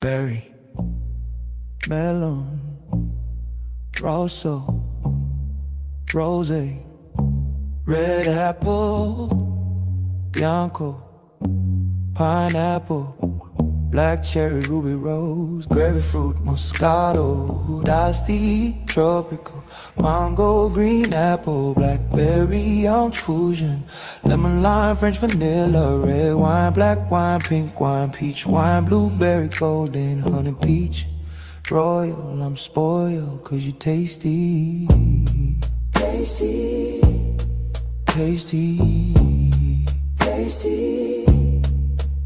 berry, melon, rosso, rose, red apple, bianco, pineapple, black cherry, ruby rose, grapefruit, moscato, iced tea, tropical, mango, green apple, blackberry, orange fusion, lemon, lime, French vanilla, red wine, black wine, pink wine, peach wine, blueberry, golden, honey, peach, royal. I'm spoiled 'cause you're tasty, tasty, tasty, tasty,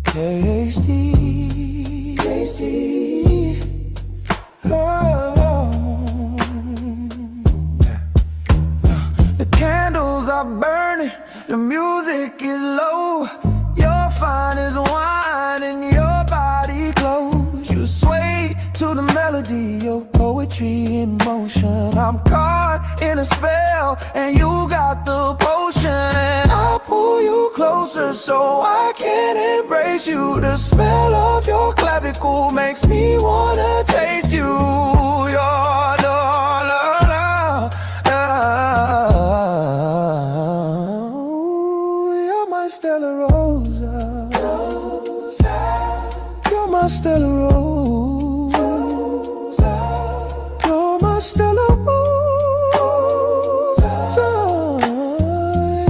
tasty, tasty. Oh. The candles are burning, the music is low. You're fine as wine and your body close. You sway to the melody, your poetry in motion. I'm caught in a spell and you got the potion. And I'll pull you closer so I can embrace you. The smell of your clavicle makes me wanna taste you. You're the you're my Stella Rosa. You're my Stella Rosa. You're my Stella Rosa.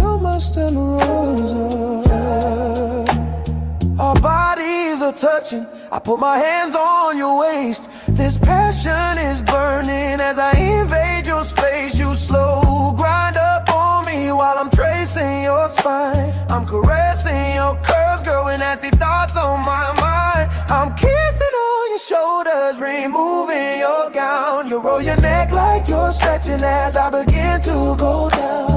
You're my Stella Rosa. Our bodies are touching. I put my hands on your waist. This passion is burning as I invade your space. You slow grind up on me while I'm tracing your spine. I'm caressing your curves, girl, with nasty thoughts on my mind. I'm kissing on your shoulders, removing your gown. You roll your neck like you're stretching as I begin to go down.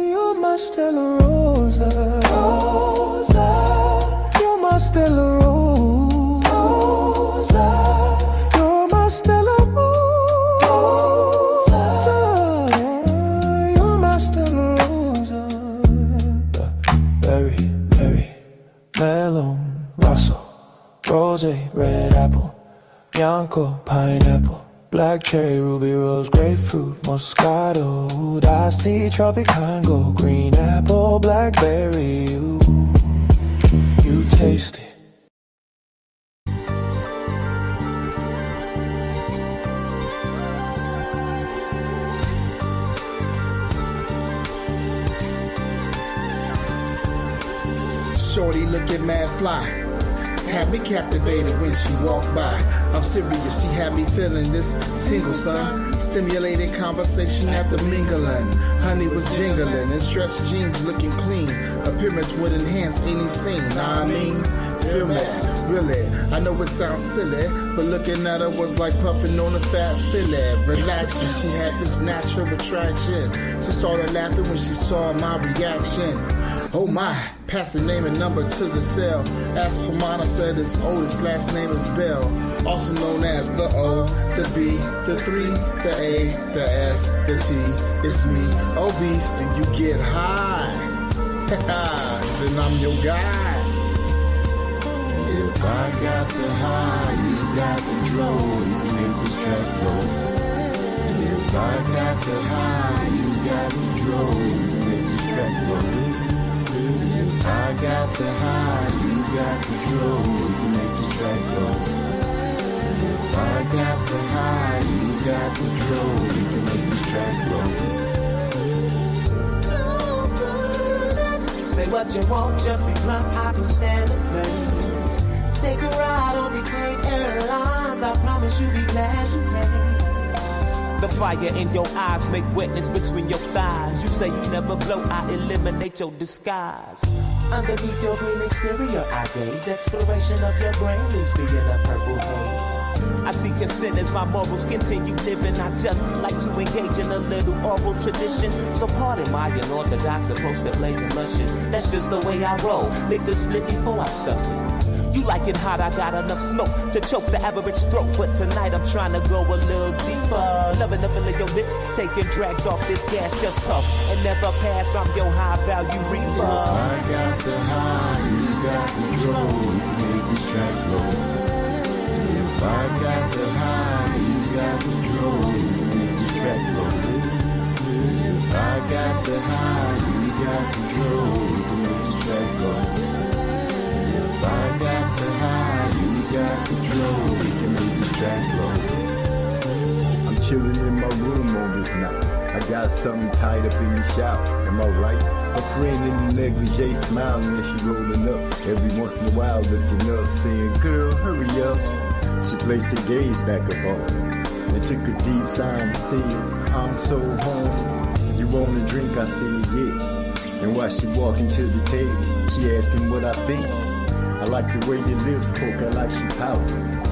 You're my Stella Rosa. You're my Stella Rosa. You're my Stella Rosa. You're my Stella Rosa. Berry, melon, rosso, rose, red apple, bianco, pineapple, black cherry, ruby rose, grapefruit, moscato, iced tea, tropical, green apple, blackberry. Ooh, you taste it. Shorty looking mad fly, had me captivated when she walked by. I'm serious, she had me feeling this tingle, son. Stimulated conversation after mingling. Honey was jingling and stretched jeans looking clean. Appearance would enhance any scene, nah, I mean, feel me, really. I know it sounds silly, but looking at her was like puffing on a fat fillet. Relaxing, she had this natural attraction. She started laughing when she saw my reaction. Oh my, pass the name and number to the cell. Asked for mine, I said it's Otis, last name is Bell. Also known as the O, the B, the 3, the A, the S, the T. It's me, obese, and you get high. Then I'm your guy. If I got the high, you got control, you can make this track go. If I got the high, you got control, you can make this track go. If I got the high, you got control, you can make this track go. If I got the high, you got control, you can make this track go. Say what you want, just be blunt, I can stand the flames. Take a ride on the great airlines, I promise you be glad you came. The fire in your eyes make wetness between your thighs. You say you never blow, I eliminate your disguise. Underneath your green exterior, I gaze. Exploration of your brain leaves me in a purple haze. I see consent as my morals continue living. I just like to engage in a little oral tradition. So pardon my unorthodox approach to blazing luscious. That's just the way I roll. Lick the split before I stuff it. You like it hot, I got enough smoke to choke the average throat. But tonight I'm trying to go a little deeper. Loving the feel of your lips, Taking drags off this gas, just puff and never pass. I'm your high value reefer. I got the high, you got the control. Make this track blow. If I got the high, you got control. Make this track blow. If I got the high, you got control. Make this track blow. If I got the high, you got control. We can make this track blow. I'm chilling in my room on this night. I got something tied up in the shower. Am I right? A friend in the negligee smiling as she rolling up. Every once in a while looking up, saying, girl, hurry up. She placed her gaze back up on me and took a deep sigh and said, I'm so hungry. You want a drink? I said, yeah. And while she walking to the table, she asked him what I think. I like the way your lips poke out like she pouting.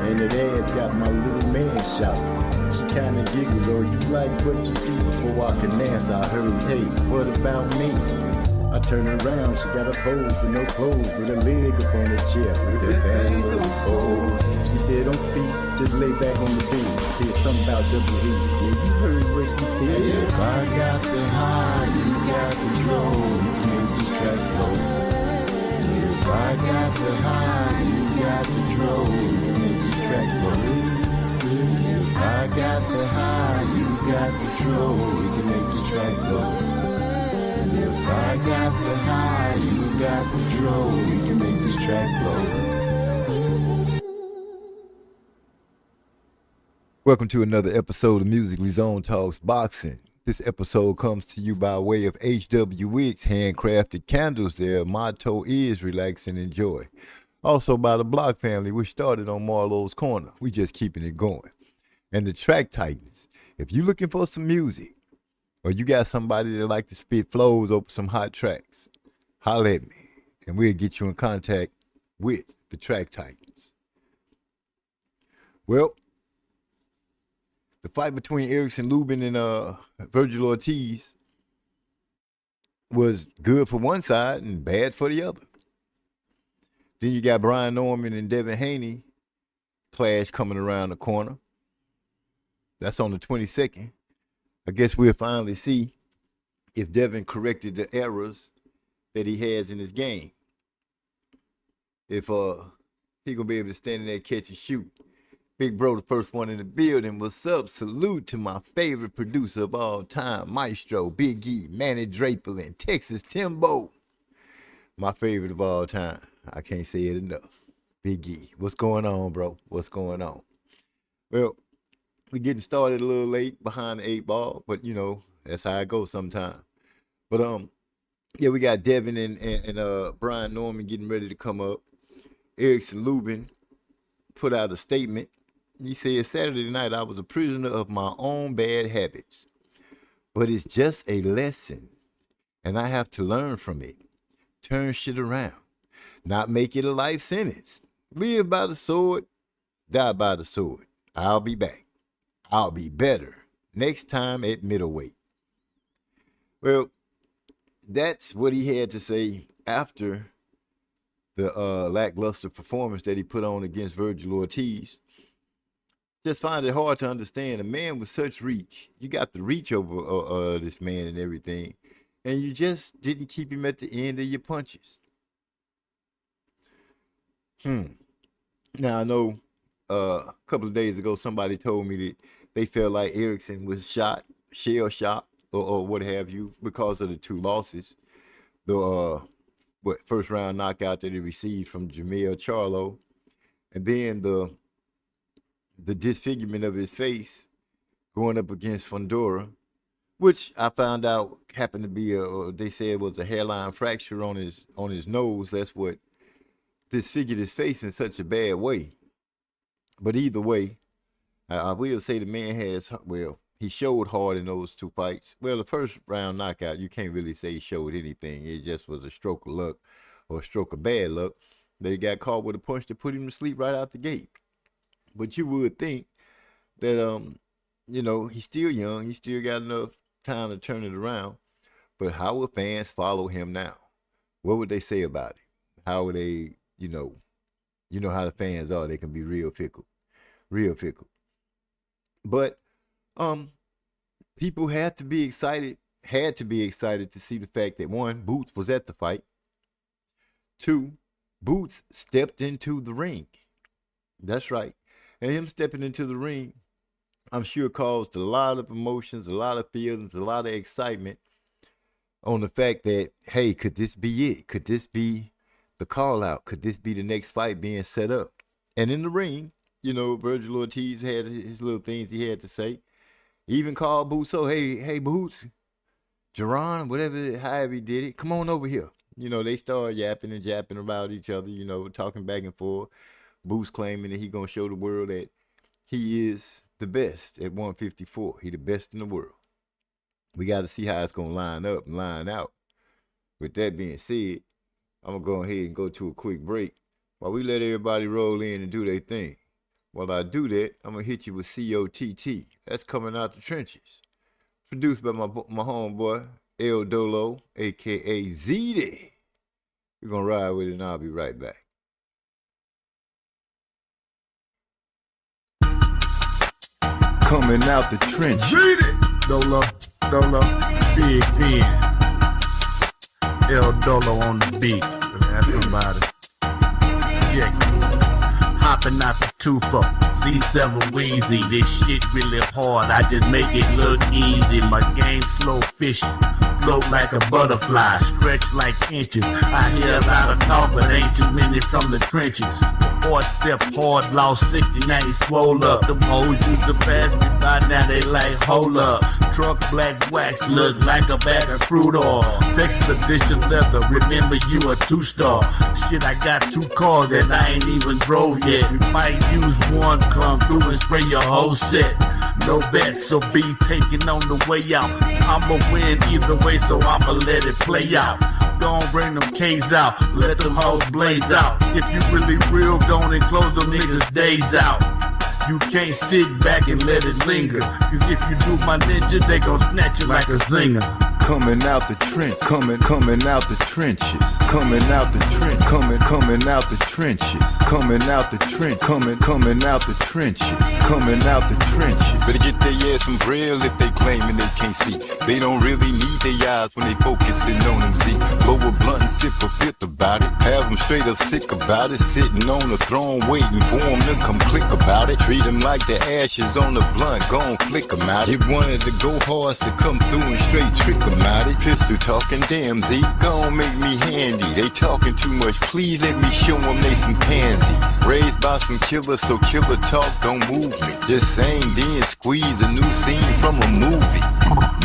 And that ass got my little man shouting. She kinda giggled, oh, you like what you see. Before I can answer, I heard, hey, what about me? I turned around, she got a pose with no clothes, with a leg up on the chair, with her hands exposed. She said, don't speak, just lay back on the bed. Said something about double heat. Yeah, you heard what she said. If I got the high, you got control. You can make this track blow. If I got the high, you got control. You can make this track blow. If I got the high, you got control. We can make this track blow. If I got the high, you got control. We can make this track blow. Welcome to another episode of Musically Zone Talks Boxing. This episode comes to you by way of HW Wicks handcrafted candles. Their motto is relax and enjoy. Also by the Block family, which started on Marlowe's Corner. We just keeping it going. And the Track Titans. If you're looking for some music, or you got somebody that like to spit flows over some hot tracks, holler at me, and we'll get you in contact with the Track Titans. Well, the fight between Erickson Lubin and Virgil Ortiz was good for one side and bad for the other. Then you got Brian Norman and Devin Haney clash coming around the corner. That's on the 22nd. I guess we'll finally see if Devin corrected the errors that he has in his game. If he gonna be able to stand in there, catch and shoot. Big bro, the first one in the building. What's up? Salute to my favorite producer of all time, Maestro, Big E, Manny Draper, and Texas Timbo. My favorite of all time. I can't say it enough. Big E. What's going on, bro? What's going on? Well, we're getting started a little late behind the 8 ball, but you know, that's how it goes sometimes. But yeah, we got Devin and Brian Norman getting ready to come up. Erickson Lubin put out a statement. He said, Saturday night I was a prisoner of my own bad habits, but it's just a lesson, and I have to learn from it. Turn shit around. Not make it a life sentence. Live by the sword, die by the sword. I'll be back. I'll be better next time at middleweight. Well, that's what he had to say after the lackluster performance that he put on against Virgil Ortiz. Just find it hard to understand. A man with such reach, you got the reach over this man and everything, and you just didn't keep him at the end of your punches. Now, I know a couple of days ago, somebody told me that they felt like Erickson was shell-shocked, or what have you, because of the 2 losses. The first round knockout that he received from Charlo, and then the disfigurement of his face going up against Fundora, which I found out happened to be they said it was a hairline fracture on his nose. That's what disfigured his face in such a bad way. But either way, I will say the man he showed hard in those 2 fights. Well, the first round knockout, you can't really say he showed anything. It just was a stroke of luck or a stroke of bad luck. They got caught with a punch that put him to sleep right out the gate. But you would think that, you know, he's still young. He still got enough time to turn it around. But how will fans follow him now? What would they say about it? How would they, you know how the fans are. They can be real fickle. But people had to be excited to see the fact that, one, Boots was at the fight. Two, Boots stepped into the ring. That's right. And him stepping into the ring, I'm sure caused a lot of emotions, a lot of feelings, a lot of excitement on the fact that, hey, could this be it? Could this be the call out? Could this be the next fight being set up? And in the ring, you know, Virgil Ortiz had his little things he had to say. He even called Boots, so, hey, Boots, Jerron, whatever, however he did it, come on over here. You know, they started yapping and japping about each other, you know, talking back and forth. Boots claiming that he going to show the world that he is the best at 154. He the best in the world. We got to see how it's going to line up and line out. With that being said, I'm going to go ahead and go to a quick break while we let everybody roll in and do their thing. While I do that, I'm going to hit you with COTT. That's coming out the trenches. Produced by my homeboy, El Dolo, a.k.a. ZD. We're going to ride with it and I'll be right back. Coming out the trenches. Read it! Dolo, Big Pen. El Dolo on the beat. That's somebody. Yeah. Hopping out the 2-4. C7 Wheezy. This shit really hard. I just make it look easy. My game slow fishing. Float like a butterfly. Stretch like inches. I hear a lot of talk, but ain't too many from the trenches. Hard step hard, lost 60, now he swole up. Them hoes used to pass me by, now they like, hold up. Truck black wax, look like a bag of fruit oil. Texas edition leather, remember you a 2-star. Shit, I got 2 cars that I ain't even drove yet. We might use one, come through and spray your whole set. No bet, so be taking on the way out. I'ma win either way, so I'ma let it play out. Don't bring them K's out, let them hoes blaze out. If you really real, go and close them niggas' days out. You can't sit back and let it linger. Cause if you do my ninja, they gon' snatch you like a zinger. Coming out the trench, coming out the trenches, coming out the trench, coming out the trenches, coming out the trench, coming out the trenches, coming out the trenches. Better get their ass some braille if they claiming they can't see. They don't really need their eyes when they focusing on them Z. Blow a blunt and sip a fifth about it. Have them straight up sick about it. Sitting on the throne waiting for them to come click about it. Treat them like the ashes on the blunt, gon' flick them out. Get one of the go hards to come through and straight trick them out. Pistol talking, damn Z, gon' make me handy. They talking too much, please let me show them they some pansies. Raised by some killers, so killer talk don't move me. Just saying, then squeeze a new scene from a movie.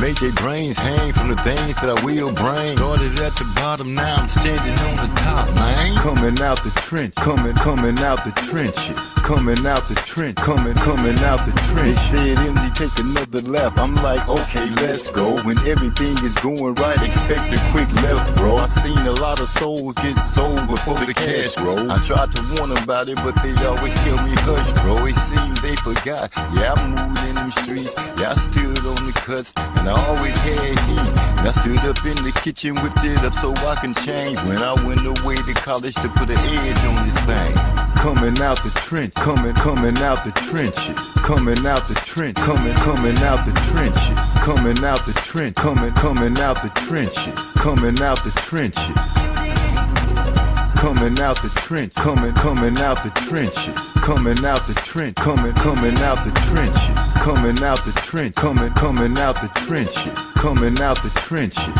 Make their brains hang from the things that I will bring. Started at the bottom, now I'm standing on the top, man. Coming out the trench, coming out the trenches. Coming out the trench, coming out the trench. They said, MZ, take another lap. I'm like, okay, let's go. When everything is going right, expect a quick left, bro. I seen a lot of souls get sold before the cash roll. I tried to warn them about it, but they always tell me hush, bro. It seems they forgot. Yeah, I moved in them streets. Yeah, I stood on the cuts, and I always had heat. And I stood up in the kitchen, whipped it up so I can change. When I went away to college to put an edge on this thing. Coming out the trench, coming out the trenches, coming out the trench, coming out the trenches, coming out the trench, coming out the trenches, coming out the trenches, coming out the trench, coming out the trenches, coming out the trench, coming out the trenches, coming out the trench, coming out the trenches, coming out the trenches.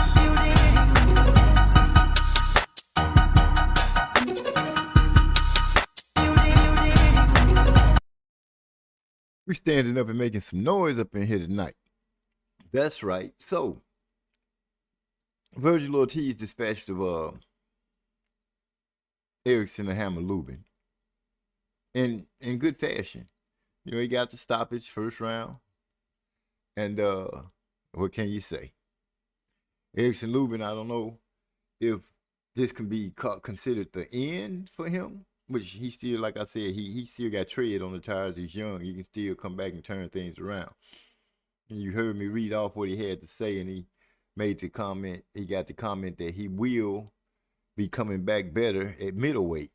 We standing up and making some noise up in here tonight. That's right. So, Virgil Ortiz dispatched of Erickson and Hammer Lubin in good fashion. You know, he got the stoppage first round. And what can you say? Erickson Lubin, I don't know if this can be considered the end for him. Which he still, like I said, he still got tread on the tires. He's young. He can still come back and turn things around. And you heard me read off what he had to say, and he made the comment. He got the comment that he will be coming back better at middleweight.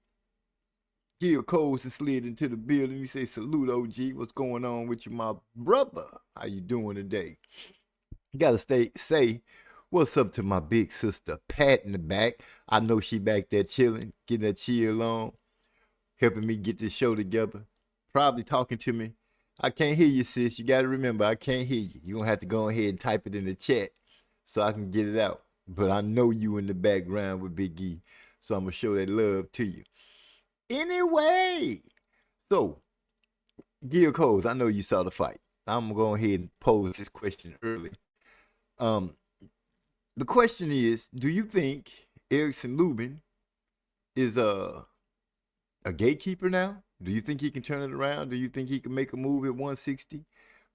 Gil Coles has slid into the building. He say, "Salute, OG. What's going on with you, my brother? How you doing today?" Gotta say what's up to my big sister Pat in the back. I know she back there chilling, getting that chill on, helping me get this show together. Probably talking to me. I can't hear you, sis. You gotta remember, I can't hear you. You're gonna have to go ahead and type it in the chat so I can get it out. But I know you in the background with Big E, so I'm gonna show that love to you. Anyway, so Gil Coles, I know you saw the fight. I'm gonna go ahead and pose this question early. Um, the question is, do you think Erickson Lubin is a gatekeeper now? Do you think he can turn it around? Do you think he can make a move at 160,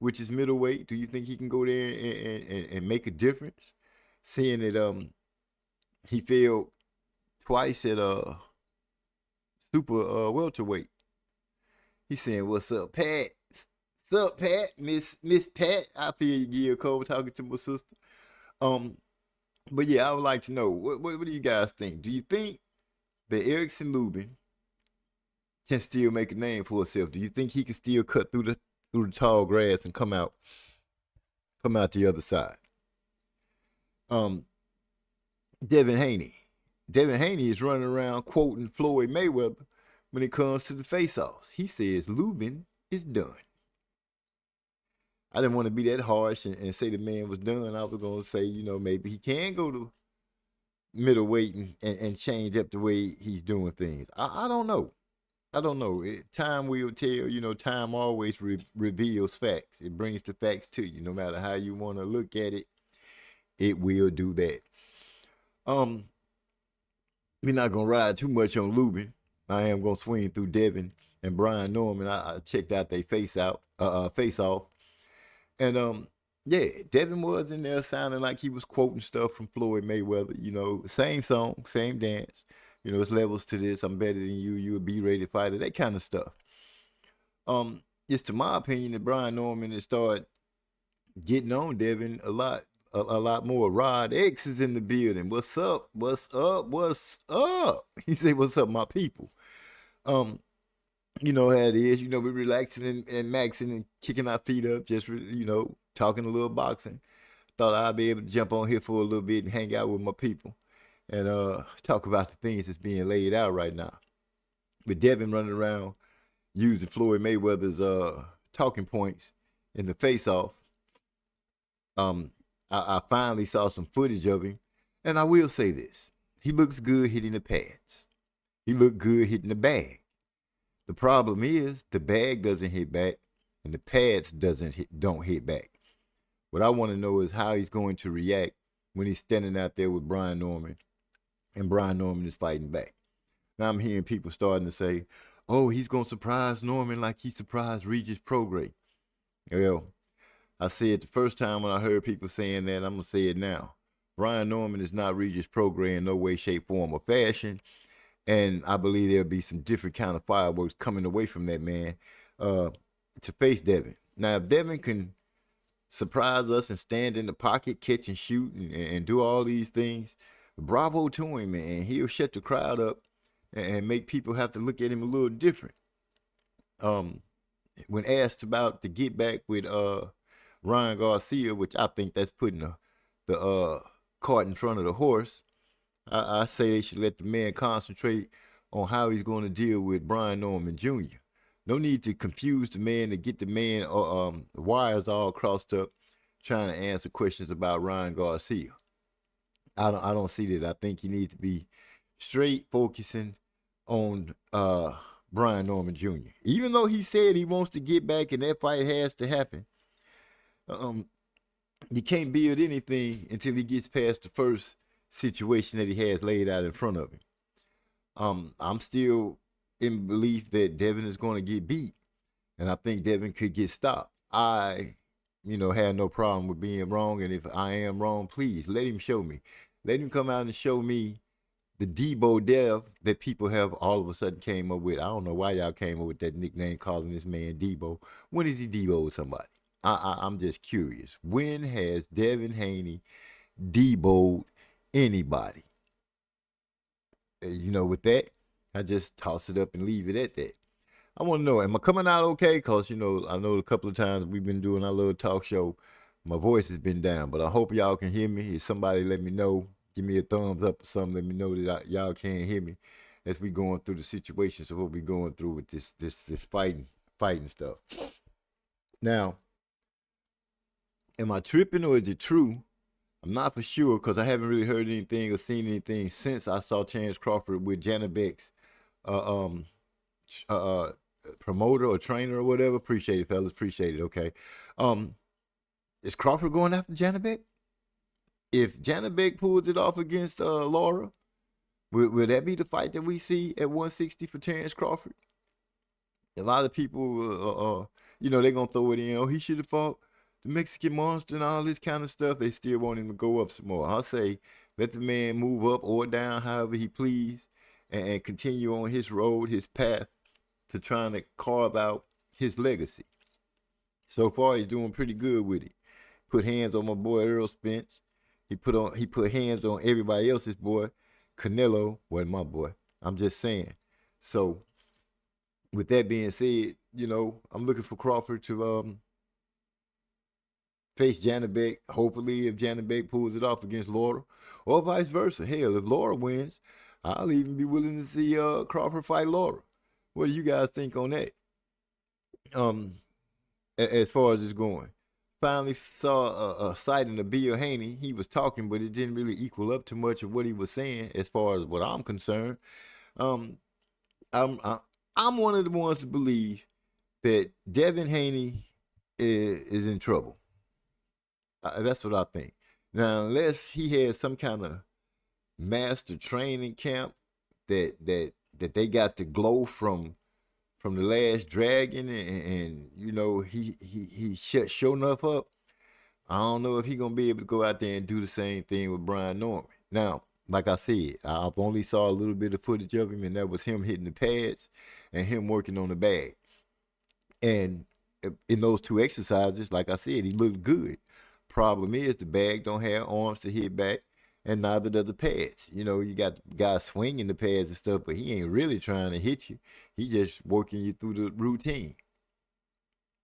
which is middleweight? Do you think he can go there and make a difference? Seeing that he failed twice at super welterweight. He's saying, "What's up, Pat? What's up, Pat? Miss Pat? I feel you, Gil Cole, talking to my sister." But yeah, I would like to know what do you guys think? Do you think that Erickson Lubin can still make a name for himself? Do you think he can still cut through the tall grass and come out the other side? Devin Haney. Devin Haney is running around quoting Floyd Mayweather when it comes to the face-offs. He says Lubin is done. I didn't want to be that harsh and say the man was done. I was going to say, maybe he can go to middleweight and change up the way he's doing things. I don't know. Time will tell. Time always reveals facts. It brings the facts to you. No matter how you want to look at it, it will do that. We're not going to ride too much on Lubin. I am going to swing through Devin and Brian Norman. I checked out their face-off. And yeah, Devin was in there sounding like he was quoting stuff from Floyd Mayweather. Same song, same dance. It's levels to this. I'm better than you. You a B-rated fighter. That kind of stuff. It's to my opinion that Brian Norman has started getting on Devin a lot more. Rod X is in the building. What's up? What's up? What's up? He said, "What's up, my people?" You know how it is. We're relaxing and maxing and kicking our feet up, just talking a little boxing. Thought I'd be able to jump on here for a little bit and hang out with my people and talk about the things that's being laid out right now. With Devin running around using Floyd Mayweather's talking points in the face-off, I finally saw some footage of him, and I will say this: he looks good hitting the pads. He looked good hitting the bag. The problem is the bag doesn't hit back, and the pads don't hit back. What I want to know is how he's going to react when he's standing out there with Brian Norman, and Brian Norman is fighting back. Now I'm hearing people starting to say, "Oh, he's going to surprise Norman like he surprised Regis Prograis." Well, I said the first time when I heard people saying that, I'm going to say it now. Brian Norman is not Regis Prograis in no way, shape, form, or fashion. And I believe there'll be some different kind of fireworks coming away from that man to face Devin. Now, if Devin can surprise us and stand in the pocket, catch and shoot, and do all these things, bravo to him, man. He'll shut the crowd up and make people have to look at him a little different. When asked about the get back with Ryan Garcia, which I think that's putting the cart in front of the horse, I say they should let the man concentrate on how he's going to deal with Brian Norman Jr. No need to confuse the man to get the man wires all crossed up trying to answer questions about Ryan Garcia. I don't see that. I think he needs to be straight focusing on Brian Norman Jr. Even though he said he wants to get back and that fight has to happen, you can't build anything until he gets past the first situation that he has laid out in front of him. I'm still in belief that Devin is going to get beat, and I think Devin could get stopped. I had no problem with being wrong, and if I am wrong, please let him show me. Let him come out and show me the Debo Dev that people have all of a sudden came up with. I don't know why y'all came up with that nickname calling this man Debo. When is he Debo with somebody? I'm just curious. When has Devin Haney Debo'd anybody? With that, I just toss it up and leave it at that. I want to know, am I coming out okay? Because, I know a couple of times we've been doing our little talk show My voice has been down, but I hope y'all can hear me. If somebody let me know, give me a thumbs up or something, let me know that y'all can't hear me as we going through the situations of what we going through with this fighting stuff. Now, am I tripping or is it true? I'm not for sure because I haven't really heard anything or seen anything since I saw Terrence Crawford with Janet Beck's promoter or trainer or whatever. Appreciate it, fellas. Appreciate it. Okay. Is Crawford going after Janet Beck? If Janet Beck pulls it off against Laura, will that be the fight that we see at 160 for Terrence Crawford? A lot of people, they're going to throw it in. Oh, he should have fought the Mexican Monster and all this kind of stuff. They still want him to go up some more. I'll say let the man move up or down however he please and continue on his road, his path to trying to carve out his legacy. So far, he's doing pretty good with it. Put hands on my boy Earl Spence. He put hands on everybody else's boy. Canelo wasn't my boy. I'm just saying. So, with that being said, I'm looking for Crawford to face Janet Beck. Hopefully, if Janet Beck pulls it off against Laura, or vice versa. Hell, if Laura wins, I'll even be willing to see Crawford fight Laura. What do you guys think on that? As far as it's going. Finally saw a sighting of Bill Haney. He was talking, but it didn't really equal up to much of what he was saying as far as what I'm concerned. I'm one of the ones to believe that Devin Haney is in trouble. That's what I think. Now, unless he has some kind of master training camp that they got to glow from the Last Dragon, and he shut enough up. I don't know if he gonna be able to go out there and do the same thing with Brian Norman. Now, like I said, I've only saw a little bit of footage of him, and that was him hitting the pads and him working on the bag. And in those two exercises, like I said, he looked good. Problem is, the bag don't have arms to hit back, and neither does the pads. You got guys swinging the pads and stuff, but he ain't really trying to hit you. He just working you through the routine.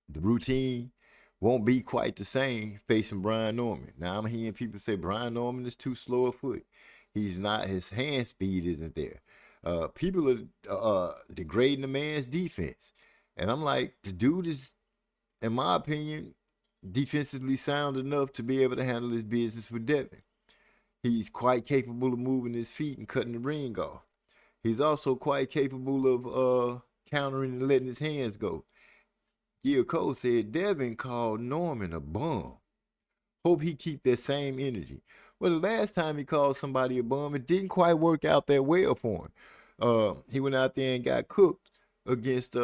The routine won't be quite the same facing Brian Norman. Now, I'm hearing people say Brian Norman is too slow a foot. He's not. His hand speed isn't there. People are degrading the man's defense. And I'm like, the dude is, in my opinion, defensively sound enough to be able to handle his business with Devin. He's quite capable of moving his feet and cutting the ring off. He's also quite capable of countering and letting his hands go. Gil Cole said Devin called Norman a bum. Hope he keep that same energy. Well, the last time he called somebody a bum, it didn't quite work out that well for him. He went out there and got cooked against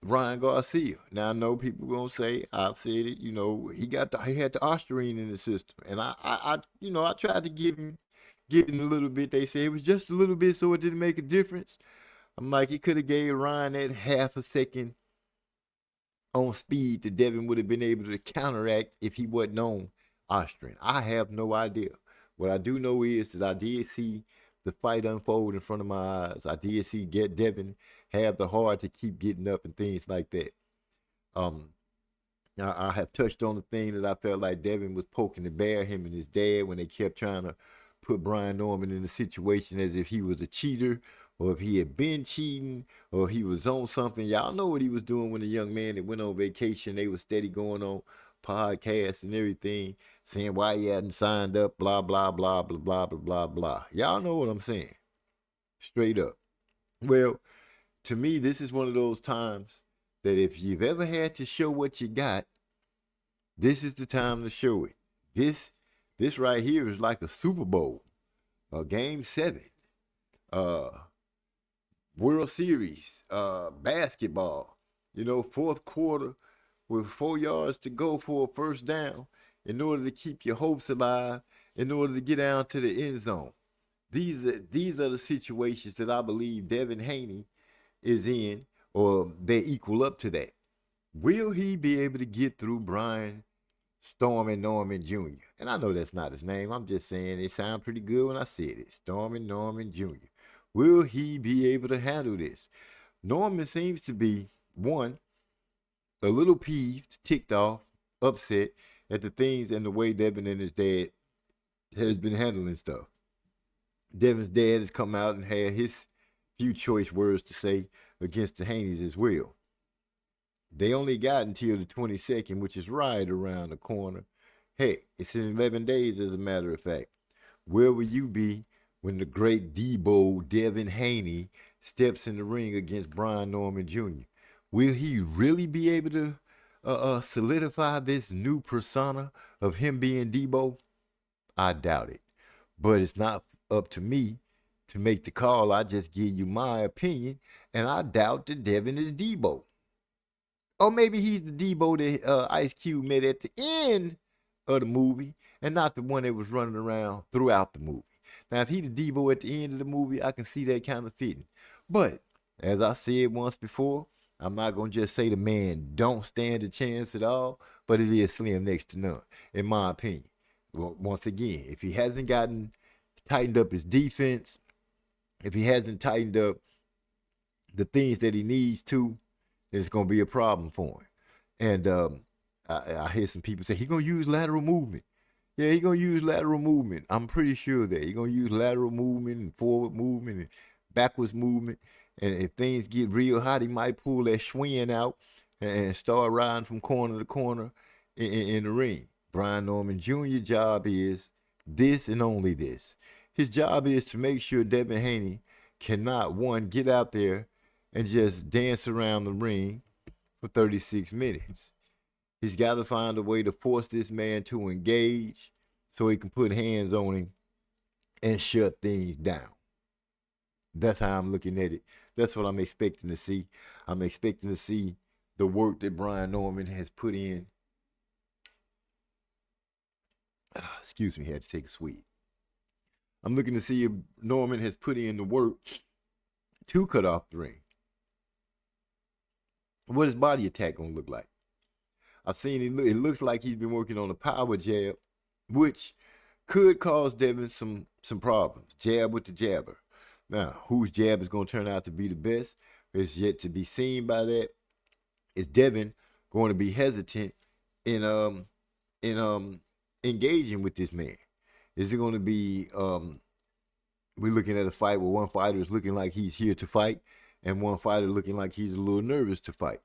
Ryan Garcia. Now I know people gonna say, I've said it, he had the Osterine in the system, and I tried to give him a little bit. They say it was just a little bit, so it didn't make a difference. I'm like, he could have gave Ryan that half a second on speed that Devin would have been able to counteract if he wasn't on Osterine. I have no idea. What I do know is that I did see the fight unfold in front of my eyes. I did see Devin have the heart to keep getting up and things like that. Now I have touched on the thing that I felt like Devin was poking the bear, him and his dad, when they kept trying to put Brian Norman in a situation as if he was a cheater, or if he had been cheating, or if he was on something. Y'all know what he was doing when a young man that went on vacation. They was steady going on podcasts and everything, saying why he hadn't signed up, blah, blah, blah, blah, blah, blah, blah, blah. Y'all know what I'm saying. Straight up. Well, to me, this is one of those times that if you've ever had to show what you got, this is the time to show it. This right here is like a Super Bowl, a Game 7, World Series, basketball, fourth quarter with 4 yards to go for a first down in order to keep your hopes alive, in order to get down to the end zone. These are the situations that I believe Devin Haney is in, or they equal up to that. Will he be able to get through Brian Stormin' Norman Jr.? And I know that's not his name. I'm just saying it sounded pretty good when I said it. Stormin' Norman Jr. Will he be able to handle this? Norman seems to be, one, a little peeved, ticked off, upset, at the things and the way Devin and his dad has been handling stuff. Devin's dad has come out and had his few choice words to say against the Haneys as well. They only got until the 22nd, which is right around the corner. Heck, it's in 11 days, as a matter of fact. Where will you be when the great Debo Devin Haney steps in the ring against Brian Norman Jr.? Will he really be able to solidify this new persona of him being Debo? I doubt it. But it's not up to me to make the call. I just give you my opinion, and I doubt that Devin is Debo. Or maybe he's the Debo that Ice Cube met at the end of the movie, and not the one that was running around throughout the movie. Now, if he's the Debo at the end of the movie, I can see that kind of fitting. But, as I said once before, I'm not going to just say the man don't stand a chance at all, but it is slim next to none, in my opinion. Well, once again, if he hasn't tightened up his defense, if he hasn't tightened up the things that he needs to, it's going to be a problem for him. And I hear some people say he's going to use lateral movement. Yeah, he's going to use lateral movement. I'm pretty sure of that. He's going to use lateral movement and forward movement and backwards movement. And if things get real hot, he might pull that Schwinn out and start riding from corner to corner in the ring. Brian Norman Jr.'s job is this and only this. His job is to make sure Devin Haney cannot, one, get out there and just dance around the ring for 36 minutes. He's got to find a way to force this man to engage so he can put hands on him and shut things down. That's how I'm looking at it. That's what I'm expecting to see. I'm expecting to see the work that Brian Norman has put in. Excuse me, had to take a sweet. I'm looking to see if Norman has put in the work to cut off the ring. What his body attack gonna look like? I've seen it looks like he's been working on a power jab, which could cause Devin some problems. Jab with the jabber. Now, whose jab is going to turn out to be the best is yet to be seen by that. Is Devin going to be hesitant in engaging with this man? Is it going to be we're looking at a fight where one fighter is looking like he's here to fight and one fighter looking like he's a little nervous to fight?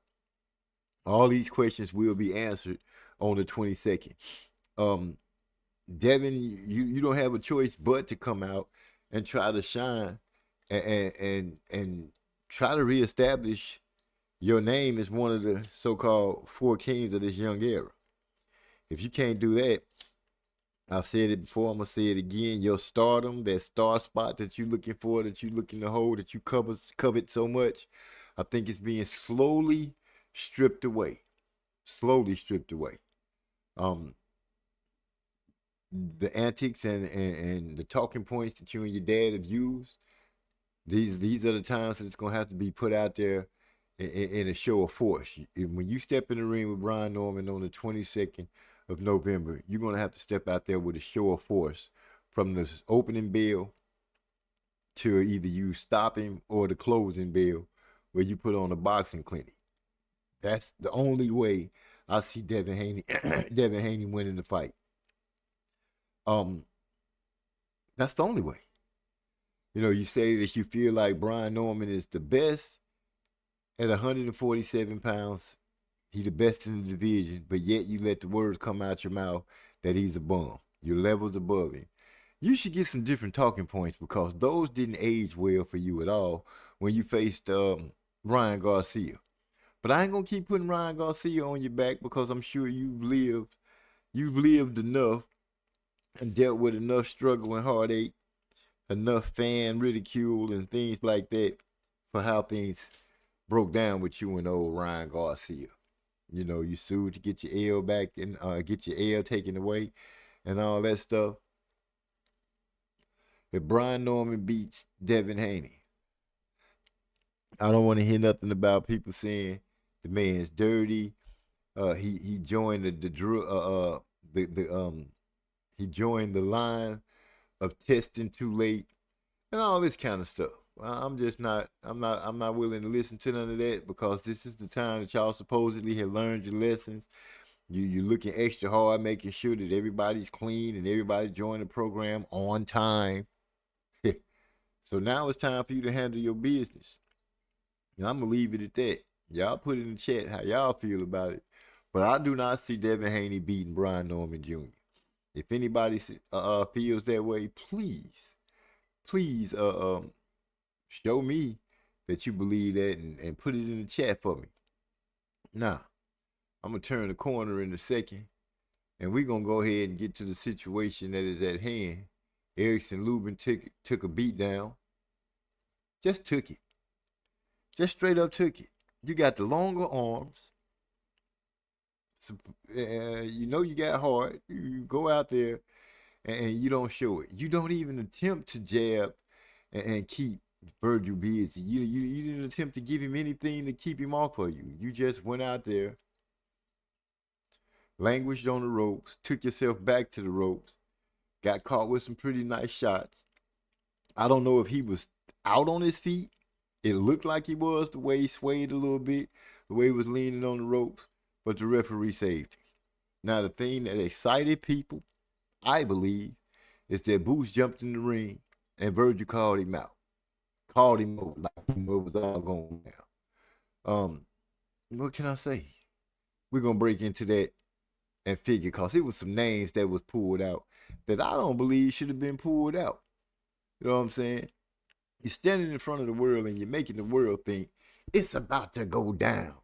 All these questions will be answered on the 22nd. Devin, you don't have a choice but to come out and try to shine and try to reestablish your name as one of the so-called four kings of this young era. If you can't do that, I've said it before, I'm going to say it again, your stardom, that star spot that you're looking for, that you're looking to hold, that you covet so much, I think it's being slowly stripped away. Slowly stripped away. The antics and the talking points that you and your dad have used, these are the times that it's going to have to be put out there in a show of force. When you step in the ring with Brian Norman on the 22nd of November, you're going to have to step out there with a show of force from the opening bell to either you stop him or the closing bell where you put on a boxing clinic. That's the only way I see Devin Haney winning the fight. That's the only way. You know, you say that you feel like Brian Norman is the best at 147 pounds. He's the best in the division, but yet you let the words come out your mouth that he's a bum. Your level's above him. You should get some different talking points because those didn't age well for you at all when you faced Ryan Garcia. But I ain't gonna keep putting Ryan Garcia on your back because I'm sure you've lived enough and dealt with enough struggle and heartache, enough fan ridicule and things like that for how things broke down with you and old Ryan Garcia. You know, you sued to get your L back and get your L taken away and all that stuff. If Brian Norman beats Devin Haney, I don't want to hear nothing about people saying the man's dirty. He joined he joined the line of testing too late and all this kind of stuff. I'm not willing to listen to none of that because this is the time that y'all supposedly have learned your lessons. You're looking extra hard, making sure that everybody's clean and everybody join the program on time. So now it's time for you to handle your business. And I'm going to leave it at that. Y'all put it in the chat how y'all feel about it. But I do not see Devin Haney beating Brian Norman Jr. If anybody feels that way, please show me that you believe that and put it in the chat for me. Now, I'm going to turn the corner in a second, and we're going to go ahead and get to the situation that is at hand. Erickson Lubin took a beat down. Just took it. Just straight up took it. You got the longer arms. So, you know you got heart. You go out there and you don't show it. You don't even attempt to jab and keep Virgil busy. You didn't attempt to give him anything to keep him off of you. You just went out there, languished on the ropes, took yourself back to the ropes, got caught with some pretty nice shots. I don't know if he was out on his feet. It looked like he was, the way he swayed a little bit, the way he was leaning on the ropes, but the referee saved him. Now, the thing that excited people, I believe, is that Boots jumped in the ring and Virgil called him out. Called him over like it was all going down. What can I say? We're going to break into that and figure, because it was some names that was pulled out that I don't believe should have been pulled out. You know what I'm saying? You're standing in front of the world and you're making the world think it's about to go down.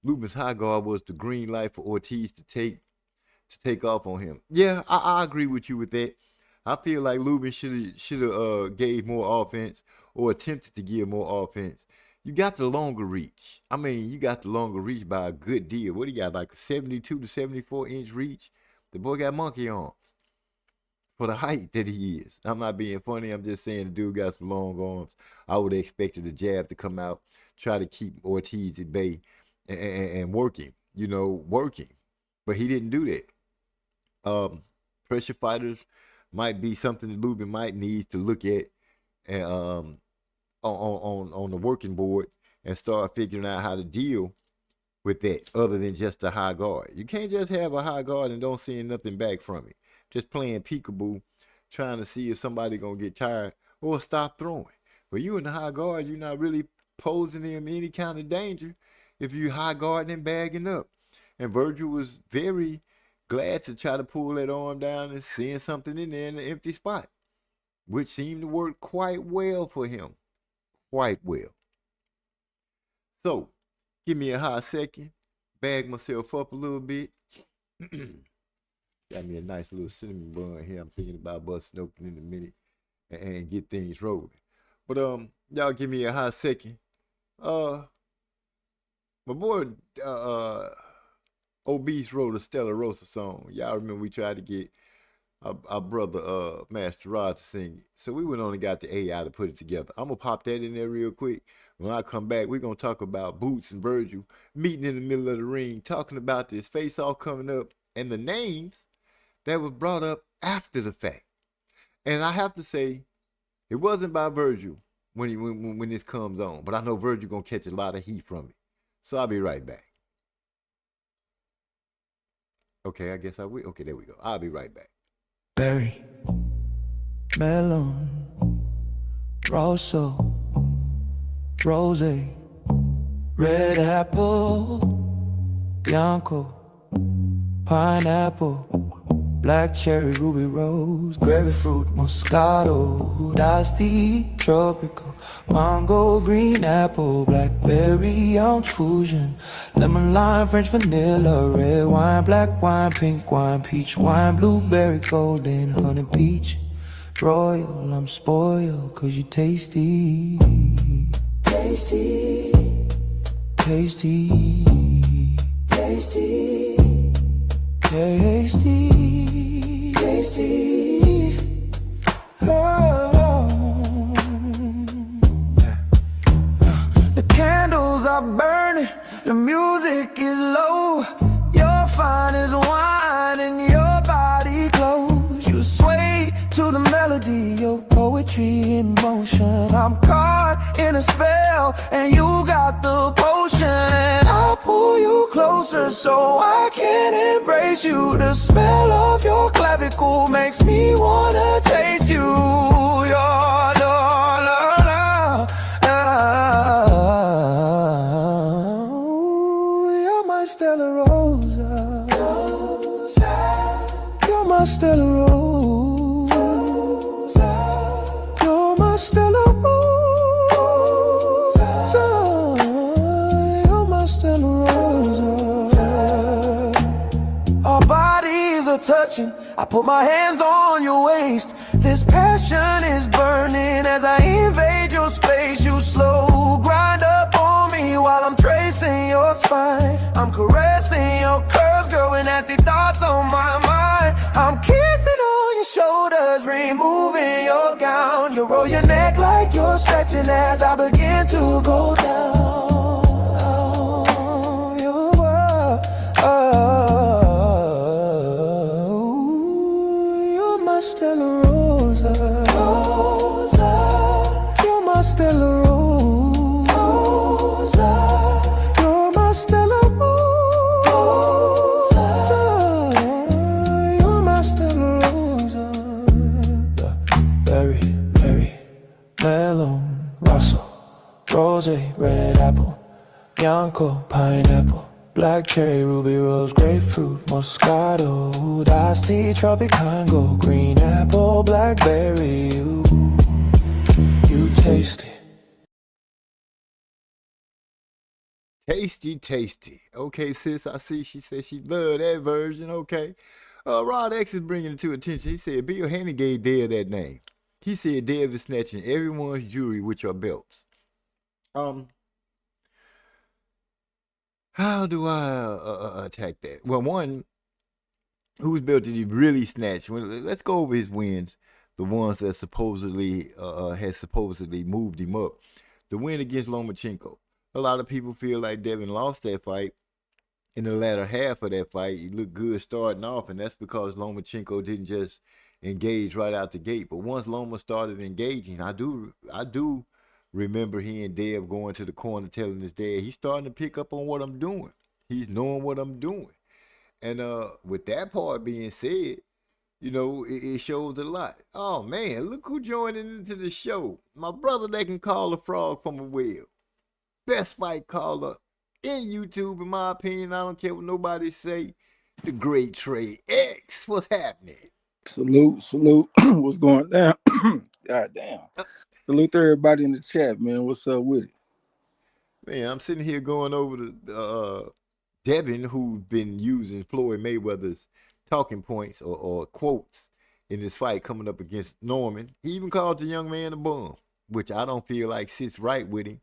Lubin's high guard was the green light for Ortiz to take off on him. Yeah, I agree with you with that. I feel like Lubin should have gave more offense or attempted to give more offense. You got the longer reach. I mean, you got the longer reach by a good deal. What do you got, like a 72 to 74 inch reach? The boy got monkey arms for the height that he is. I'm not being funny. I'm just saying the dude got some long arms. I would have expected the jab to come out, try to keep Ortiz at bay and working, working. But he didn't do that. Pressure fighters might be something that Lubin might need to look at and on the working board and start figuring out how to deal with that other than just a high guard. You can't just have a high guard and don't see nothing back from it. Just playing peekaboo, trying to see if somebody gonna get tired or stop throwing. But you in the high guard, you're not really posing them any kind of danger if you high guarding and bagging up. And Virgil was very glad to try to pull that arm down and seeing something in there in the empty spot, which seemed to work quite well for him. Quite well. So, give me a hot second, bag myself up a little bit. Got me a nice little cinnamon bun here. I'm thinking about busting open in a minute and get things rolling. But y'all give me a hot second. My boy Obese wrote a Stella Rosa song. Y'all remember we tried to get our brother Master Rod to sing it. So we went on and got the AI to put it together. I'm gonna pop that in there real quick. When I come back, we're gonna talk about Boots and Virgil meeting in the middle of the ring, talking about this face-off coming up and the names that was brought up after the fact. And I have to say, it wasn't by Virgil when this comes on, but I know Virgil gonna catch a lot of heat from it. So I'll be right back. Okay, I guess I will. Okay, there we go. I'll be right back. Berry, melon, rosso, rose, red apple, bianco, pineapple, black cherry, ruby rose, grapefruit, moscato, iced tea, tropical, mango, green apple, blackberry, ounce fusion, lemon, lime, French vanilla, red wine, black wine, pink wine, peach wine, blueberry, golden, honey, peach, royal. I'm spoiled 'cause you tasty, tasty, tasty, tasty, tasty, tasty. Oh. The candles are burning, the music is low. You're fine as wine and your body close. You sway to the melody, your poetry in motion. I'm caught in a spell and you got the potion, and I'll pull pull you closer so I can embrace you. The smell of your clavicle makes me wanna taste you. You're you're my Stella Rosa. You're my Stella Rosa. You're my Stella Rosa. You're my Stella Rosa. Our bodies are touching. I put my hands on your waist. This passion is burning as I invade your space. You slow grind up on me while I'm tracing your spine. I'm caressing your curves, girl, with nasty thoughts on my mind. I'm kissing on your shoulders, removing your gown. You roll your neck like you're stretching as I begin to go down. You're my Stella Rosa. You're my Stella Rosa. You're my Stella Rosa. You're my Stella Rosa. Berry, melon, Russell, rose, red apple, Yanko, pineapple, black cherry, ruby rose, grapefruit, moscato, iced tea, tropicango, green apple, blackberry. You taste it. Tasty. Okay, sis, I see she said she loved that version. Okay. Rod X is bringing it to attention. He said Bill Haney gave Dev that name. He said Dev is snatching everyone's jewelry with your belts. How do I attack that? Well, one, whose belt did he really snatch? Well, let's go over his wins. The ones that supposedly had supposedly moved him up. The win against Lomachenko. A lot of people feel like Devin lost that fight. In the latter half of that fight, he looked good starting off, and that's because Lomachenko didn't just engage right out the gate. But once Loma started engaging, I do remember he and Dev going to the corner telling his dad, he's starting to pick up on what I'm doing. He's knowing what I'm doing. And with that part being said, you know, it shows a lot. Oh, man, look who joined into the show. My brother that can call a frog from a well. Best fight caller in YouTube, in my opinion. I don't care what nobody say. The great Trey X. What's happening? Salute. What's going down? God damn. Salute to everybody in the chat, man. What's up with it? Man, I'm sitting here going over to Devin, who's been using Floyd Mayweather's talking points or quotes in this fight coming up against Norman. He even called the young man a bum, which I don't feel like sits right with him.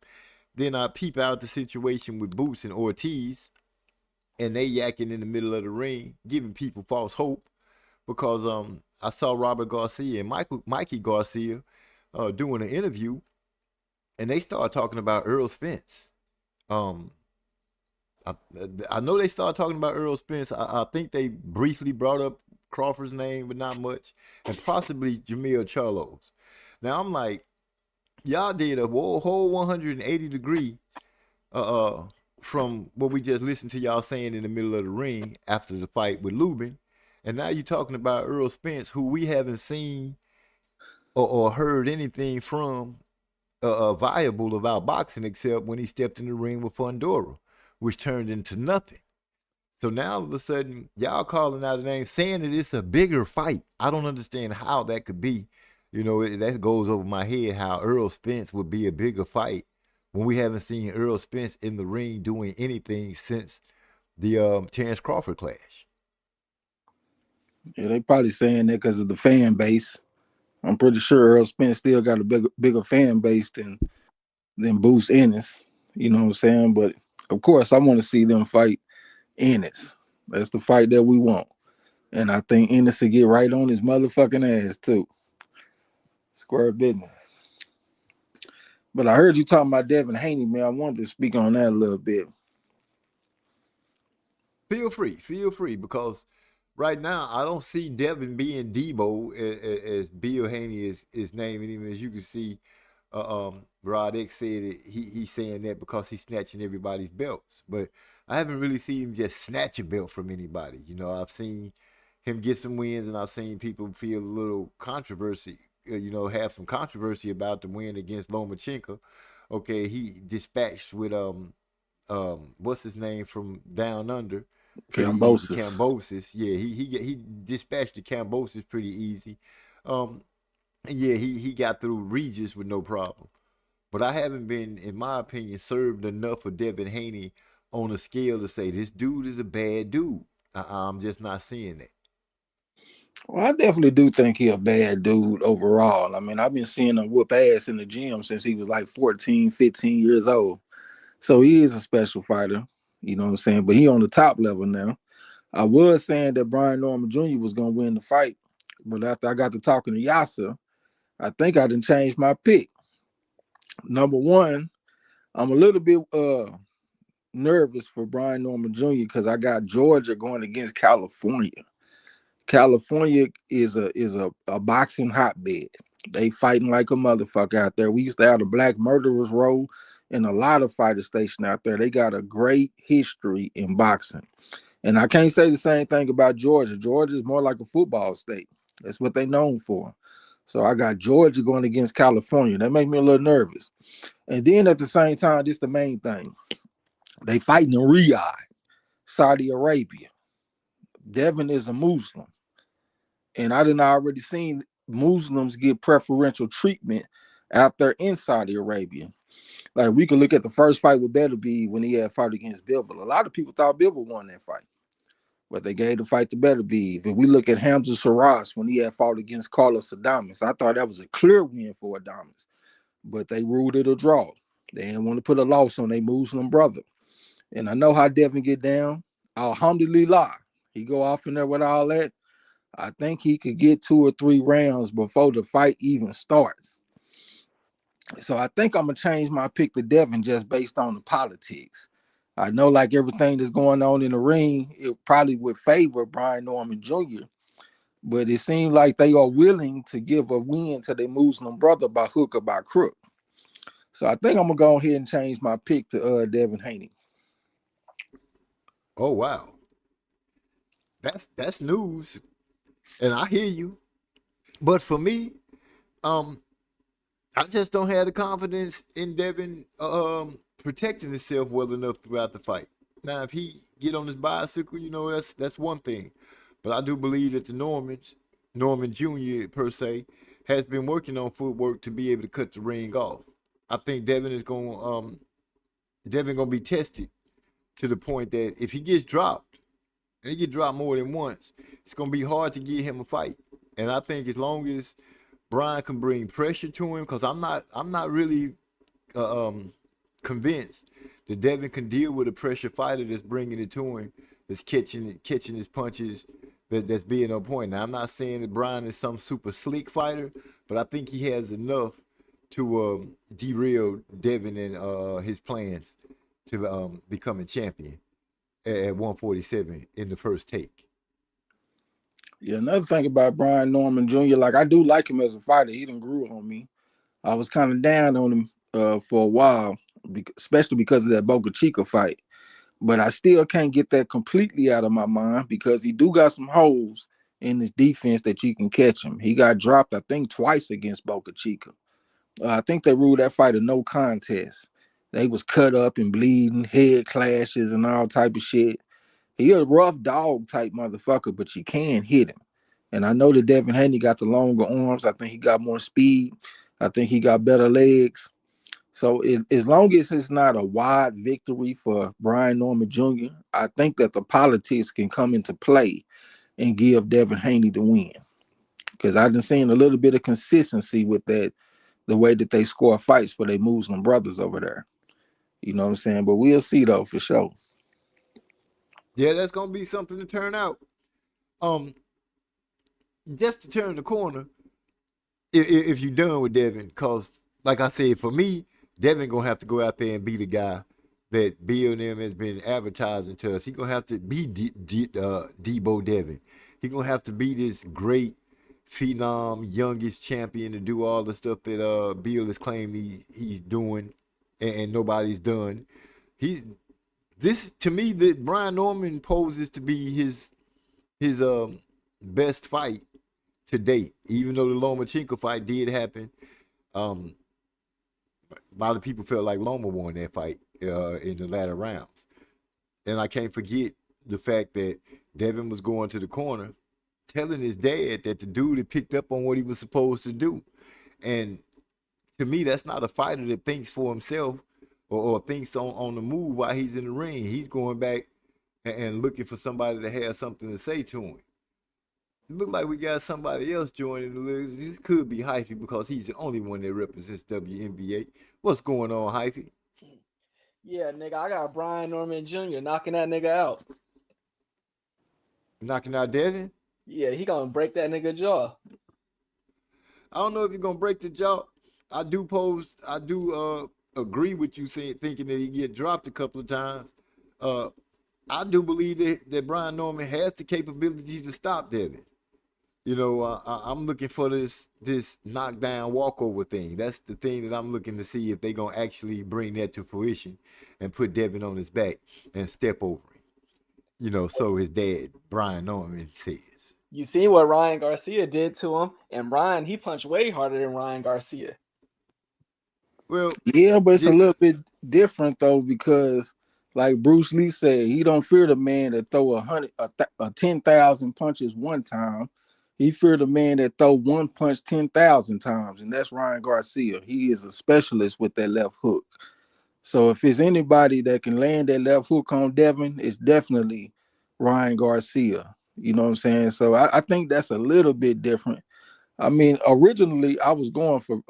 Then I peep out the situation with Boots and Ortiz, and they yakking in the middle of the ring, giving people false hope, because I saw Robert Garcia and Mikey Garcia doing an interview, and they started talking about Earl Spence. I know they started talking about Earl Spence. I think they briefly brought up Crawford's name, but not much, and possibly Jamil Charlo's. Now I'm like, y'all did a whole 180 degree from what we just listened to y'all saying in the middle of the ring after the fight with Lubin, and now you're talking about Earl Spence, who we haven't seen or heard anything from viable about boxing except when he stepped in the ring with Fundora, which turned into nothing. So now all of a sudden, y'all calling out the name, saying that it's a bigger fight. I don't understand how that could be. You know, that goes over my head, how Earl Spence would be a bigger fight when we haven't seen Earl Spence in the ring doing anything since the Terrence Crawford clash. Yeah, they probably saying that because of the fan base. I'm pretty sure Earl Spence still got a bigger fan base than Boots Ennis. You know what I'm saying? But of course, I want to see them fight Ennis. That's the fight that we want. And I think Ennis will get right on his motherfucking ass too. Square business. But I heard you talking about Devin Haney, man. I wanted to speak on that a little bit. Feel free, because right now I don't see Devin being Debo as Bill Haney is naming him. As you can see, Rod X said he's saying that because he's snatching everybody's belts. But I haven't really seen him just snatch a belt from anybody. You know, I've seen him get some wins, and I've seen people feel a little controversy. Have some controversy about the win against Lomachenko. Okay, he dispatched with what's his name from down under, pretty easy. Cambosis. Cambosis. Yeah, he dispatched the Cambosis pretty easy. Yeah, he got through Regis with no problem. But I haven't been, in my opinion, served enough of Devin Haney on a scale to say this dude is a bad dude. I'm just not seeing that. Well, I definitely do think he a bad dude overall. I mean, I've been seeing him whoop ass in the gym since he was like 14, 15 years old. So he is a special fighter, you know what I'm saying? But he on the top level now. I was saying that Brian Norman Jr. was going to win the fight. But after I got to talking to Yasser, I think I done changed my pick. Number one, I'm a little bit nervous for Brian Norman Jr. because I got Georgia going against California. California is a boxing hotbed. They fighting like a motherfucker out there. We used to have the Black Murderers Row and a lot of fighter station out there. They got a great history in boxing. And I can't say the same thing about Georgia. Georgia is more like a football state. That's what they're known for. So I got Georgia going against California. That make me a little nervous. And then at the same time, this is the main thing. They fighting in Riyadh, Saudi Arabia. Devin is a Muslim. And I done already seen Muslims get preferential treatment out there in Saudi Arabia. Like, we could look at the first fight with Beterbiev when he had fought against Bivol. A lot of people thought Bivol won that fight, but they gave the fight to Beterbiev. If we look at Hamza Saras when he had fought against Carlos Adames, I thought that was a clear win for Adames, but they ruled it a draw. They didn't want to put a loss on their Muslim brother. And I know how Devin get down. Alhamdulillah, he go off in there with all that. I think he could get 2 or 3 rounds before the fight even starts. So I think I'm going to change my pick to Devin just based on the politics. I know, like, everything that's going on in the ring, it probably would favor Brian Norman Jr., but it seems like they are willing to give a win to their Muslim brother by hook or by crook. So I think I'm going to go ahead and change my pick to Devin Haney. Oh, wow. That's news. And I hear you. But for me, I just don't have the confidence in Devin protecting himself well enough throughout the fight. Now, if he get on his bicycle, that's one thing. But I do believe that the Norman Jr. per se, has been working on footwork to be able to cut the ring off. I think Devin is gonna be tested to the point that if he gets dropped, and he get dropped more than once, it's gonna be hard to get him a fight. And I think as long as Brian can bring pressure to him, because I'm not really convinced that Devin can deal with a pressure fighter that's bringing it to him, that's catching his punches, that's being on point. Now, I'm not saying that Brian is some super slick fighter, but I think he has enough to derail Devin and his plans to become a champion at 147 in the first take. Yeah, another thing about Brian Norman Jr., like, I do like him as a fighter. He done grew on me. I was kind of down on him for a while, especially because of that Boca Chica fight. But I still can't get that completely out of my mind because he do got some holes in his defense that you can catch him. He got dropped, I think, twice against Boca Chica. I think they ruled that fight a no contest. They was cut up and bleeding, head clashes and all type of shit. He a rough dog type motherfucker, but you can hit him. And I know that Devin Haney got the longer arms. I think he got more speed. I think he got better legs. So as long as it's not a wide victory for Brian Norman Jr., I think that the politics can come into play and give Devin Haney the win. Because I've been seeing a little bit of consistency with that, the way that they score fights for their Muslim brothers over there. You know what I'm saying? But we'll see, though, for sure. Yeah, that's going to be something to turn out. Just to turn the corner, if you're done with Devin, because, like I said, for me, Devin going to have to go out there and be the guy that Bill and them has been advertising to us. He's going to have to be Debo Devin. He's going to have to be this great phenom, youngest champion to do all the stuff that Bill has claimed he's doing and nobody's done. this to me, that Brian Norman poses to be his best fight to date. Even though the Lomachenko fight did happen, a lot of people felt like Loma won that fight in the latter rounds, and I can't forget the fact that Devin was going to the corner, telling his dad that the dude had picked up on what he was supposed to do, and to me, that's not a fighter that thinks for himself or thinks on the move while he's in the ring. He's going back and looking for somebody to have something to say to him. It looked like we got somebody else joining the list. This could be Hyphy because he's the only one that represents WNBA. What's going on, Hyphy? Yeah, nigga, I got Brian Norman Jr. knocking that nigga out. Knocking out Devin? Yeah, he gonna break that nigga jaw. I don't know if you're gonna break the jaw. I do agree with you thinking that he get dropped a couple of times. I do believe that Brian Norman has the capability to stop Devin. You know, I'm looking for this knockdown walkover thing. That's the thing that I'm looking to see if they're gonna actually bring that to fruition and put Devin on his back and step over him. You know, so his dad, Brian Norman, says. You see what Ryan Garcia did to him, and Ryan, he punched way harder than Ryan Garcia. Well, yeah, but it's a little bit different though, because like Bruce Lee said, he don't fear the man that throw 10,000 punches one time. He feared the man that throw one punch 10,000 times, and that's Ryan Garcia. He is a specialist with that left hook. So if it's anybody that can land that left hook on Devin, it's definitely Ryan Garcia. You know what I'm saying? So I think that's a little bit different. I mean, originally I was going for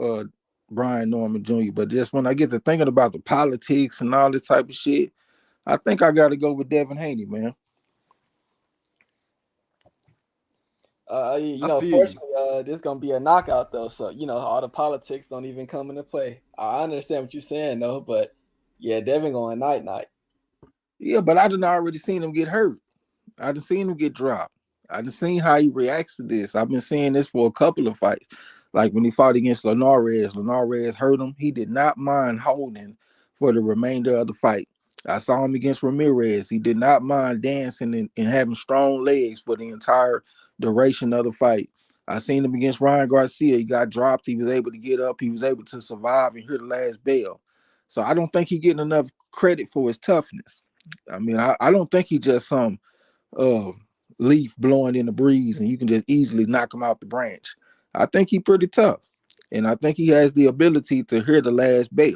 Brian Norman Jr., but just when I get to thinking about the politics and all this type of shit, I think I got to go with Devin Haney, man. Fortunately, this gonna be a knockout though, so all the politics don't even come into play. I understand what you're saying though, but yeah, Devin going night. Yeah, but I done already seen him get hurt. I done seen him get dropped. I done seen how he reacts to this. I've been seeing this for a couple of fights. Like when he fought against Linares hurt him. He did not mind holding for the remainder of the fight. I saw him against Ramirez. He did not mind dancing and having strong legs for the entire duration of the fight. I seen him against Ryan Garcia. He got dropped. He was able to get up. He was able to survive and hear the last bell. So I don't think he's getting enough credit for his toughness. I mean, I don't think he just some leaf blowing in the breeze and you can just easily knock him out the branch. I think he's pretty tough. And I think he has the ability to hear the last bell.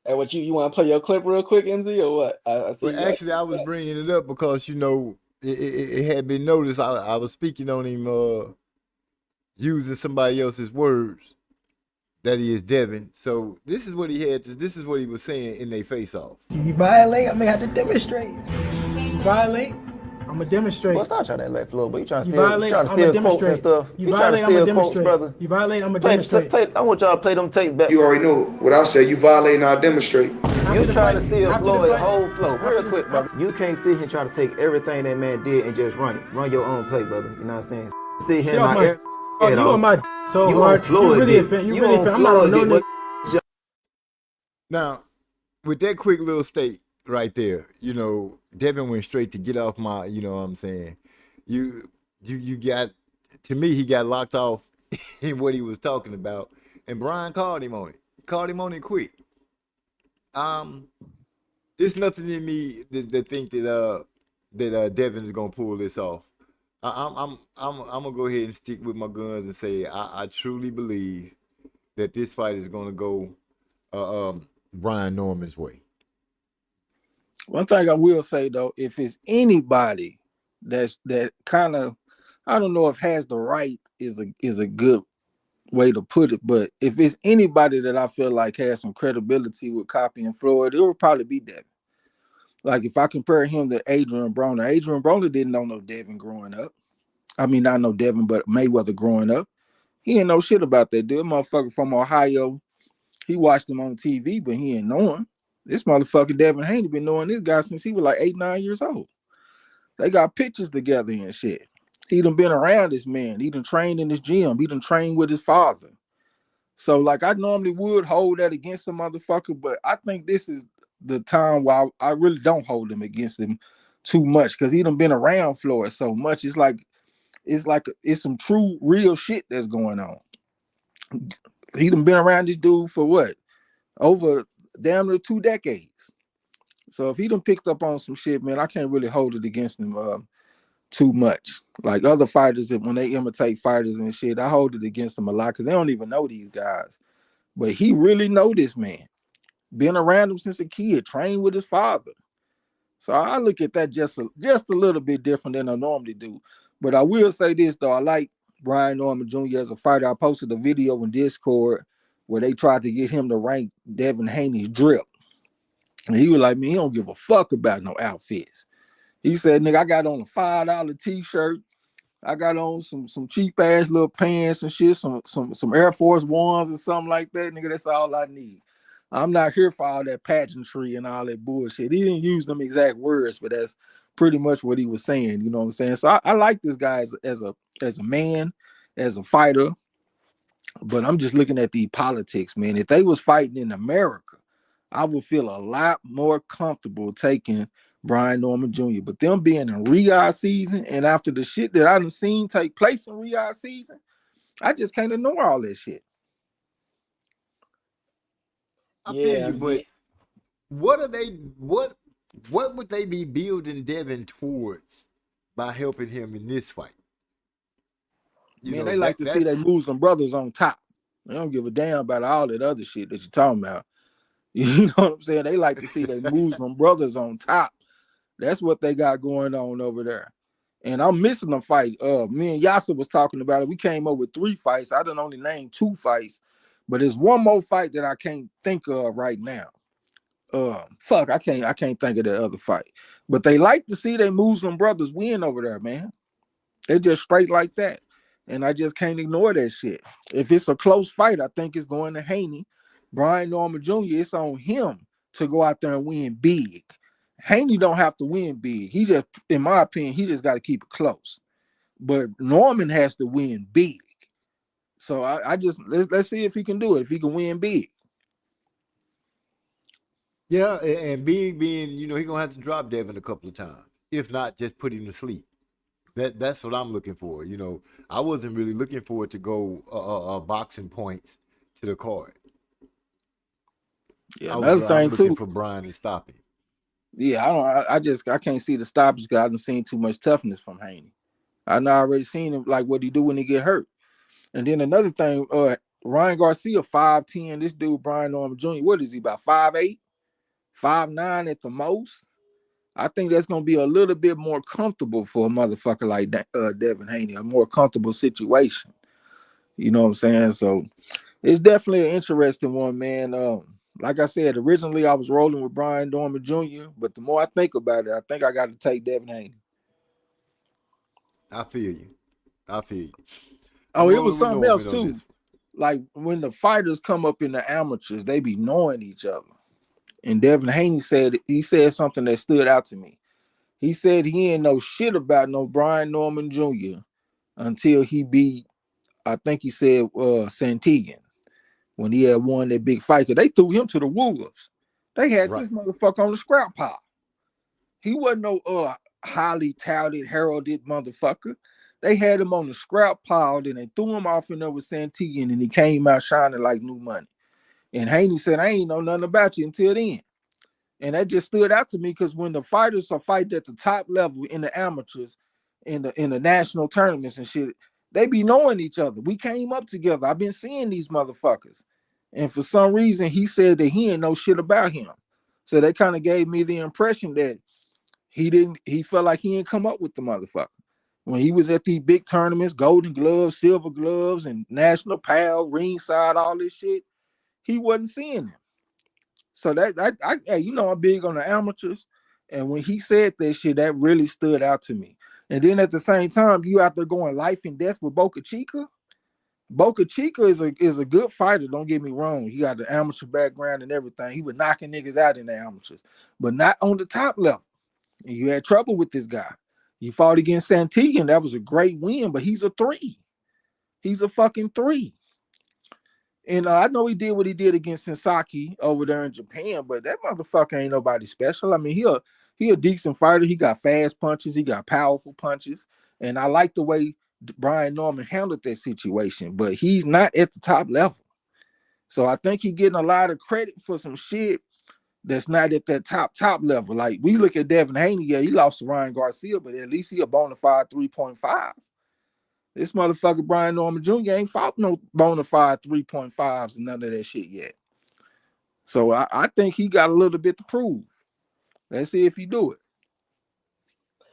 Hey, what you want to play your clip real quick, MZ, or what? I was bringing it up because it had been noticed. I was speaking on him using somebody else's words that he is Devin. So this is what he had. This is what he was saying in their face off. You violate, I'm gonna have to demonstrate. You violate, I'm gonna demonstrate. Well, stop trying to let flow, but you trying to steal quotes and stuff. You trying to steal quotes, brother. You violate, I'm gonna demonstrate. I want y'all to play them tapes back. You already know what I said. You violate and I demonstrate. You trying to steal Floyd whole flow. Real quick, brother. You can't sit here and try to take everything that man did and just run it. Run your own play, brother. You know what I'm saying? Sit here and you on my so you hard. Floyd, you really a fan. You really a fan. I'm not on no nigga. Now, with that quick little state right there, Devin went straight to get off my, you know what I'm saying? You got, to me, he got locked off in what he was talking about, and Brian called him on it. He called him on it quick. There's nothing in me that think that Devin is gonna pull this off. I'm gonna go ahead and stick with my guns and say I truly believe that this fight is gonna go Brian Norman's way. One thing I will say though, if it's anybody that kind of, I don't know if has the right is a good way to put it, but if it's anybody that I feel like has some credibility with copying Floyd, it would probably be Devin. Like if I compare him to Adrian Broner didn't know no Devin growing up. I mean, not no Devin, but Mayweather growing up. He ain't know shit about that dude. Motherfucker from Ohio. He watched him on TV, but he ain't know him. This motherfucker Devin Haney been knowing this guy since he was like 8-9 years old. They got pictures together and shit. He done been around this man. He done trained in his gym. He done trained with his father. So like I normally would hold that against a motherfucker, but I think this is the time where I really don't hold him against him too much because he done been around Floyd so much. It's some true real shit that's going on. He done been around this dude for what? Over damn near 2 decades. So if he done picked up on some shit, man, I can't really hold it against him too much. Like other fighters, that when they imitate fighters and shit, I hold it against them a lot because they don't even know these guys. But he really know this man. Been around him since a kid, trained with his father. So I look at that just a little bit different than I normally do. But I will say this though, I like Brian Norman Jr. as a fighter. I posted a video in Discord where they tried to get him to rank Devin Haney's drip. And he was like, man, he don't give a fuck about no outfits. He said, nigga, I got on a $5 t-shirt. I got on some cheap ass little pants and shit, some Air Force Ones or something like that. Nigga, that's all I need. I'm not here for all that pageantry and all that bullshit. He didn't use them exact words, but that's pretty much what he was saying. You know what I'm saying? So I like this guy as a man, as a fighter. But I'm just looking at the politics, man. If they was fighting in America, I would feel a lot more comfortable taking Brian Norman Jr. But them being in Riyadh season and after the shit that I done seen take place in Riyadh season, I just can't ignore all that shit. I feel you, but what would they be building Devin towards by helping him in this fight? Man, they like to see their Muslim brothers on top. They don't give a damn about all that other shit that you're talking about. You know what I'm saying? They like to see their Muslim brothers on top. That's what they got going on over there. And I'm missing a fight. Me and Yasser was talking about it. We came up with 3 fights. I done only named 2 fights, but there's one more fight that I can't think of right now. I can't think of the other fight. But they like to see their Muslim brothers win over there, man. They just straight like that. And I just can't ignore that shit. If it's a close fight, I think it's going to Haney. Brian Norman Jr., it's on him to go out there and win big. Haney don't have to win big. He just, in my opinion, he just got to keep it close. But Norman has to win big. So let's see if he can do it, if he can win big. Yeah, and big being, he's going to have to drop Devin a couple of times. If not, just put him to sleep. That's what I'm looking for. I wasn't really looking for it to go boxing points to the card. Yeah, another thing too for Brian to stop him. Yeah, I can't see the stoppage because I haven't seen too much toughness from Haney. I know I already seen him like what he do when he get hurt. And then another thing, Ryan Garcia 5'10", this dude Brian Norman Jr., what is he, about 5'8", 5'9" at the most? I think that's going to be a little bit more comfortable for a motherfucker like Devin Haney, a more comfortable situation. You know what I'm saying? So it's definitely an interesting one, man. Like I said, originally I was rolling with Brian Norman Jr., but the more I think about it, I think I got to take Devin Haney. I feel you. Oh, it was something else too. Like when the fighters come up in the amateurs, they be knowing each other. And Devin Haney said something that stood out to me. He said he ain't know shit about no Brian Norman Jr. until he beat, I think he said Santiago, when he had won that big fight. Cause they threw him to the wolves. They had this motherfucker on the scrap pile. He wasn't no highly touted, heralded motherfucker. They had him on the scrap pile, then they threw him off in there with Santiago, and he came out shining like new money. And Haney said, I ain't know nothing about you until then. And that just stood out to me because when the fighters are fighting at the top level in the amateurs, in the national tournaments and shit, they be knowing each other. We came up together. I've been seeing these motherfuckers. And for some reason, he said that he didn't know shit about him. So they kind of gave me the impression that he felt like he didn't come up with the motherfucker. When he was at these big tournaments, Golden Gloves, Silver Gloves, and National Pal, ringside, all this shit, he wasn't seeing them. So I'm big on the amateurs. And when he said that shit, that really stood out to me. And then at the same time, you out there going life and death with Boca Chica. Boca Chica is a good fighter, don't get me wrong. He got the amateur background and everything. He was knocking niggas out in the amateurs, but not on the top level. And you had trouble with this guy. You fought against Santiago, and that was a great win, but he's a 3. He's a fucking 3. And I know he did what he did against Sensaki over there in Japan, but that motherfucker ain't nobody special. I mean, he a decent fighter. He got fast punches. He got powerful punches. And I like the way Brian Norman handled that situation, but he's not at the top level. So I think he's getting a lot of credit for some shit that's not at that top level. Like we look at Devin Haney, yeah, he lost to Ryan Garcia, but at least he a bona fide 3.5. This motherfucker Brian Norman Jr. ain't fought no bona fide 3.5s and none of that shit yet. So I think he got a little bit to prove. Let's see if he do it.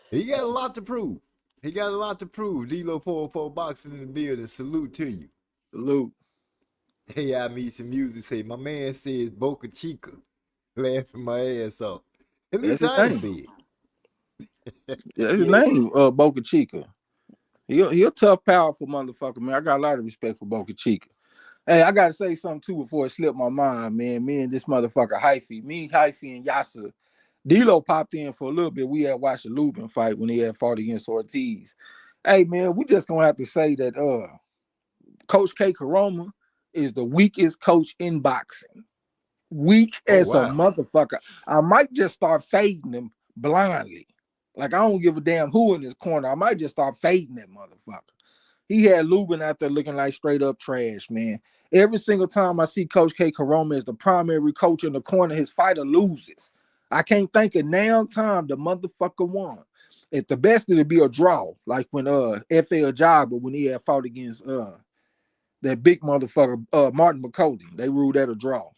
He got a lot to prove. He got a lot to prove. D-Lo Popo Boxing in the building. Salute to you. Salute. Hey, I meet some music. Say, my man says Boca Chica. Laughing my ass off. At least I ain't see it. Yeah, his name, Boca Chica. He a tough, powerful motherfucker, man. I got a lot of respect for Boca Chica. Hey, I gotta say something too before it slipped my mind, man. Me and this motherfucker Hyphy and Yasser. D-Lo popped in for a little bit. We had watched the Lubin fight when he had fought against Ortiz. Hey, man, we just gonna have to say that Coach K Karoma is the weakest coach in boxing. Weak as a motherfucker. I might just start fading him blindly. Like, I don't give a damn who in his corner. I might just start fading that motherfucker. He had Lubin out there looking like straight up trash, man. Every single time I see Coach K Karoma as the primary coach in the corner, his fighter loses. I can't think of now time the motherfucker won. At the best, it'd be a draw, like when F.A. Ajagba, when he had fought against that big motherfucker, Martin McCody. They ruled that a draw.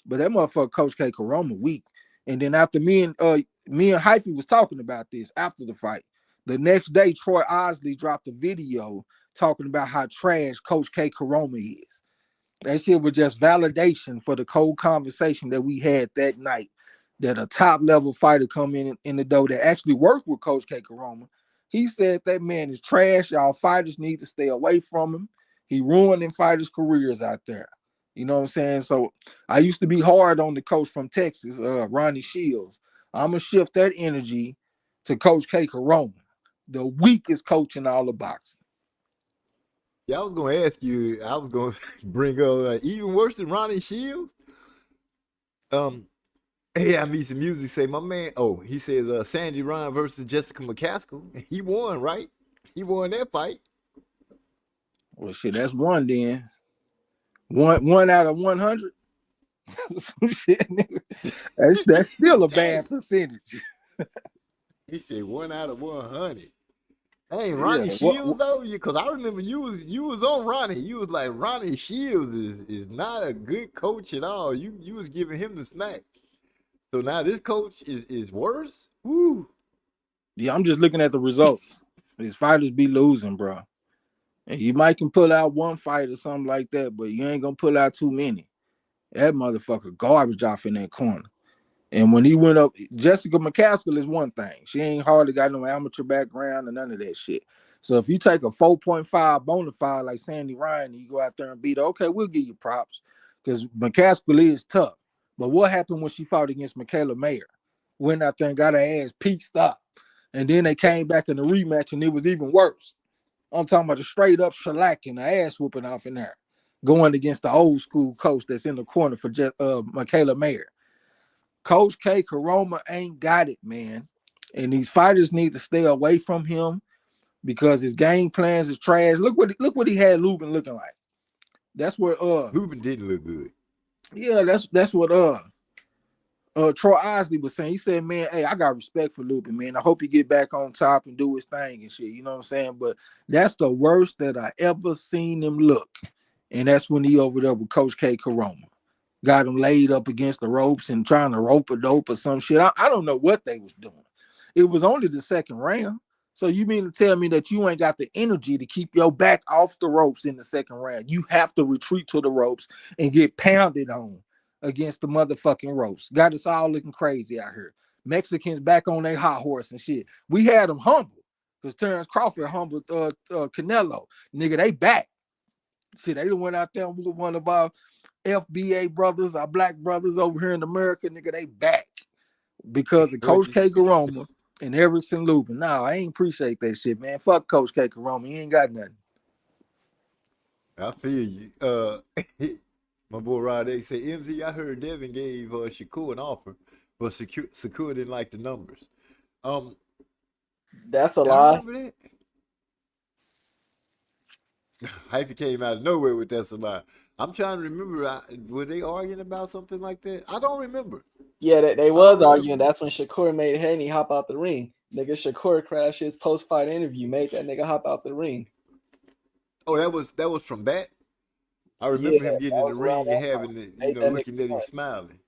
But that motherfucker, Coach K Karoma, weak. And then after me and Hyphy was talking about this after the fight, the next day, Troy Osley dropped a video talking about how trash Coach K Karoma is. That shit was just validation for the cold conversation that we had that night, that a top-level fighter come in the door that actually worked with Coach K Karoma. He said that man is trash. Y'all fighters need to stay away from him. He ruining fighters' careers out there. You know what I'm saying? So I used to be hard on the coach from Texas, Ronnie Shields. I'm going to shift that energy to Coach K Karoma, the weakest coach in all of boxing. Yeah, I was going to ask you, I was going to bring up even worse than Ronnie Shields. Hey, I meet some music. Say, my man, he says Sandy Ryan versus Jessica McCaskill. He won, right? He won that fight. Well, shit, that's one then. One out of 100. Some shit, nigga. That's still a bad percentage. He said 1 out of 100. Hey, Ronnie Shields though, because I remember you was on Ronnie. You was like, Ronnie Shields is not a good coach at all. You was giving him the smack. So now this coach is worse. Woo. Yeah, I'm just looking at the results. These fighters be losing, bro. And you might can pull out one fight or something like that, but you ain't gonna pull out too many. That motherfucker garbage off in that corner. And when he went up, Jessica McCaskill is one thing. She ain't hardly got no amateur background or none of that shit. So if you take a 4.5 bona fide like Sandy Ryan and you go out there and beat her, okay, we'll give you props because McCaskill is tough. But what happened when she fought against Michaela Mayer? Went out there and got her ass pieced up. And then they came back in the rematch and it was even worse. I'm talking about a straight up shellacking, the ass whooping off in there, going against the old school coach that's in the corner for Michaela Mayer. Coach K Karoma ain't got it, man. And these fighters need to stay away from him because his game plans is trash. Look what he had Lubin looking like. That's what Lubin did look good. Yeah, that's what Troy Osley was saying. He said, man, hey, I got respect for Lubin, man. I hope he get back on top and do his thing and shit. You know what I'm saying? But that's the worst that I ever seen him look. And that's when he over there with Coach K Karoma. Got him laid up against the ropes and trying to rope a dope or some shit. I don't know what they was doing. It was only the second round. So you mean to tell me that you ain't got the energy to keep your back off the ropes in the second round? You have to retreat to the ropes and get pounded on against the motherfucking ropes. Got us all looking crazy out here. Mexicans back on their hot horse and shit. We had them humble because Terrence Crawford humbled Canelo. Nigga, they back. Shit, they went out there with one of our FBA brothers, our black brothers over here in America. Nigga, they back because of Coach K Karoma and Erickson Lubin. Nah, I ain't appreciate that shit, man. Fuck Coach K Karoma. He ain't got nothing. I feel you. My boy Rod X say, MZ, I heard Devin gave Shakur an offer, but Shakur didn't like the numbers. That's a I lie. remember that. Hyphy came out of nowhere with that's a lie. I'm trying to remember. Were they arguing about something like that? I don't remember. Yeah, they was arguing. That's when Shakur made Haney hop out the ring. Nigga, Shakur crashed his post-fight interview, made that nigga hop out the ring. Oh, that was from that? I remember him getting in the ring and having looking at him smiling.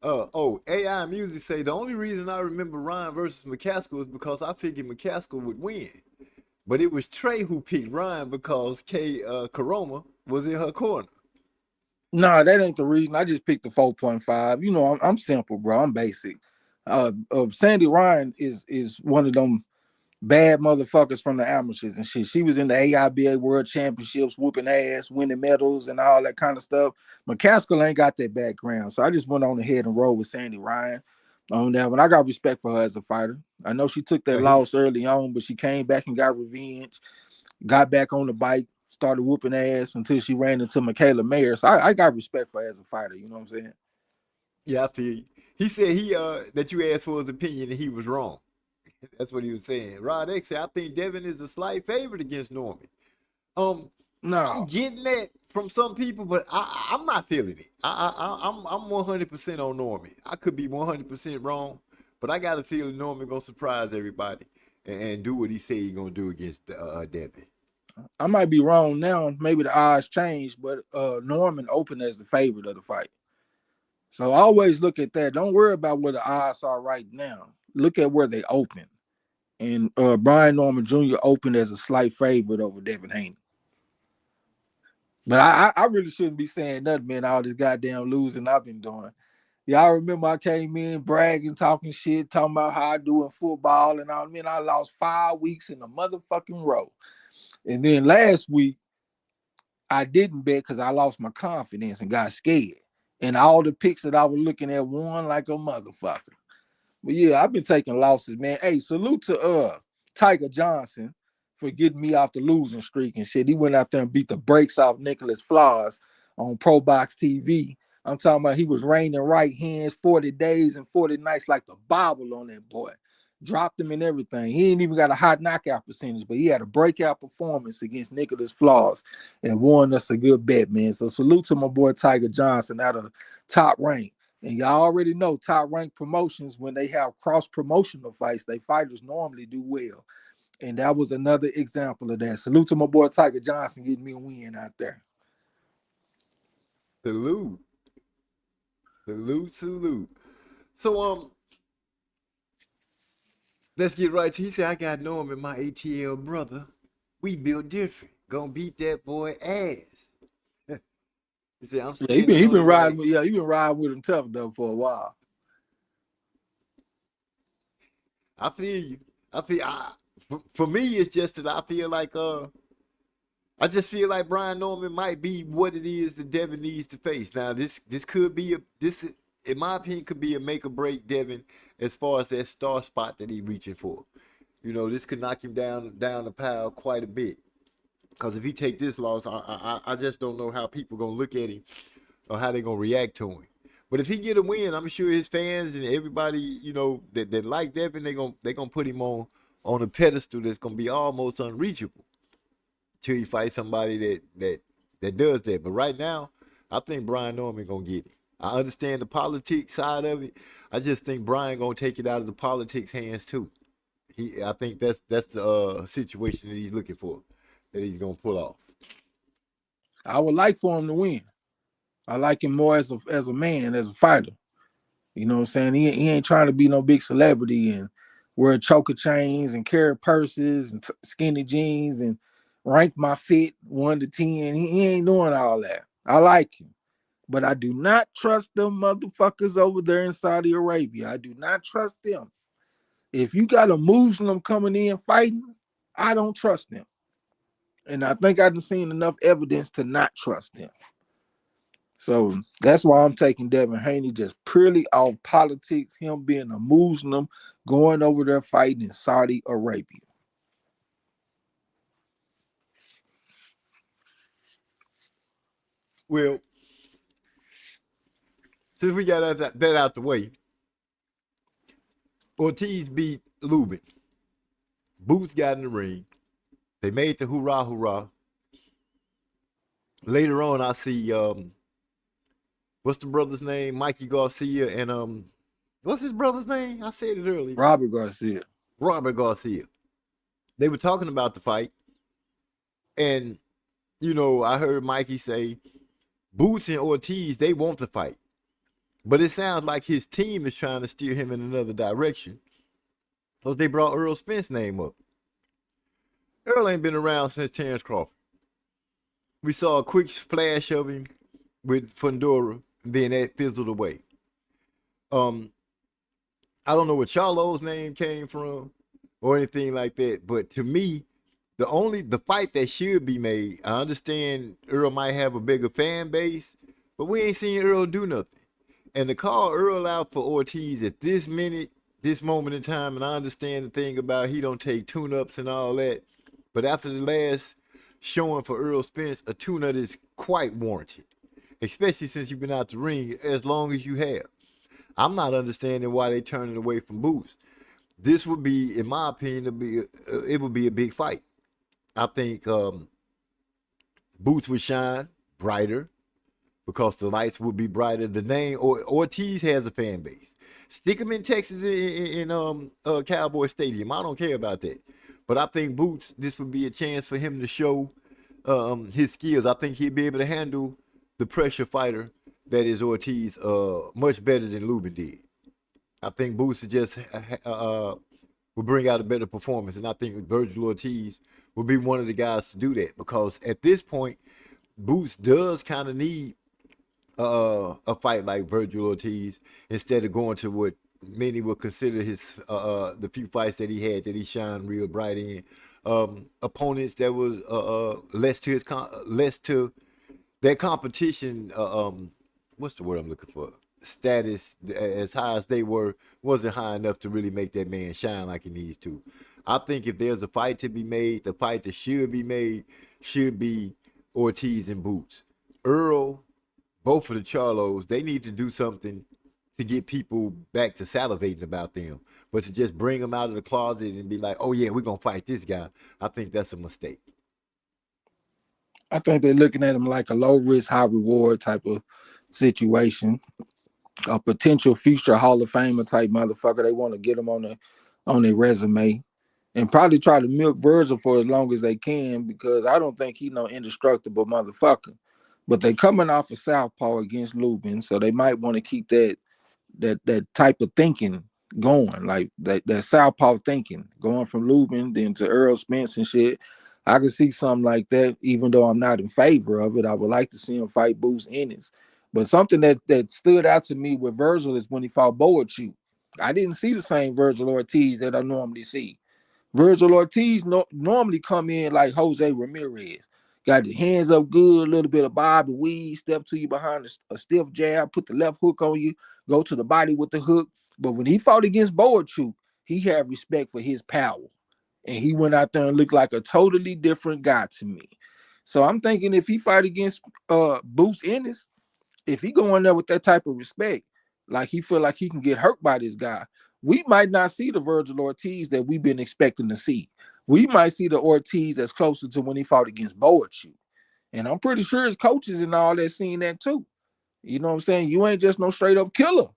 AI Music say the only reason I remember Ryan versus McCaskill is because I figured McCaskill would win. But it was Trey who picked Ryan because Karoma was in her corner. Nah, that ain't the reason. I just picked the 4.5. You know, I'm simple, bro. I'm basic. Sandy Ryan is one of them bad motherfuckers from the amateurs and shit. She was in the AIBA World Championships, whooping ass, winning medals, and all that kind of stuff. McCaskill ain't got that background, so I just went on ahead and rolled with Sandy Ryan on that one. I got respect for her as a fighter. I know she took that loss early on, but she came back and got revenge, got back on the bike, started whooping ass until she ran into Michaela Mayer. So I got respect for her as a fighter. You know what I'm saying? Yeah, I feel you. He said that you asked for his opinion and he was wrong. That's what he was saying. Rod X said, I think Devin is a slight favorite against Norman. No, I'm getting that from some people, but I'm not feeling it. I'm 100% on Norman. I could be 100% wrong, but I got a feeling Norman gonna surprise everybody and do what he said he's gonna do against Devin. I might be wrong now. Maybe the odds changed, but Norman opened as the favorite of the fight. So always look at that. Don't worry about where the odds are right now. Look at where they open. And Brian Norman Jr. opened as a slight favorite over Devin Haney. But I really shouldn't be saying nothing, man, all this goddamn losing I've been doing. Y'all remember I came in bragging, talking shit, talking about how I do in football and all. Man, I lost 5 weeks in a motherfucking row. And then last week, I didn't bet because I lost my confidence and got scared. And all the picks that I was looking at won like a motherfucker. But yeah, I've been taking losses, man. Hey, salute to Tiger Johnson for getting me off the losing streak and shit. He went out there and beat the brakes off Nicholas Flores on Pro Box TV. I'm talking about he was raining right hands 40 days and 40 nights like the Bible on that boy. Dropped him and everything. He ain't even got a hot knockout percentage, but he had a breakout performance against Nicholas Flores and won us a good bet, man. So salute to my boy Tiger Johnson out of Top Rank. And y'all already know Top Rank Promotions, when they have cross-promotional fights, they fighters normally do well. And that was another example of that. Salute to my boy Tiger Johnson getting me a win out there. Salute. So let's get right to. He said, I got Norman, my ATL brother. We built different. Gonna beat that boy ass. He said, I'm he been riding with he been riding with him tough though for a while. I feel you. For me, it's just that I feel like I just feel like Brian Norman might be what it is that Devin needs to face. Now, this could be in my opinion, could be a make or break Devin as far as that star spot that he's reaching for. You know, this could knock him down the pile quite a bit. Because if he take this loss, I just don't know how people gonna look at him or how they gonna react to him. But if he get a win, I'm sure his fans and everybody, you know, that like Devin, they gonna put him on a pedestal that's gonna be almost unreachable till he fights somebody that does that. But right now, I think Brian Norman gonna get it. I understand the politics side of it. I just think Brian gonna take it out of the politics hands too. I think that's the situation that he's looking for, that he's gonna pull off. I would like for him to win. I like him more as a man, as a fighter. You know what I'm saying? He ain't trying to be no big celebrity and wear choker chains and carry purses and skinny jeans and rank my fit 1 to 10. He ain't doing all that. I like him. But I do not trust them motherfuckers over there in Saudi Arabia. I do not trust them. If you got a Muslim coming in fighting, I don't trust them. And I think I've seen enough evidence to not trust them. So that's why I'm taking Devin Haney just purely off politics, him being a Muslim, going over there fighting in Saudi Arabia. Well, since we got that out the way, Ortiz beat Lubin. Boots got in the ring. They made the hoorah hoorah. Later on, I see what's the brother's name? Mikey Garcia and what's his brother's name? I said it earlier. Robert Garcia. Robert Garcia. They were talking about the fight, and you know, I heard Mikey say, Boots and Ortiz, they want the fight. But it sounds like his team is trying to steer him in another direction. Because they brought Earl Spence's name up. Earl ain't been around since Terrence Crawford. We saw a quick flash of him with Fundora, and then that fizzled away. I don't know where Charlo's name came from or anything like that, but to me, the fight that should be made, I understand Earl might have a bigger fan base, but we ain't seen Earl do nothing. And to call Earl out for Ortiz at this minute, this moment in time, and I understand the thing about he don't take tune-ups and all that, but after the last showing for Earl Spence, a tune-up is quite warranted, especially since you've been out the ring as long as you have. I'm not understanding why they turning away from Boots. This would be, in my opinion, it would be a big fight. I think Boots would shine brighter because the lights would be brighter. The name Ortiz has a fan base. Stick him in Texas in Cowboy Stadium. I don't care about that. But I think Boots, this would be a chance for him to show his skills. I think he'd be able to handle the pressure fighter that is Ortiz much better than Lubin did. I think Boots just will bring out a better performance, and I think Virgil Ortiz will be one of the guys to do that, because at this point, Boots does kind of need a fight like Virgil Ortiz instead of going to what many would consider his the few fights that he had that he shined real bright in. Opponents that was less to their competition. What's the word I'm looking for? Status as high as they were wasn't high enough to really make that man shine like he needs to. I think if there's a fight to be made, the fight that should be made should be Ortiz and Boots. Earl, both of the Charlos, they need to do something to get people back to salivating about them. But to just bring them out of the closet and be like, oh yeah, we're going to fight this guy, I think that's a mistake. I think they're looking at him like a low risk, high reward type of situation. A potential future Hall of Famer type motherfucker. They want to get him on their resume and probably try to milk Virgil for as long as they can, because I don't think he's no indestructible motherfucker. But they coming off of southpaw against Lubin, so they might want to keep that type of thinking going, like that southpaw thinking, going from Lubin then to Earl Spence and shit. I could see something like that, even though I'm not in favor of it. I would like to see him fight Boots Ennis. But something that stood out to me with Virgil is when he fought Boachuk. I didn't see the same Virgil Ortiz that I normally see. Virgil Ortiz normally come in like Jose Ramirez. Got the hands up good, a little bit of bob and weave, step to you behind a stiff jab, put the left hook on you, go to the body with the hook. But when he fought against Boachuk, he had respect for his power. And he went out there and looked like a totally different guy to me. So I'm thinking if he fight against Boots Ennis, if he go in there with that type of respect, like he feel like he can get hurt by this guy, we might not see the Virgil Ortiz that we've been expecting to see. We might see the Ortiz that's closer to when he fought against Boachuk. And I'm pretty sure his coaches and all that seen that too. You know what I'm saying? You ain't just no straight up killer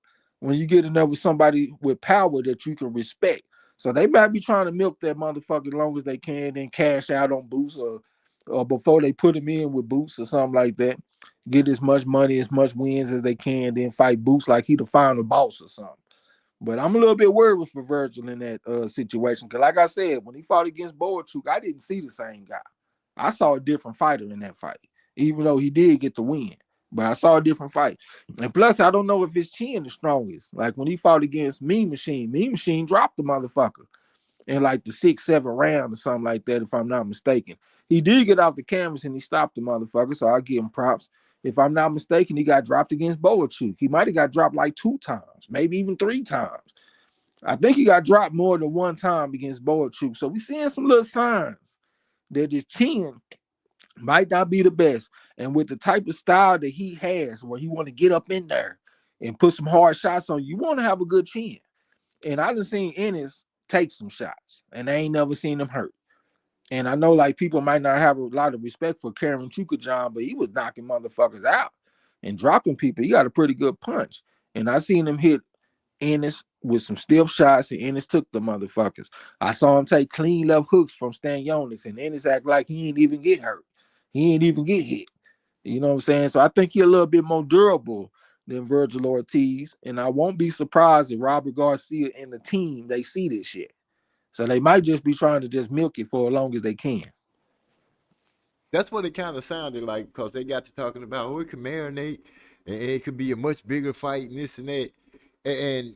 when you get in there with somebody with power that you can respect. So they might be trying to milk that motherfucker as long as they can, then cash out on Boots or before they put him in with Boots or something like that. Get as much money, as much wins as they can, then fight Boots like he the final boss or something. But I'm a little bit worried for Virgil in that situation. Because like I said, when he fought against Boachuk, I didn't see the same guy. I saw a different fighter in that fight, even though he did get the win. But I saw a different fight. And plus, I don't know if his chin the strongest. Like when he fought against Mean Machine dropped the motherfucker in like the 6-7 round or something like that, if I'm not mistaken. He did get off the canvas and he stopped the motherfucker, so I'll give him props. If I'm not mistaken, he got dropped against Boachuk. He might have got dropped like 2 times, maybe even 3 times. I think he got dropped more than 1 time against Boachuk. So we're seeing some little signs that his chin might not be the best. And with the type of style that he has, where he want to get up in there and put some hard shots on you, want to have a good chin. And I done seen Ennis take some shots, and I ain't never seen him hurt. And I know like people might not have a lot of respect for Karen Chukajan, but he was knocking motherfuckers out and dropping people. He got a pretty good punch. And I seen him hit Ennis with some stiff shots, and Ennis took the motherfuckers. I saw him take clean left hooks from Stan Jonas, and Ennis act like he ain't even get hurt. He ain't even get hit. You know what I'm saying? So I think he a little bit more durable than Virgil Ortiz. And I won't be surprised if Robert Garcia and the team, they see this shit. So they might just be trying to just milk it for as long as they can. That's what it kind of sounded like, because they got to talking about, oh, it could marinate and it could be a much bigger fight and this and that. And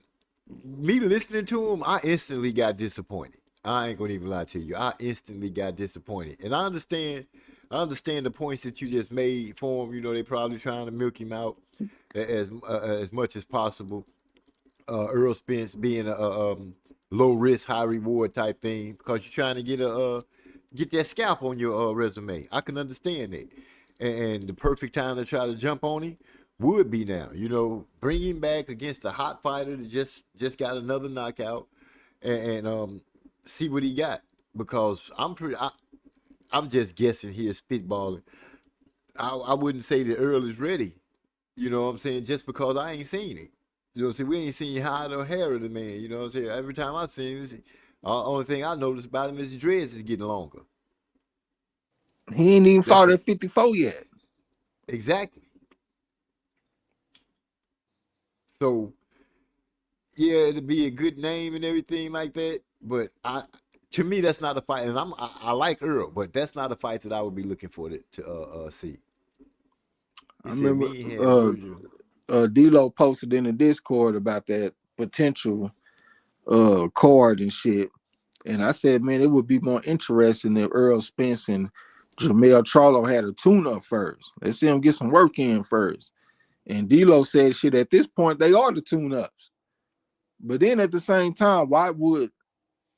me listening to him, I instantly got disappointed. I ain't gonna even lie to you. I instantly got disappointed. And I understand the points that you just made for him. You know, they probably trying to milk him out as much as possible. Earl Spence being a low risk, high reward type thing, because you're trying to get that scalp on your resume. I can understand that. And the perfect time to try to jump on him would be now. You know, bring him back against a hot fighter that just got another knockout, and see what he got. Because I'm just guessing here, spitballing. I wouldn't say that Earl is ready. You know what I'm saying? Just because I ain't seen it. You know what I'm saying? We ain't seen hide or hair of the man. You know what I'm saying? Every time I seen him, the only thing I noticed about him is his dreads is getting longer. He ain't even fought at 54 yet. Exactly. So, yeah, it'd be a good name and everything like that. But to me, that's not a fight. And I like Earl, but that's not a fight that I would be looking for to see. I remember D-Lo posted in the Discord about that potential card and shit. And I said, man, it would be more interesting if Earl Spence and Jamel Charlo had a tune-up first. Let's see him get some work in first. And D-Lo said, shit, at this point, they are the tune-ups. But then at the same time, why would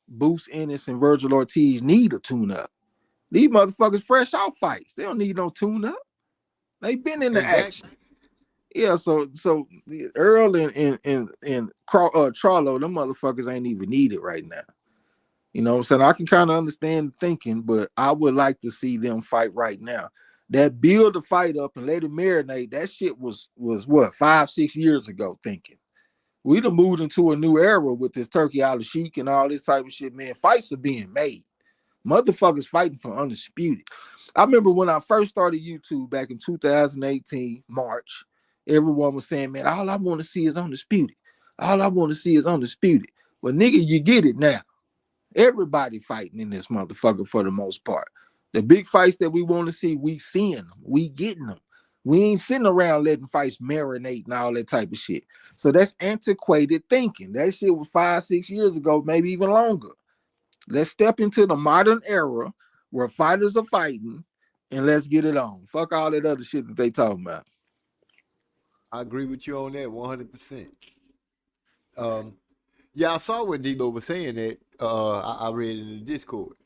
Boots Ennis and Virgil Ortiz need a tune-up? These motherfuckers fresh out fights. They don't need no tune-up. They've been in the action. Yeah, so Earl and Charlo, them motherfuckers ain't even needed right now. You know what I'm saying? I can kind of understand thinking, but I would like to see them fight right now. That build the fight up and let it marinate, that shit was what, 5-6 years ago thinking. We done moved into a new era with this Turkey Al-Sheikh and all this type of shit, man. Fights are being made. Motherfuckers fighting for undisputed. I remember when I first started YouTube back in 2018, March, everyone was saying, man, all I want to see is undisputed. All I want to see is undisputed. Well, nigga, you get it now. Everybody fighting in this motherfucker for the most part. The big fights that we want to see, we seeing them. We getting them. We ain't sitting around letting fights marinate and all that type of shit. So that's antiquated thinking. That shit was 5-6 years ago, maybe even longer. Let's step into the modern era where fighters are fighting, and let's get it on. Fuck all that other shit that they talking about. I agree with you on that 100%. Yeah, I saw what D-Lo was saying that. I read it in the Discord.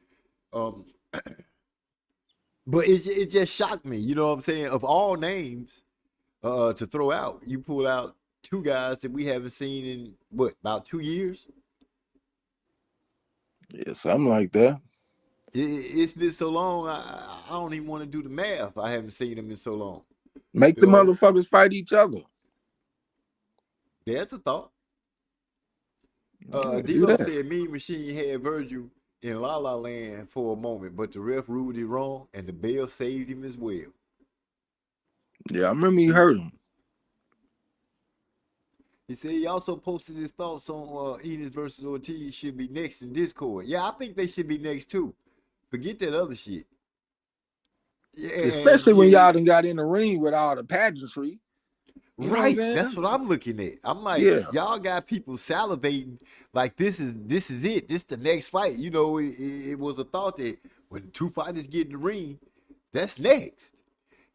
But it just shocked me. You know what I'm saying? Of all names to throw out, you pull out two guys that we haven't seen in, what, about 2 years? Yeah, something like that. It's been so long, I don't even want to do the math. I haven't seen them in so long. Make the motherfuckers fight each other. That's a thought. D-Lo said Mean Machine had Virgil in La La Land for a moment, but the ref ruled it wrong, and the bell saved him as well. Yeah, I remember he hurt him. He said he also posted his thoughts on Ennis versus Ortiz should be next in Discord. Yeah, I think they should be next too. Forget that other shit. Yeah, especially when y'all done got in the ring with all the pageantry. Right, that's what I'm looking at. I'm like, y'all got people salivating like this is it. This is the next fight. You know, it was a thought that when two fighters get in the ring, that's next.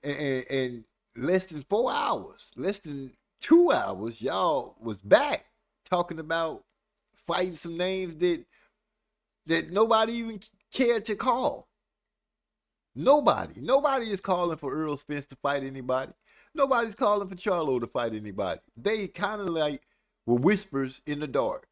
And less than 4 hours, less than 2 hours, y'all was back talking about fighting some names that nobody even cared to call. Nobody is calling for Earl Spence to fight anybody. Nobody's calling for Charlo to fight anybody. They kind of like were whispers in the dark.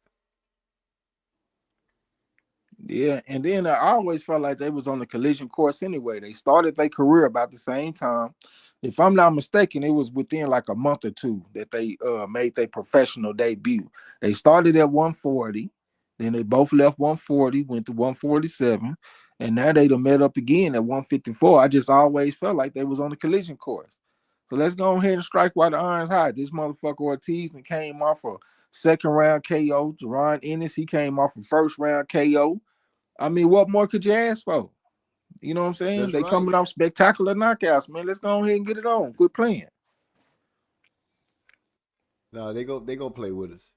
Yeah, and then I always felt like they was on the collision course anyway. They started their career about the same time. If I'm not mistaken, it was within like a month or two that they made their professional debut. They started at 140, then they both left 140, went to 147, and now they done met up again at 154. I just always felt like they was on the collision course. So let's go ahead and strike while the iron's hot. This motherfucker Ortiz and came off a second round KO. Jerron Ennis, he came off a first round KO. I mean, what more could you ask for? You know what I'm saying? That's They right. coming off spectacular knockouts, man. Let's go ahead and get it on. Quit playing. No, they go play with us.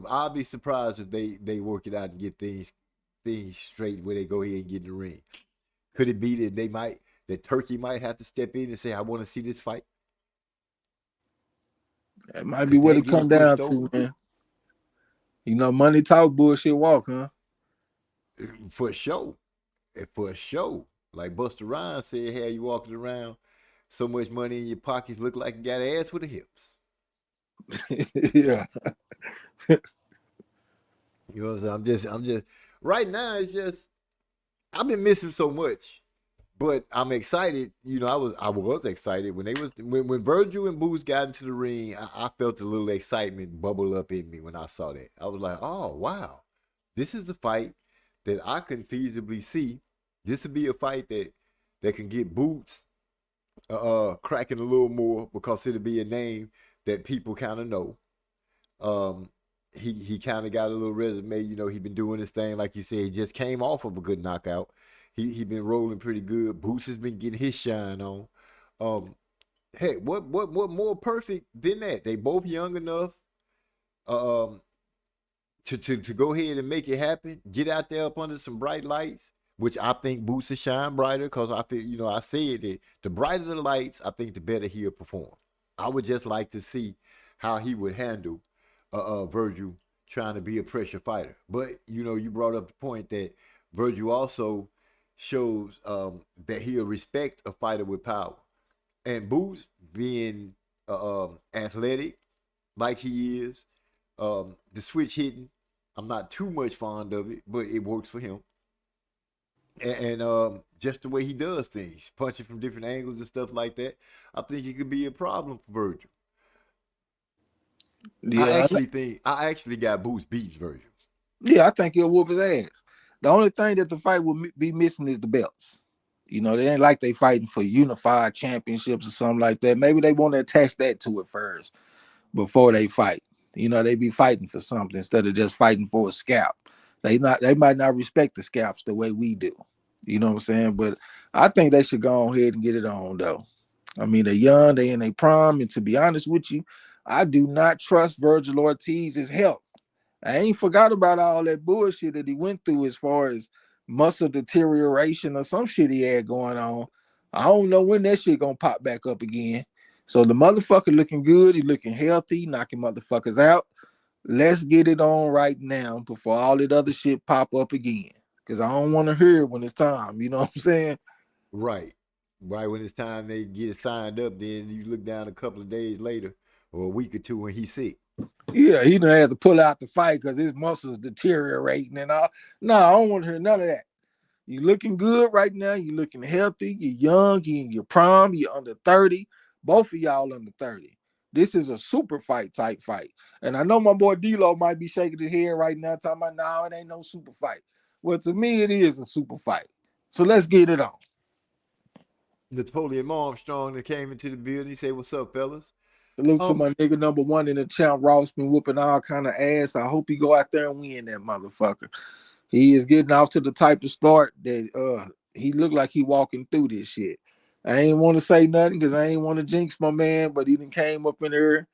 I'll be surprised if they work it out and get things straight where they go ahead and get in the ring. Could it be that Turkey might have to step in and say, I want to see this fight? That might be what it come down to, man. You know, money talk, bullshit walk, huh? For sure. Like Busta Rhymes said, hey, you walking around, so much money in your pockets, look like you got ass with the hips. Yeah. You know what I'm saying? I'm just right now, it's just I've been missing so much. But I'm excited. You know, I was excited when Virgil and Boots got into the ring. I felt a little excitement bubble up in me when I saw that. I was like, oh wow, this is a fight that I can feasibly see. This would be a fight that can get Boots cracking a little more because it'll be a name that people kind of know. He kind of got a little resume. You know, he been doing this thing like you said. He just came off of a good knockout. He been rolling pretty good. Boots has been getting his shine on. Hey, what more perfect than that? They both young enough to go ahead and make it happen. Get out there up under some bright lights, which I think Boots will shine brighter because I feel, you know, I said that the brighter the lights, I think the better he'll perform. I would just like to see how he would handle Virgil trying to be a pressure fighter. But, you know, you brought up the point that Virgil also shows that he'll respect a fighter with power. And Boots being athletic like he is, the switch hitting, I'm not too much fond of it, but it works for him. And just the way he does things, punching from different angles and stuff like that, I think it could be a problem for Virgil. Yeah, I actually got Boots beats Virgil. Yeah, I think he'll whoop his ass. The only thing that the fight will be missing is the belts. You know, they ain't like they fighting for unified championships or something like that. Maybe they want to attach that to it first before they fight. You know, they be fighting for something instead of just fighting for a scalp. They might not respect the scalps the way we do. You know what I'm saying? But I think they should go ahead and get it on, though. I mean, they're young, they in their prime, and to be honest with you, I do not trust Virgil Ortiz's health. I ain't forgot about all that bullshit that he went through as far as muscle deterioration or some shit he had going on. I don't know when that shit gonna pop back up again. So the motherfucker looking good, he looking healthy, knocking motherfuckers out. Let's get it on right now before all that other shit pop up again. Because I don't want to hear it when it's time. You know what I'm saying? Right. Right when it's time they get signed up, then you look down a couple of days later or a week or two when he's sick. Yeah, he done had to pull out the fight because his muscles deteriorating and all. No, I don't want to hear none of that. You looking good right now. You looking healthy. You're young. You in your prime. You're under 30. Both of y'all under 30. This is a super fight type fight. And I know my boy D-Lo might be shaking his head right now talking about, no, it ain't no super fight. Well, to me, it is a super fight. So let's get it on. Napoleon Armstrong that came into the building. He said, what's up, fellas? Salute to my nigga number one in the champ. Ross been whooping all kind of ass. I hope he go out there and win that motherfucker. He is getting off to the type of start that he looked like he walking through this shit. I ain't want to say nothing because I ain't want to jinx my man, but he done came up in there.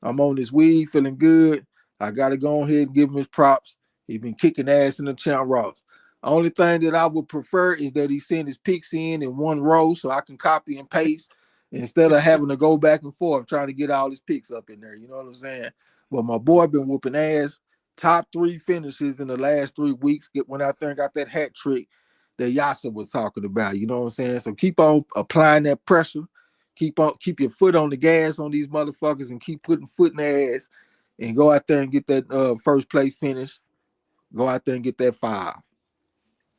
I'm on this weed, feeling good. I got to go ahead and give him his props. He been kicking ass in the champ Ross. Only thing that I would prefer is that he send his picks in one row so I can copy and paste instead of having to go back and forth trying to get all his picks up in there. You know what I'm saying? But my boy been whooping ass. Top 3 finishes in the last 3 weeks. Went out there and got that hat trick that Yasa was talking about. You know what I'm saying? So keep on applying that pressure. Keep your foot on the gas on these motherfuckers and keep putting foot in their ass and go out there and get that first place finish. Go out there and get that 5.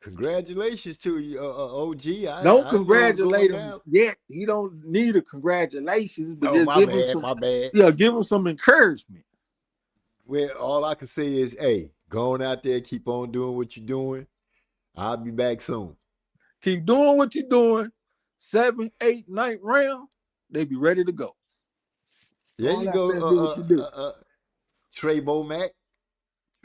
Congratulations to you, OG. Don't I know I'm going congratulate him down. yet. He don't need a congratulations, but Oh, just give him some. my bad. Yeah, give him some encouragement. Well, all I can say is, hey, go on out there, keep on doing what you're doing. I'll be back soon. Keep doing what you're doing. 7, 8, 9th round, they be ready to go. There you go, Trey Bomac.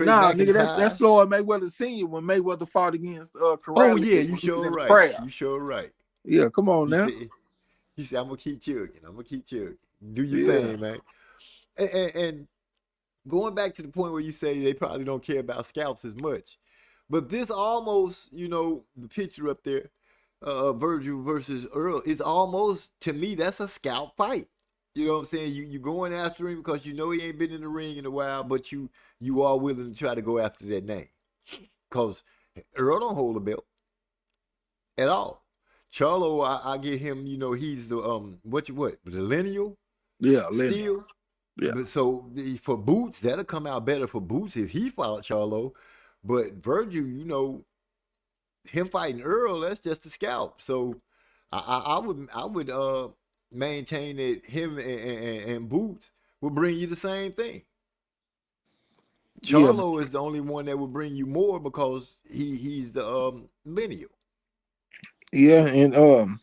Nah, nigga, that's Floyd Mayweather Sr. when Mayweather fought against Corrales. Oh yeah, you sure right. You sure right. Yeah, come on now. He said, I'm gonna keep chugging. Do your thing, man. And going back to the point where you say they probably don't care about scalps as much. But this almost, the picture up there, Virgil versus Earl, is almost, to me, that's a scalp fight. You know what I'm saying? You going after him because you know he ain't been in the ring in a while, but you are willing to try to go after that name. Because Earl don't hold a belt at all. Charlo, I get him, he's the the lineal? Yeah, lineal. Yeah. But so for Boots, that'll come out better for Boots if he fought Charlo. But Virgil, him fighting Earl, that's just a scalp. So I would maintain that him and Boots will bring you the same thing. Charlo is the only one that will bring you more because he's the lineal. Yeah, and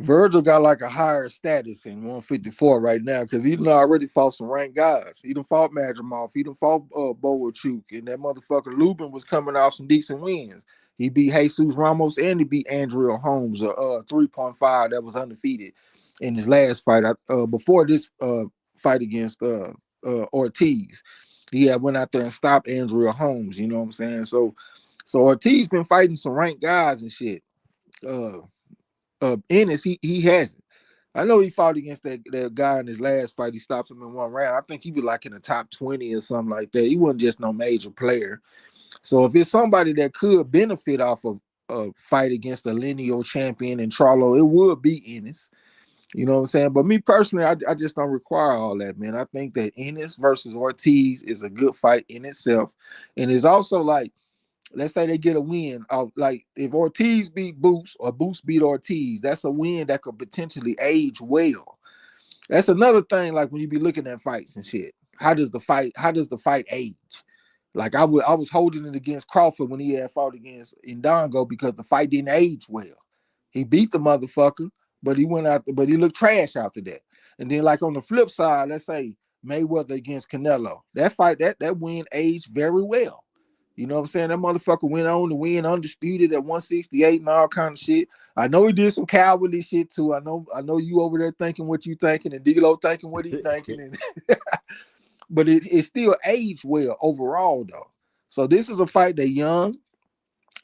Virgil got like a higher status in 154 right now because he done already fought some ranked guys. He done fought Madrimov. He done fought Boachuk, and that motherfucker Lubin was coming off some decent wins. He beat Jesus Ramos and he beat Andrew Holmes, 3.5 that was undefeated in his last fight. Before this fight against Ortiz, he had went out there and stopped Andrew Holmes. You know what I'm saying? So Ortiz been fighting some ranked guys and shit. Ennis, he hasn't. I know he fought against that guy in his last fight. He stopped him in one round. I think he was like in the top 20 or something like that. He wasn't just no major player. So if it's somebody that could benefit off of a fight against a lineal champion in Charlo, it would be Ennis. You know what I'm saying? But me personally, I just don't require all that, man. I think that Ennis versus Ortiz is a good fight in itself. And it's also like, let's say they get a win of like if Ortiz beat Boots or Boots beat Ortiz, that's a win that could potentially age well. That's another thing. Like when you be looking at fights and shit, how does the fight age? Like I was holding it against Crawford when he had fought against Indongo because the fight didn't age well. He beat the motherfucker, but he looked trash after that. And then like on the flip side, let's say Mayweather against Canelo, that fight that win aged very well. You know what I'm saying? That motherfucker went on to win undisputed at 168 and all kind of shit. I know he did some cowardly shit too. I know you over there thinking what you thinking and D-Lo thinking what he thinking. And but it still aged well overall though. So this is a fight they young.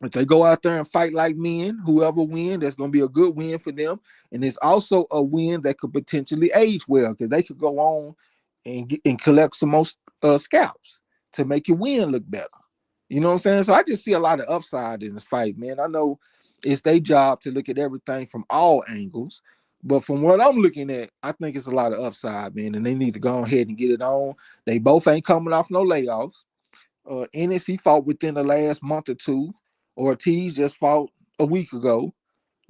If they go out there and fight like men, whoever win, that's going to be a good win for them. And it's also a win that could potentially age well because they could go on and collect some more scalps to make your win look better. You know what I'm saying? So I just see a lot of upside in this fight, man. I know it's their job to look at everything from all angles, but from what I'm looking at, I think it's a lot of upside, man, and they need to go ahead and get it on. They both ain't coming off no layoffs. Ennis, he fought within the last month or two. Ortiz just fought a week ago.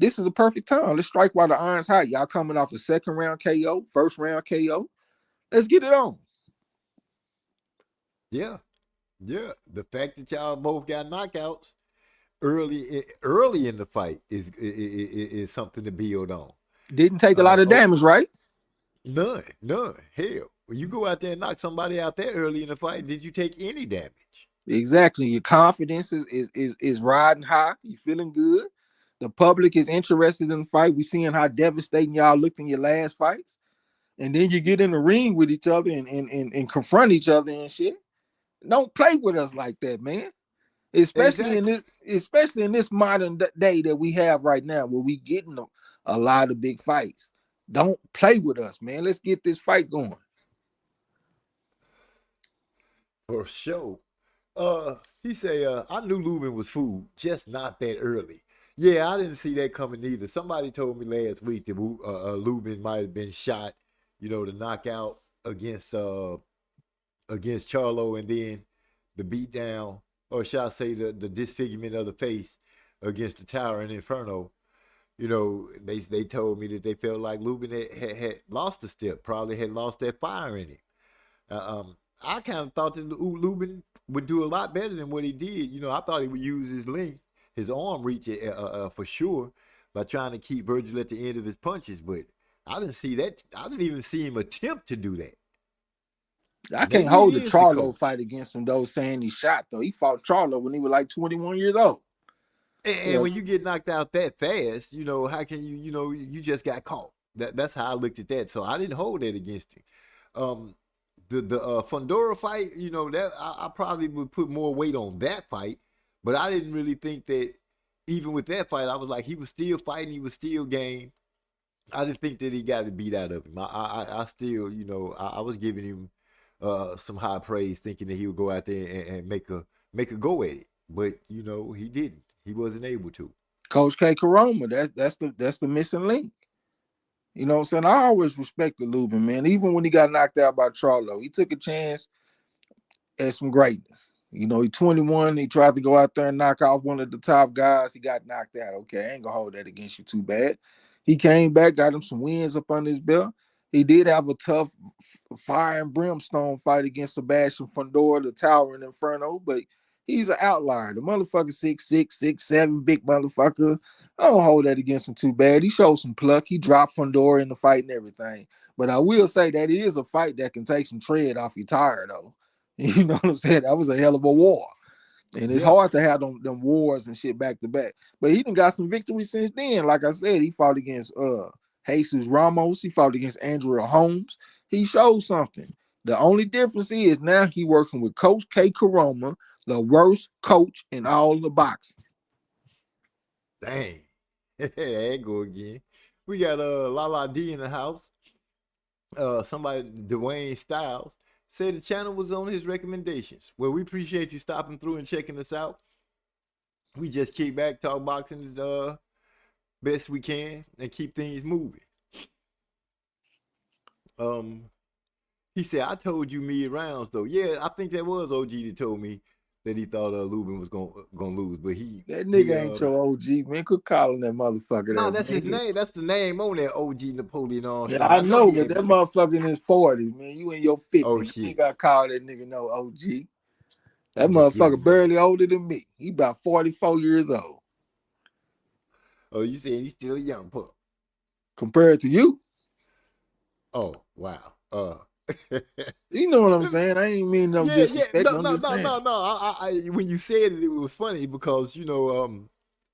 This is the perfect time. Let's strike while the iron's hot. Y'all coming off a second round KO, first round KO. Let's get it on. Yeah. Yeah, the fact that y'all both got knockouts early in the fight is something to build on. Didn't take a lot of damage, right? None. Hell, when you go out there and knock somebody out there early in the fight, did you take any damage? Exactly. Your confidence is riding high. You feeling good. The public is interested in the fight. We seeing how devastating y'all looked in your last fights, and then you get in the ring with each other and confront each other and shit. Don't play with us like that, man. Especially in this modern day that we have right now, where we getting a lot of big fights. Don't play with us, man. Let's get this fight going. For sure. He say, I knew Lubin was food, just not that early. Yeah, I didn't see that coming either. Somebody told me last week that Lubin might have been shot, the knockout against Charlo, and then the beatdown, or shall I say the disfigurement of the face against the Tower and Inferno. They told me that they felt like Lubin had lost a step, probably had lost that fire in him. I kind of thought that Lubin would do a lot better than what he did. I thought he would use his length, his arm reach for sure, by trying to keep Virgil at the end of his punches. But I didn't see that. I didn't even see him attempt to do that. I can't hold the Charlo fight against him, though, saying he shot, though. He fought Charlo when he was like 21 years old. And when you get knocked out that fast, how can you just got caught. That's how I looked at that. So I didn't hold that against him. The Fundora fight, that I probably would put more weight on that fight, but I didn't really think that even with that fight, I was like, he was still fighting, he was still game. I didn't think that he got it beat out of him. I still, I was giving him some high praise, thinking that he would go out there and make a go at it, but he didn't. He wasn't able to. Coach K. Karoma, that's the missing link. You know what I'm saying? I always respected Lubin, man. Even when he got knocked out by Charlo, he took a chance at some greatness. He's 21. He tried to go out there and knock off one of the top guys. He got knocked out. Okay, I ain't gonna hold that against you too bad. He came back, got him some wins up under his belt. He did have a tough fire and brimstone fight against Sebastian Fundora, the Tower and Inferno, but he's an outlier. The motherfucker 6'6", 6'7", big motherfucker. I don't hold that against him too bad. He showed some pluck. He dropped Fundora in the fight and everything. But I will say that it is a fight that can take some tread off your tire, though. You know what I'm saying? That was a hell of a war. And it's hard to have them wars and shit back to back. But he done got some victories since then. Like I said, he fought against Jesus Ramos. He fought against Andrew Holmes. He showed something. The only difference is now he working with Coach K. Karoma, the worst coach in all the boxing. Dang. There go again. We got Lala D in the house. Somebody, Dwayne Styles, said the channel was on his recommendations. Well, we appreciate you stopping through and checking us out. We just kick back, talk boxing as best we can, and keep things moving. He said, I told you mid rounds though. Yeah, I think that was OG that told me that he thought Lubin was gonna lose, but that nigga ain't your OG, man. Quit calling that motherfucker. No, that's his name. That's the name on that OG Napoleon on. Yeah, I know, but that motherfucker in his 40s, man. You in your 50s. Oh, you shit. ain't gotta call that nigga no OG. That motherfucker barely older than me. He about 44 years old. Oh, you saying he's still a young pup? Compared to you? Oh, wow. You know what I'm saying? I ain't mean no disrespect. No. I when you said it, it was funny because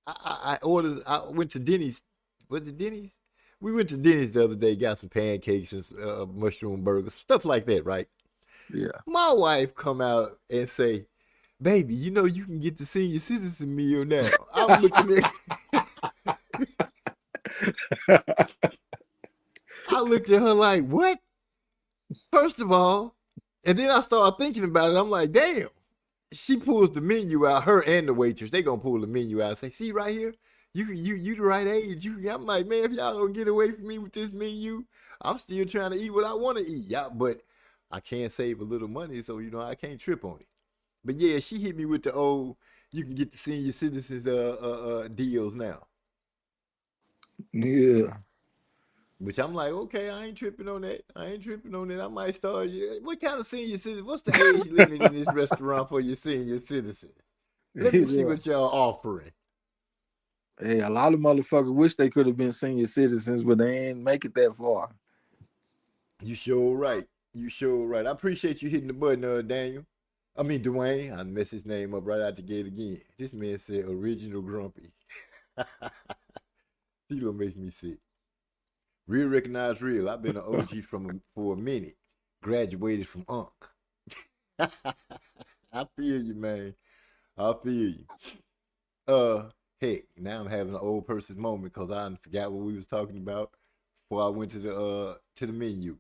I went to Denny's. Was it Denny's? We went to Denny's the other day, got some pancakes and mushroom burgers, stuff like that, right? Yeah. My wife come out and say, "Baby, you can get the senior citizen meal now." I'm looking at. I looked at her like, "What?" First of all, and then I started thinking about it. I'm like, damn. She pulls the menu out, her and the waitress. They gonna pull the menu out and say, see right here, you the right age. I'm like, man, if y'all don't get away from me with this menu, I'm still trying to eat what I want to eat. Yeah, but I can't save a little money, so I can't trip on it. But yeah, she hit me with the old, you can get the senior citizens deals now. Yeah. Which I'm like, okay, I ain't tripping on that. I might start. What kind of senior citizen? What's the age limit in this restaurant for your senior citizens? Let me see what y'all offering. Hey, a lot of motherfuckers wish they could have been senior citizens, but they ain't make it that far. You sure right. I appreciate you hitting the button, Daniel. I mean, Dwayne. I messed his name up right out the gate again. This man said Original Grumpy. He gonna make me sick. Real recognize real. I've been an OG for a minute. Graduated from Unc. I feel you, man. I feel you. Hey, now I'm having an old person moment because I forgot what we was talking about before I went to the menu.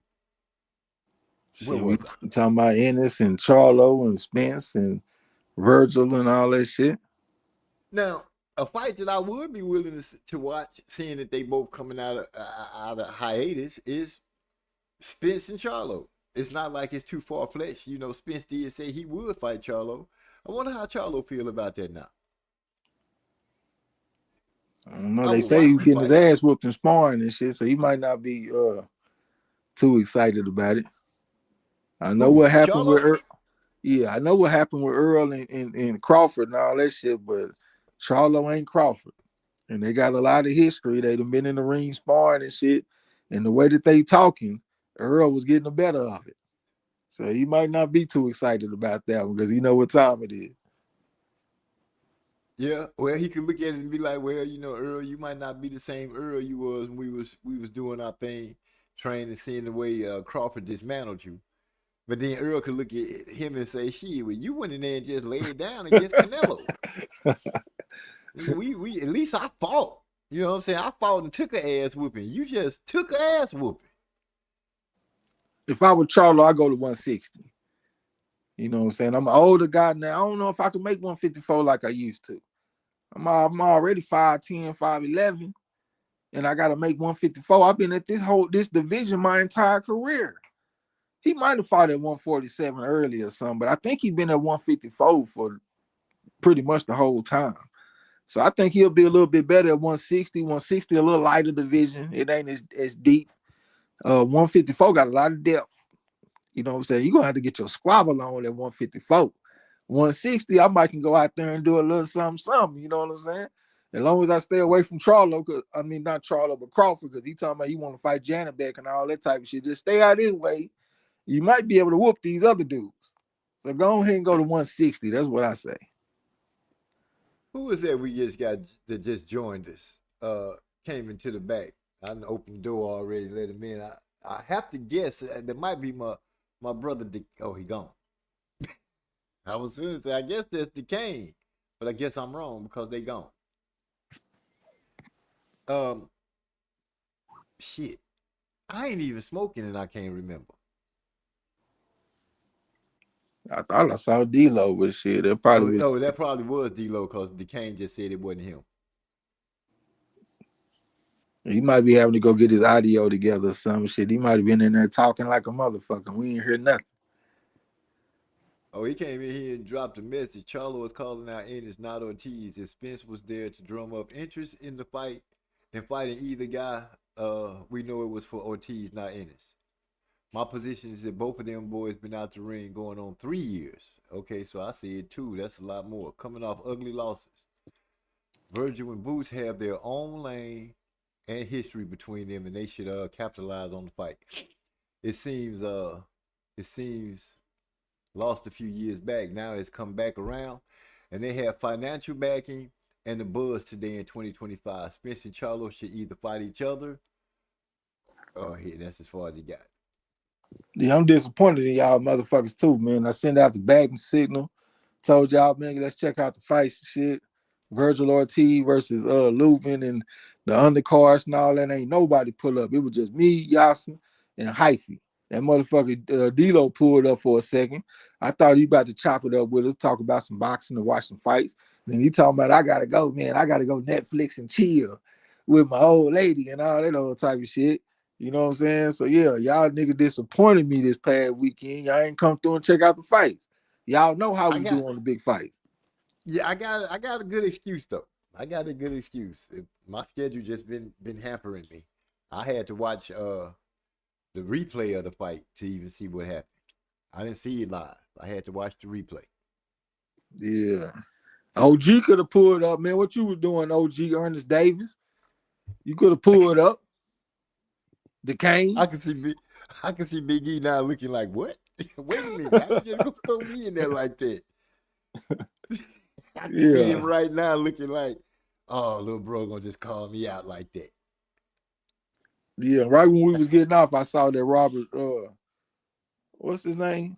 Shit, we talking about Ennis and Charlo and Spence and Virgil and all that shit. Now, a fight that I would be willing to watch, seeing that they both coming out of hiatus, is Spence and Charlo. It's not like it's too far fetched. You know, Spence did say he would fight Charlo. I wonder how Charlo feel about that now. I don't know. They say he's getting his ass whooped in sparring and shit, so he might not be too excited about it. I know what happened with Earl. Yeah, I know what happened with Earl and Crawford and all that shit, but Charlo ain't Crawford. And they got a lot of history. They done been in the ring sparring and shit. And the way that they talking, Earl was getting the better of it. So he might not be too excited about that one because he know what time it is. Yeah, well, he could look at it and be like, well, you know, Earl, you might not be the same Earl you was when we was doing our thing, training, seeing the way Crawford dismantled you. But then Earl could look at him and say, shit, well, you went in there and just laid it down against Canelo. we at least I fought. You know what I'm saying? I fought and took an ass whooping. You just took an ass whooping. If I were Charlo, I go to 160. You know what I'm saying? I'm an older guy now. I don't know if I can make 154 like I used to. I'm already 5'10", 5'11", and I gotta make 154. I've been at this division my entire career. He might have fought at 147 earlier or something, but I think he's been at 154 for pretty much the whole time. So I think he'll be a little bit better at 160. 160, a little lighter division. It ain't as deep. 154 got a lot of depth. You know what I'm saying? You're gonna have to get your squabble on at 154. 160, I might can go out there and do a little something. You know what I'm saying? As long as I stay away from Charlo, not Charlo, but Crawford, because he talking about he want to fight Janet back and all that type of shit. Just stay out his way. You might be able to whoop these other dudes. So go ahead and go to 160. That's what I say. Who was that we just got that just joined us? Came into the back. I done opened the door already, let him in. I have to guess that might be my brother. Oh, he gone. I was going to say, I guess that's DeCane, but I guess I'm wrong because they gone. Shit. I ain't even smoking and I can't remember. I thought I saw D-Lo with shit. That probably that probably was D-Lo because DeCane just said it wasn't him. He might be having to go get his audio together or some shit. He might have been in there talking like a motherfucker. We ain't hear nothing. Oh, he came in here and dropped a message. Charlo was calling out Ennis, not Ortiz. If Spence was there to drum up interest in the fight and fighting either guy, we know it was for Ortiz, not Ennis. My position is that both of them boys been out the ring going on 3 years. Okay, so I see it too. That's a lot more. Coming off ugly losses. Virgil and Boots have their own lane and history between them, and they should capitalize on the fight. It seems lost a few years back. Now it's come back around, and they have financial backing and the buzz today in 2025. Spence and Charlo should either fight each other. Oh, yeah, that's as far as he got. Yeah, I'm disappointed in y'all motherfuckers too, man. I sent out the backing signal. Told y'all, man, let's check out the fights and shit. Virgil Ortiz versus Lubin and the undercards and all that. Ain't nobody pull up. It was just me, Yasin, and Hyphy. That motherfucker D-Lo pulled up for a second. I thought he about to chop it up with us, talk about some boxing and watch some fights. Then he talking about, I gotta go, man. I gotta go Netflix and chill with my old lady and all that old type of shit. You know what I'm saying? So yeah, y'all niggas disappointed me this past weekend. Y'all ain't come through and check out the fights. Y'all know how we do on the big fight. Yeah, I got a good excuse though. I got a good excuse. My schedule just been hampering me. I had to watch the replay of the fight to even see what happened. I didn't see it live. I had to watch the replay. Yeah. OG could have pulled up, man. What you was doing, OG Ernest Davis? You could have pulled up. The Kane. I can see Big E now looking like, what? Wait a minute. How you just gonna throw me in there like that? I can see him right now looking like, oh, little bro gonna just call me out like that. Yeah, right when we was getting off, I saw that Robert, what's his name?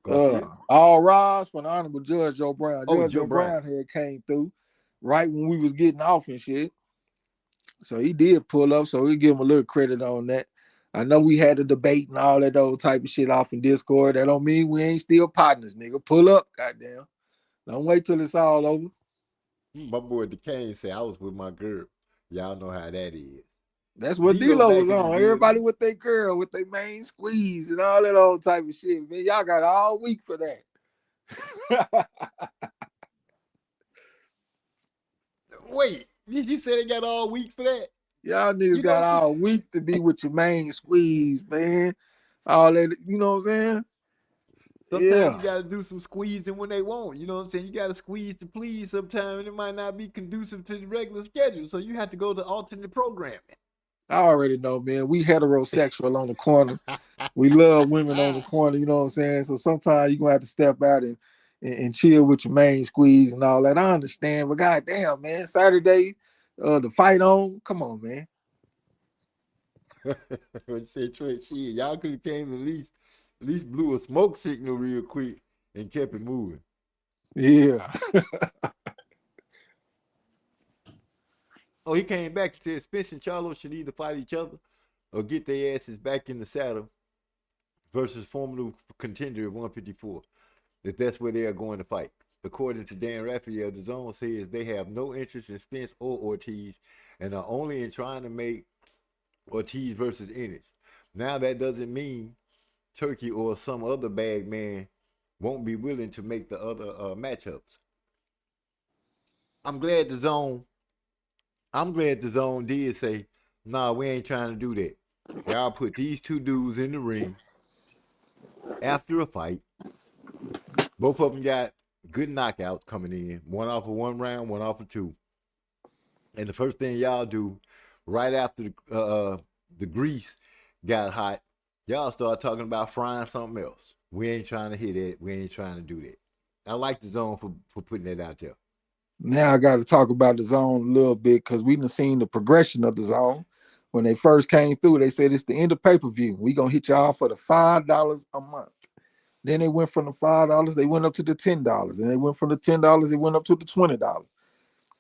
All rise from the Honorable Judge Joe Brown. Joe Brown had came through right when we was getting off and shit. So he did pull up, so we give him a little credit on that. I know we had a debate and all that old type of shit off in Discord. That don't mean we ain't still partners, nigga. Pull up, goddamn. Don't wait till it's all over. My boy DeCane said I was with my girl. Y'all know how that is. That's what D-Lo was on. Everybody with their girl, with their main squeeze and all that old type of shit. Man, y'all got all week for that. Wait, did you say they got all week for that? Y'all niggas got all week to be with your main squeeze, man. All that, you know what I'm saying? Sometimes you gotta do some squeezing when they want. You know what I'm saying? You gotta squeeze to please sometimes, and it might not be conducive to the regular schedule. So you have to go to alternate programming. I already know, man. We heterosexual on the corner. We love women on the corner, you know what I'm saying? So sometimes you're gonna have to step out and chill with your main squeeze and all that. I understand, but goddamn, man, Saturday, the fight on. Come on, man. Say, Trey, shit, y'all could have came at least blew a smoke signal real quick and kept it moving. Yeah. Oh, he came back and said Spence and Charlo should either fight each other or get their asses back in the saddle versus formidable contender at 154. If that's where they are going to fight. According to Dan Raphael, the Zone says they have no interest in Spence or Ortiz and are only in trying to make Ortiz versus Ennis. Now that doesn't mean Turkey or some other bag man won't be willing to make the other matchups. I'm glad the Zone did say, nah, we ain't trying to do that. Y'all put these two dudes in the ring after a fight. Both of them got good knockouts coming in. One off of one round, one off of two. And the first thing y'all do, right after the grease got hot, y'all start talking about frying something else. We ain't trying to hit it. We ain't trying to do that. I like the Zone for putting that out there. Now I got to talk about the Zone a little bit because we done seen the progression of the Zone. When they first came through, they said it's the end of pay-per-view. We gonna hit y'all for the $5 a month. Then they went from the $5, they went up to the $10. And they went from the $10, they went up to the $20.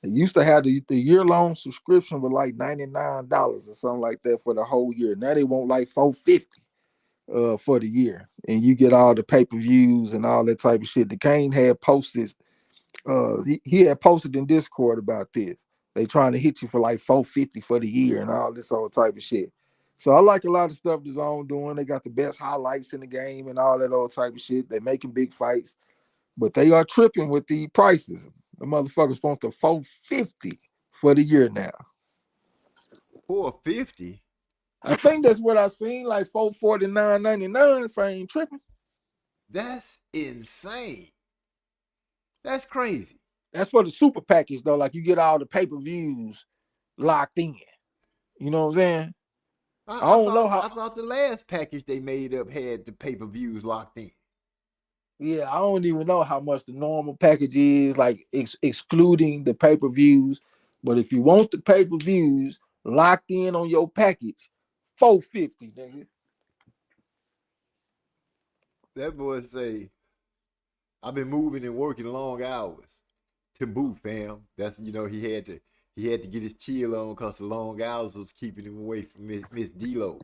They used to have the year-long subscription with like $99 or something like that for the whole year. Now they want like $450 for the year. And you get all the pay-per-views and all that type of shit. The Kane had posted, he had posted in Discord about this. They trying to hit you for like $450 for the year and all this old type of shit. So I like a lot of stuff the Zone doing. They got the best highlights in the game and all that old type of shit. They making big fights, but they are tripping with the prices. The motherfuckers want the $450 for the year now. $450? I think that's what I seen, like $449.99 if I ain't tripping. That's insane. That's crazy. That's for the super package though. Like you get all the pay-per-views locked in. You know what I'm saying? I thought the last package they made up had the pay-per-views locked in. Yeah, I don't even know how much the normal package is, like excluding the pay-per-views. But if you want the pay-per-views locked in on your package, $450, nigga. That boy say, I've been moving and working long hours to boot, fam. That's, he had to get his chill on because the long hours was keeping him away from Miss D-Lo.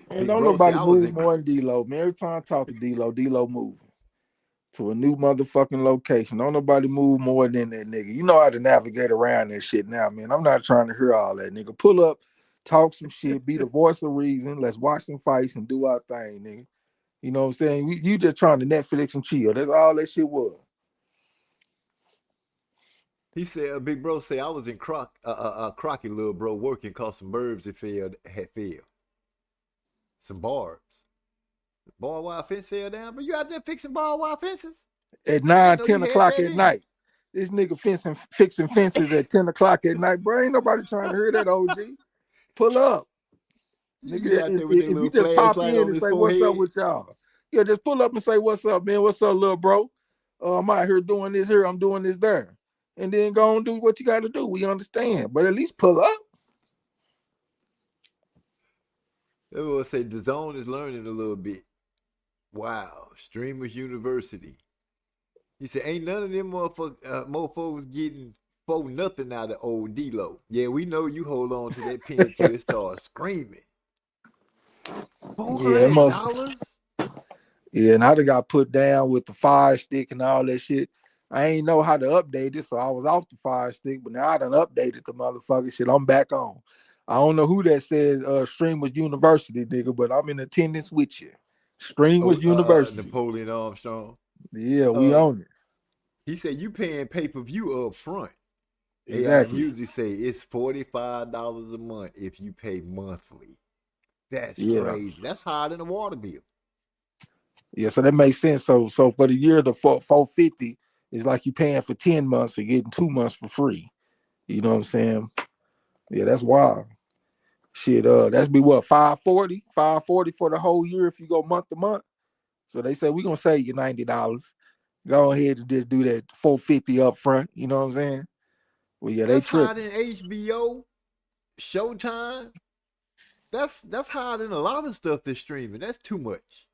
And don't nobody move more than D-Lo, man. Every time I talk to D-Lo, D-Lo moving to a new motherfucking location. Don't nobody move more than that nigga. You know how to navigate around that shit now, man. I'm not trying to hear all that, nigga. Pull up, talk some shit, be the voice of reason. Let's watch some fights and do our thing, nigga. You know what I'm saying? You just trying to Netflix and chill. That's all that shit was. He said, big bro say, I was in Crockett, little bro, working cause some burbs had failed. Some barbs. Barbed wire fence fell down, but you out there fixing barbed wire fences? At 10 o'clock at night. This nigga fixing fences at 10 o'clock at night, bro. Ain't nobody trying to hear that, OG. Pull up. Nigga, if you just pop in and say, what's up with y'all? Yeah, just pull up and say, what's up, man? What's up, little bro? I'm out here doing this here. I'm doing this there. And then go and do what you got to do. We understand. But at least pull up. Everyone say the Zone is learning a little bit. Wow. Streamers University. He said, ain't none of them mofos getting nothing out of old D-Lo. Yeah, we know you hold on to that pin till it starts screaming. Yeah, it must. $400? Yeah, and I done got put down with the Fire Stick and all that shit. I ain't know how to update it, so I was off the Fire Stick, but now I done updated the motherfucker shit. I'm back on. I don't know who that said Stream was University, nigga, but I'm in attendance with you. Stream was University. Napoleon Armstrong. Yeah, we own it. He said you paying pay-per-view up front. Exactly. AI Music say it's $45 a month if you pay monthly. That's crazy. That's higher than a water bill. Yeah, so that makes sense. So for the year, the $450 is like you paying for 10 months and getting 2 months for free. You know what I'm saying? Yeah, that's wild. Shit, that's be what, $540 for the whole year if you go month to month. So they say we're gonna save you $90. Go ahead and just do that $450 up front. You know what I'm saying? Well, yeah, that's higher than HBO, Showtime. That's higher than a lot of stuff that's streaming. That's too much.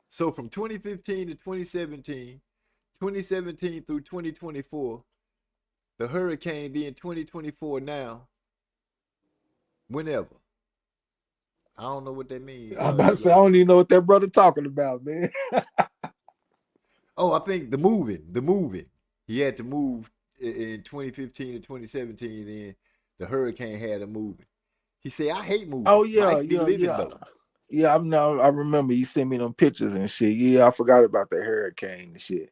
So from 2015 to 2017, 2017 through 2024, the hurricane, then 2024 now, whenever. I don't know what that means. I'm about to say, I don't even know what that brother talking about, man. Oh, I think the moving. He had to move in 2015 to 2017, then the hurricane had him moving. He said, I hate moving. Oh, yeah. Yeah, I remember he sent me them pictures and shit. Yeah, I forgot about that hurricane and shit.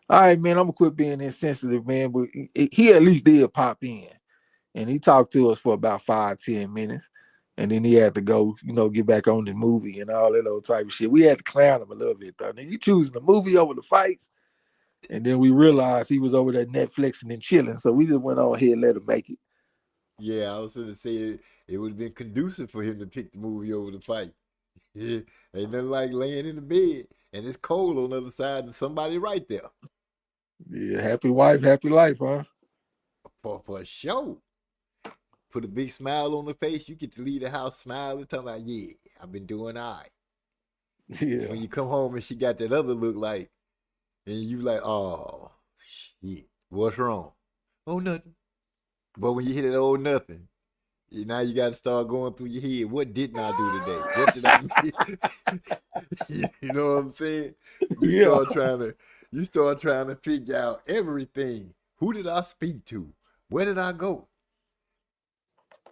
All right, man, I'm gonna quit being insensitive, man. But he at least did pop in. And he talked to us for about 5-10 minutes. And then he had to go, get back on the movie and all that old type of shit. We had to clown him a little bit, though. Then you choosing the movie over the fights. And then we realized he was over there Netflixing and chilling. So we just went on ahead and let him make it. Yeah, I was going to say it would have been conducive for him to pick the movie over the fight. Yeah, ain't nothing like laying in the bed and it's cold on the other side and somebody right there. Yeah, happy wife, happy life, huh? For sure. Put a big smile on the face. You get to leave the house smiling, talking about, yeah, I've been doing all right. Yeah. So when you come home and she got that other look like, and you like, oh, shit, what's wrong? Oh, nothing. But when you hit it, oh, nothing, now you got to start going through your head. What didn't I do today? What did I miss? You know what I'm saying? You start trying to figure out everything. Who did I speak to? Where did I go?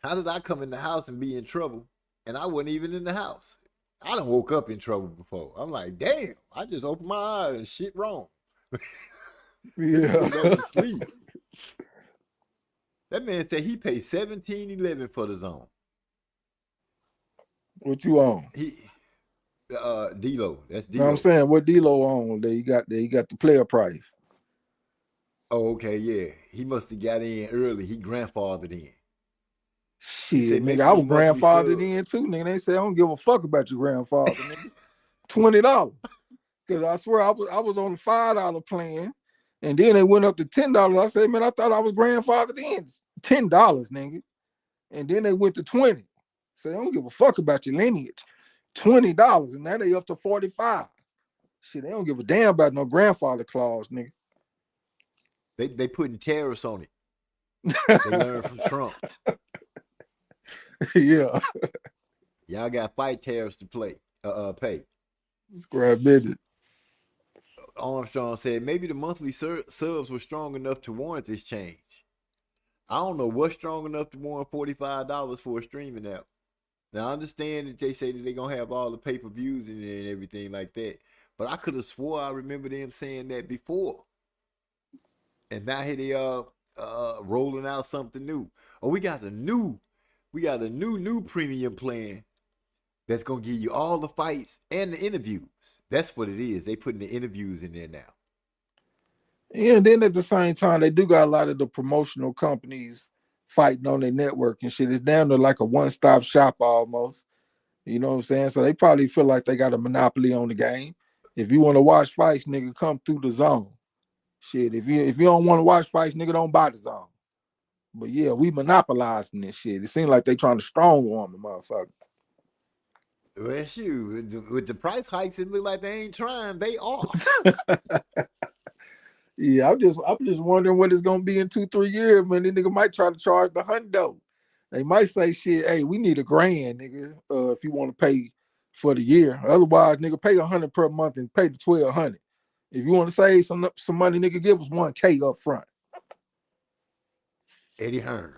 How did I come in the house and be in trouble? And I wasn't even in the house. I done woke up in trouble before. I'm like, damn, I just opened my eyes and shit wrong. Yeah. Sleep. That man said he paid $17.11 for the zone. What you on? D-Lo. That's D-Lo. No, I'm saying what D-Lo on? There you got the player price. Oh, okay, yeah. He must have got in early. He grandfathered in. Shit, nigga, I was grandfathered in too, nigga. They say I don't give a fuck about your grandfather, nigga. $20. Because I swear I was on the $5 plan. And then they went up to $10. I said, man, I thought I was grandfathered in. $10, nigga. And then they went to $20. Say, I don't give a fuck about your lineage. $20. And now they up to $45. Shit, they don't give a damn about no grandfather clause, nigga. They putting tariffs on it. They learned from Trump. Yeah. Y'all got fight tariffs to pay. Scrap business. Armstrong said maybe the monthly subs were strong enough to warrant this change. I don't know what's strong enough to warrant $45 for a streaming app. Now I understand that they say that they're gonna have all the pay-per-views in there and everything like that, but I could have swore I remember them saying that before. And now here they are rolling out something new. Oh, we got a new premium plan that's gonna give you all the fights and the interviews. That's what it is. They putting the interviews in there now. Yeah, and then at the same time, they do got a lot of the promotional companies fighting on their network and shit. It's down to like a one-stop shop almost. You know what I'm saying? So they probably feel like they got a monopoly on the game. If you want to watch fights, nigga, come through the zone. Shit, if you don't want to watch fights, nigga, don't buy the zone. But yeah, we monopolizing this shit. It seems like they trying to strong arm the motherfucker. Well, shoot, with the price hikes, it look like they ain't trying. They are. Yeah, I'm just wondering what it's gonna be in 2-3 years, man. This nigga might try to charge the hundo. They might say shit, hey, we need $1,000, nigga, if you want to pay for the year. Otherwise, nigga, pay $100 per month and pay the $1,200. If you want to save some money, nigga, give us $1K up front. Eddie Hearn.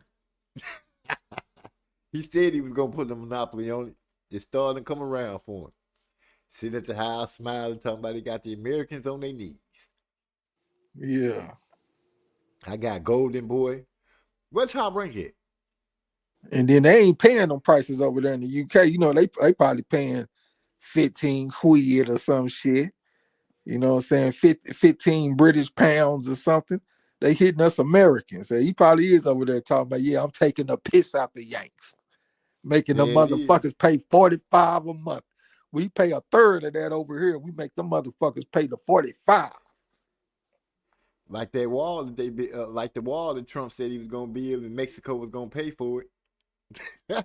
He said he was gonna put the monopoly on it. It's starting to come around for him. Sitting at the house, smiling, talking about he got the Americans on their knees. Yeah. I got Golden Boy. What's Top Rank at? And then they ain't paying them prices over there in the UK. You know, they probably paying 15 quid or some shit. You know what I'm saying? 15 British pounds or something. They hitting us Americans. So he probably is over there talking about, yeah, I'm taking the piss out the Yanks. Making them motherfuckers pay $45 a month. We pay a third of that over here. We make them motherfuckers pay the $45. Like that wall that like the wall that Trump said he was gonna build and Mexico was gonna pay for it. Yeah.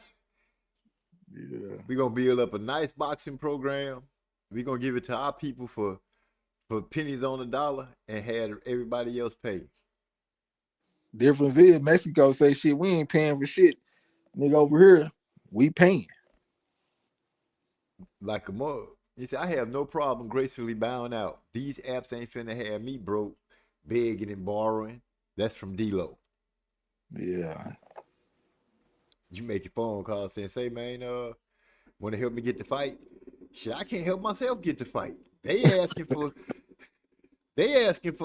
We're gonna build up a nice boxing program. We're gonna give it to our people for pennies on the dollar and have everybody else pay. Difference is Mexico say shit, we ain't paying for shit. Nigga over here, we paying. Like a mug. He said, I have no problem gracefully bowing out. These apps ain't finna have me broke, begging and borrowing. That's from D-Lo. Yeah. You make your phone call saying, say, man, want to help me get the fight? Shit, I can't help myself get the fight. They asking for,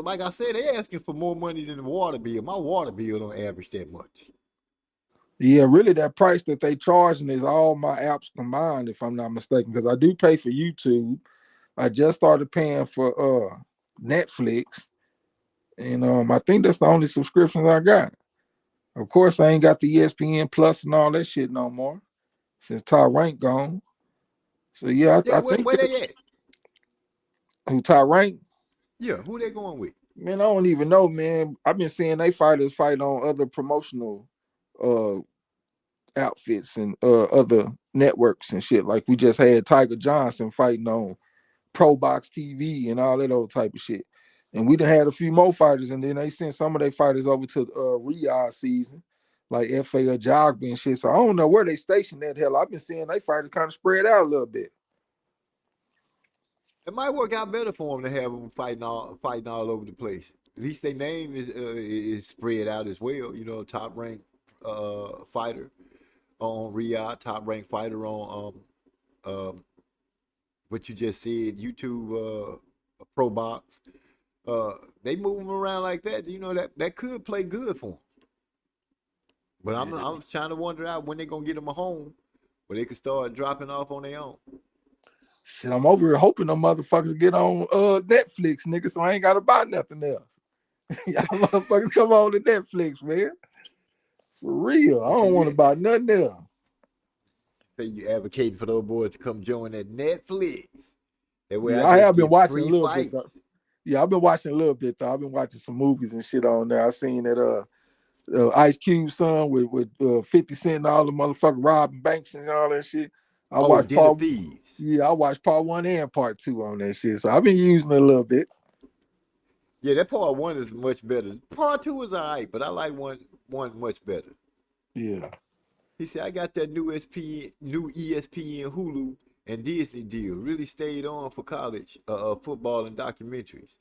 like I said, they asking for more money than the water bill. My water bill don't average that much. Yeah, really that price that they charging is all my apps combined, if I'm not mistaken, because I do pay for YouTube. I just started paying for Netflix. And I think that's the only subscriptions I got. Of course, I ain't got the ESPN Plus and all that shit no more since Rank gone. So yeah, I think where they at? Who Rank? Yeah, who they going with? Man, I don't even know, man. I've been seeing they fighters fight on other promotional outfits and other networks and shit. Like we just had Tiger Johnson fighting on Pro Box TV and all that old type of shit. And we done had a few more fighters, and then they sent some of their fighters over to Riyadh season, like F.A. Ajagba and shit. So I don't know where they stationed that hell. I've been seeing they fighters kind of spread out a little bit. It might work out better for them to have them fighting all over the place. At least their name is spread out as well. You know, top ranked fighter on Riyadh, top ranked fighter on what you just said, YouTube, Pro Box. They move them around like that. You know that could play good for them. But I'm trying to wonder out when they're gonna get them a home where they can start dropping off on their own. Shit, I'm over here hoping them motherfuckers get on Netflix, nigga, so I ain't gotta buy nothing else. Y'all motherfuckers come on to Netflix, man. For real. I don't want to buy nothing else. Say you advocating for those boys to come join that Netflix. That way I have been watching a little fights. bit though. Yeah, I've been watching a little bit though. I've been watching some movies and shit on there. I seen that Ice Cube son with 50 Cent and all the motherfucking robbing banks and all that shit. I watched part Thieves. Yeah, I watched part 1 and part 2 on that shit. So I've been using it a little bit. Yeah, that part 1 is much better. Part 2 is alright, but I like one much better. Yeah. He said I got that new ESPN Hulu and Disney deal. Really stayed on for college football and documentaries.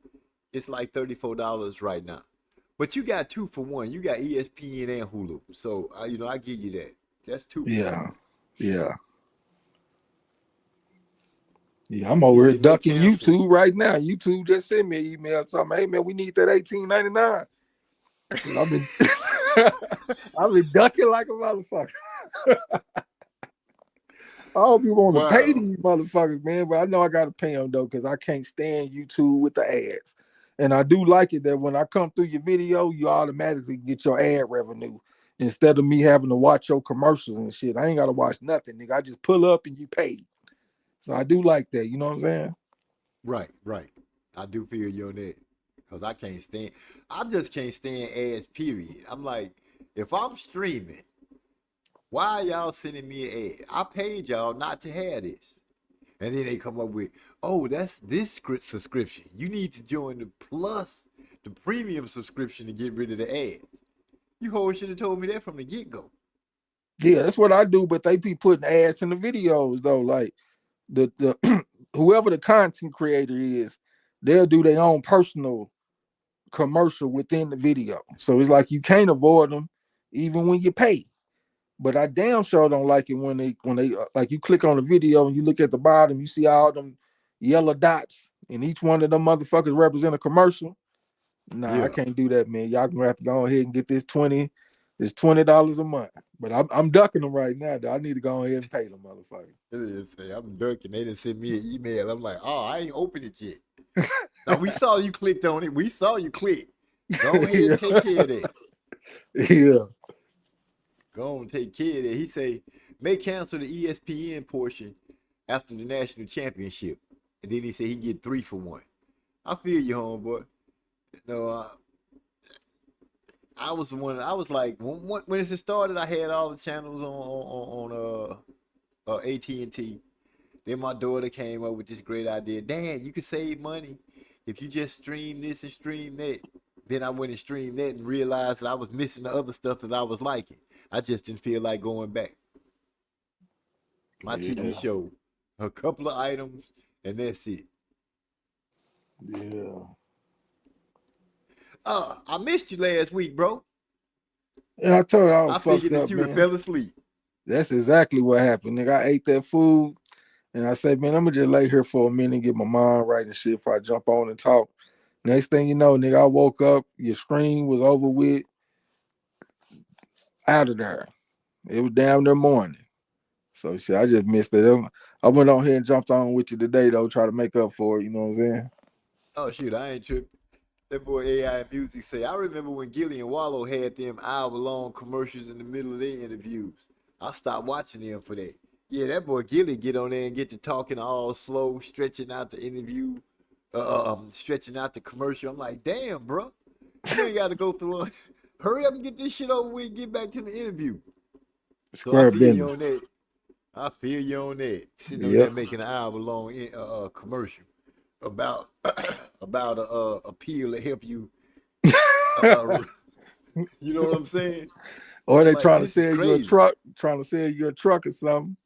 It's like $34 right now. But you got 2 for 1. You got ESPN and Hulu. So I give you that. That's 2 for 1. Yeah. Yeah, I'm over here ducking YouTube right now. YouTube just sent me an email talking, hey man, we need that $18.99. I've been ducking like a motherfucker. I hope you want to pay these motherfuckers, man, but I know I gotta pay them though, because I can't stand YouTube with the ads. And I do like it that when I come through your video, you automatically get your ad revenue instead of me having to watch your commercials and shit. I ain't gotta watch nothing, nigga. I just pull up and you pay. So I do like that, you know what I'm saying? Right. I do feel you on that. Because I just can't stand ads, period. I'm like, if I'm streaming, why are y'all sending me an ad? I paid y'all not to have this. And then they come up with, oh, that's this subscription. You need to join the premium subscription to get rid of the ads. You whole should have told me that from the get-go. Yeah, that's what I do. But they be putting ads in the videos though. Like the whoever the content creator is, they'll do their own personal commercial within the video. So it's like you can't avoid them, even when you pay. But I damn sure don't like it when they like you click on the video and you look at the bottom, you see all them yellow dots, and each one of them motherfuckers represent a commercial. Nah, Yeah. I can't do that, man. Y'all gonna have to go ahead and get this $20 a month. But I'm ducking them right now, though. I need to go ahead and pay them, motherfucker. I'm ducking. They didn't send me an email. I'm like, oh, I ain't opened it yet. Now, we saw you clicked on it. We saw you click. Go ahead and take care of that. Yeah. Go on, take care of that. He say, may cancel the ESPN portion after the national championship. And then he said he get 3 for 1. I feel you, homeboy. No, I was like, when it started, I had all the channels on AT&T. Then my daughter came up with this great idea. Dad, you can save money if you just stream this and stream that. Then I went and streamed that and realized that I was missing the other stuff that I was liking. I just didn't feel like going back. My TV show, a couple of items, and that's it. Yeah. I missed you last week, bro. Yeah, I told you I was fucked figured up, that you man. fell asleep. That's exactly what happened, nigga. I ate that food, and I said, man, I'm gonna just lay here for a minute and get my mind right and shit before I jump on and talk. Next thing you know, nigga, I woke up, your screen was over with, out of there. It was damn near morning. So shit, I just missed it. I went on here and jumped on with you today, though, try to make up for it, you know what I'm saying? Oh, shoot, I ain't tripping. That boy AI Music say, I remember when Gilly and Wallow had them hour-long commercials in the middle of their interviews. I stopped watching them for that. Yeah, that boy Gilly get on there and get to talking all slow, stretching out the interview, stretching out the commercial. I'm like, damn, bro. You ain't got to go through it. Hurry up and get this shit over with and get back to the interview. So I feel you on that. I feel you on that. Sitting on there making an hour-long commercial about a pill to help you. You know what I'm saying? Or they like, trying to sell you a truck or something.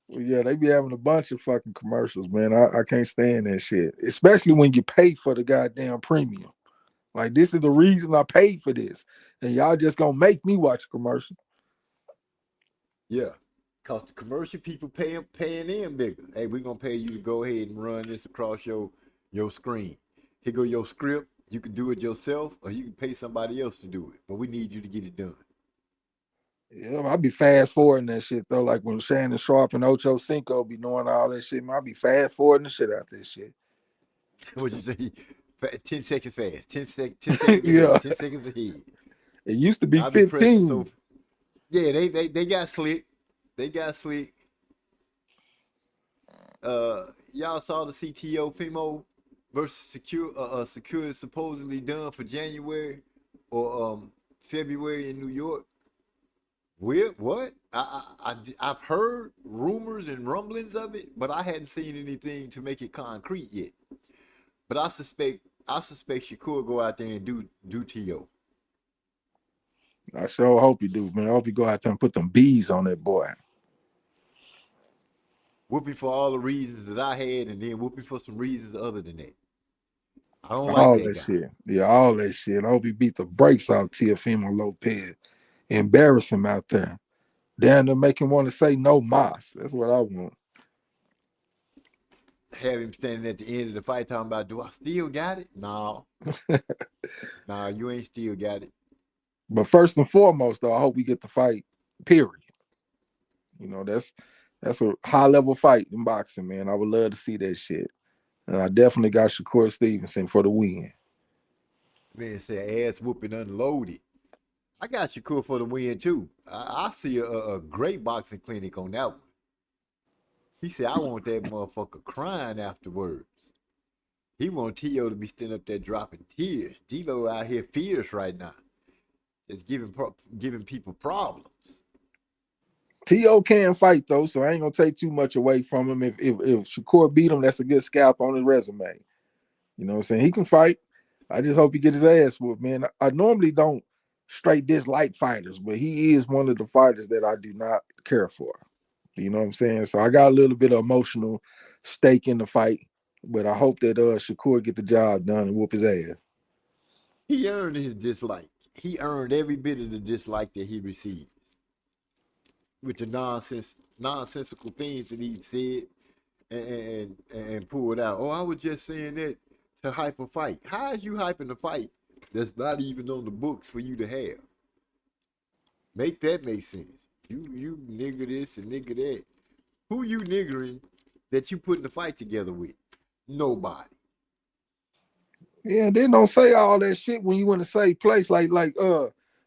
Well, yeah, they be having a bunch of fucking commercials, man. I can't stand that shit. Especially when you pay for the goddamn premium. Like, this is the reason I paid for this. And y'all just gonna make me watch a commercial. Yeah. Cause the commercial people paying in bigger. Hey, we're gonna pay you to go ahead and run this across your screen. Here go your script. You can do it yourself, or you can pay somebody else to do it. But we need you to get it done. Yeah, I be fast forwarding that shit though. Like when Shannon Sharp and Ocho Cinco be doing all that shit, man, I be fast forwarding the shit out this shit. What'd you say? 10 seconds fast. 10 seconds yeah. ahead. 10 seconds ahead. It used to be 15. Yeah, they got slick. They got slick. Y'all saw the CTO FEMO versus Secure supposedly done for January or February in New York. What? I've heard rumors and rumblings of it, but I hadn't seen anything to make it concrete yet. But I suspect Shakur go out there and do TO. I sure hope you do, man. I hope you go out there and put them bees on that boy. Whooping for all the reasons that I had, and then whooping for some reasons other than that. I don't all like that shit. Yeah, all that shit. I hope he beat the brakes off Teofimo Lopez. Embarrass him out there. Damn, to make him want to say no mas. That's what I want. Have him standing at the end of the fight talking about, do I still got it? No. Nah, you ain't still got it. But first and foremost, though, I hope we get the fight, period. You know, that's a high-level fight in boxing, man. I would love to see that shit. And I definitely got Shakur Stevenson for the win. Man said ass whooping unloaded. I got Shakur for the win, too. I see a great boxing clinic on that one. He said, I want that motherfucker crying afterwards. He want T.O. to be standing up there dropping tears. D-Lo out here fierce right now. Just giving people problems. T.O. can fight, though, so I ain't going to take too much away from him. If Shakur beat him, that's a good scalp on his resume. You know what I'm saying? He can fight. I just hope he get his ass whooped, man. I normally don't straight dislike fighters, but he is one of the fighters that I do not care for. You know what I'm saying? So I got a little bit of emotional stake in the fight, but I hope that Shakur get the job done and whoop his ass. He earned his dislike. He earned every bit of the dislike that he receives with the nonsensical things that he said and pulled out. Oh, I was just saying that to hype a fight. How is you hyping a fight that's not even on the books for you to have? Make that make sense. You nigger this and nigger that. Who you niggering that you putting the fight together with? Nobody. Yeah, they don't say all that shit when you in a safe place. Like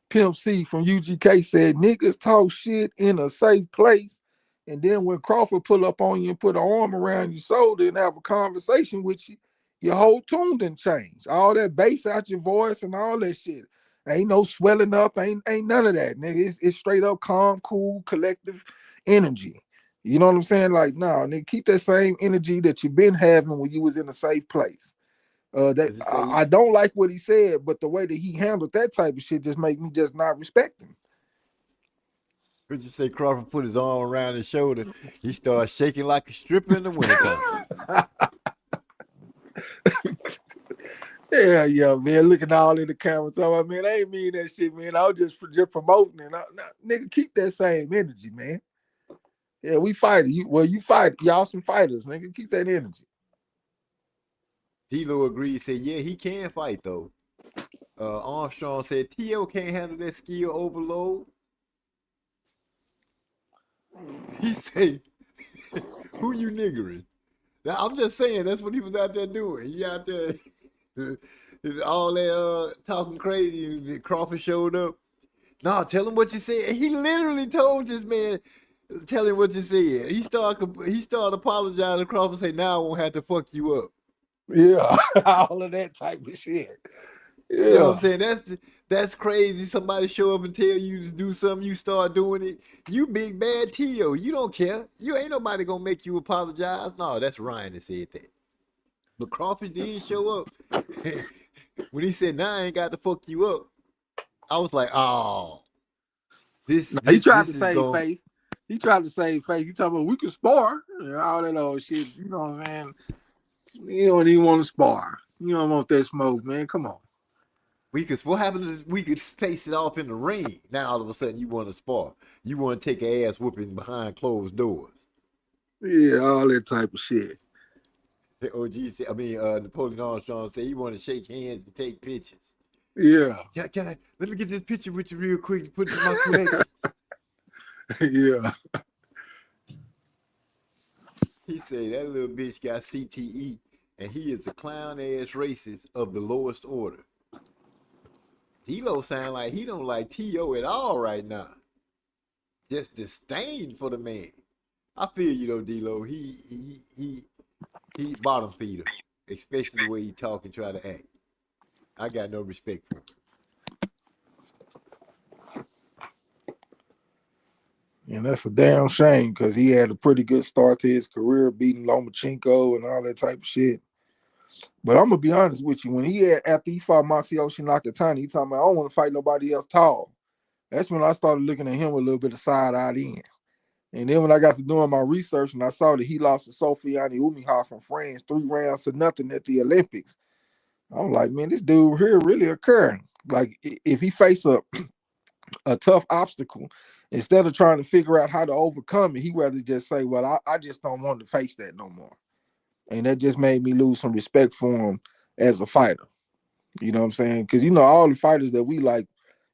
Pimp C from UGK said, niggas talk shit in a safe place. And then when Crawford pull up on you and put an arm around your shoulder and have a conversation with you, your whole tune done change. All that bass out your voice and all that shit. Ain't no swelling up, ain't none of that, nigga. It's straight up calm, cool, collective energy. You know what I'm saying? Like, nah, nigga, keep that same energy that you've been having when you was in a safe place. I don't like what he said, but the way that he handled that type of shit just make me just not respect him. Could you say Crawford put his arm around his shoulder? He started shaking like a stripper in the wintertime. Yeah, man. Looking all in the camera, talking, man, I ain't mean that shit, man. I was just promoting it. Nigga, keep that same energy, man. Yeah, we fight. You fight. Y'all some fighters, nigga. Keep that energy. D-Lo agreed, said, yeah, he can fight, though. Armstrong said, T.O. can't handle that skill overload. He said, who you niggering? Now, I'm just saying, that's what he was out there doing. He out there, all that talking crazy, and Crawford showed up. No, tell him what you said. He literally told this man, tell him what you said. He started apologizing. Crawford said, now I won't have to fuck you up. Yeah, all of that type of shit. Yeah. You know what I'm saying? That's crazy. Somebody show up and tell you to do something, you start doing it. You big bad T.O. You don't care. You ain't nobody gonna make you apologize. No, that's Ryan that said that. But Crawford did show up. When he said, nah, I ain't got to fuck you up, I was like, oh. He tried to save face. He tried to save face. He talking about we can spar and all that old shit. You know what I'm saying? You don't even want to spar. You don't want that smoke, man. Come on. What happened is we could face it off in the ring. Now all of a sudden you want to spar. You want to take an ass whooping behind closed doors. Yeah, all that type of shit. Napoleon Armstrong said he want to shake hands and take pictures. Yeah. Let me get this picture with you real quick to put in my collection. Yeah. He said that little bitch got CTE and he is a clown ass racist of the lowest order. D-Lo sound like he don't like T.O. at all right now. Just disdain for the man. I feel you though, D-Lo. He bottom feeder, especially the way he talk and try to act. I got no respect for him. And that's a damn shame because he had a pretty good start to his career, beating Lomachenko and all that type of shit. But I'm gonna be honest with you. After he fought Masayoshi Nakatani, he talking about I don't want to fight nobody else tall. That's when I started looking at him with a little bit of side-eyed in. And then when I got to doing my research and I saw that he lost to Sofiane Umiha from France 3-0 at the Olympics, I'm like, man, this dude here really occurring. Like if he face a tough obstacle, instead of trying to figure out how to overcome it, he rather just say, well, I just don't want to face that no more. And that just made me lose some respect for him as a fighter. You know what I'm saying? Because, all the fighters that we like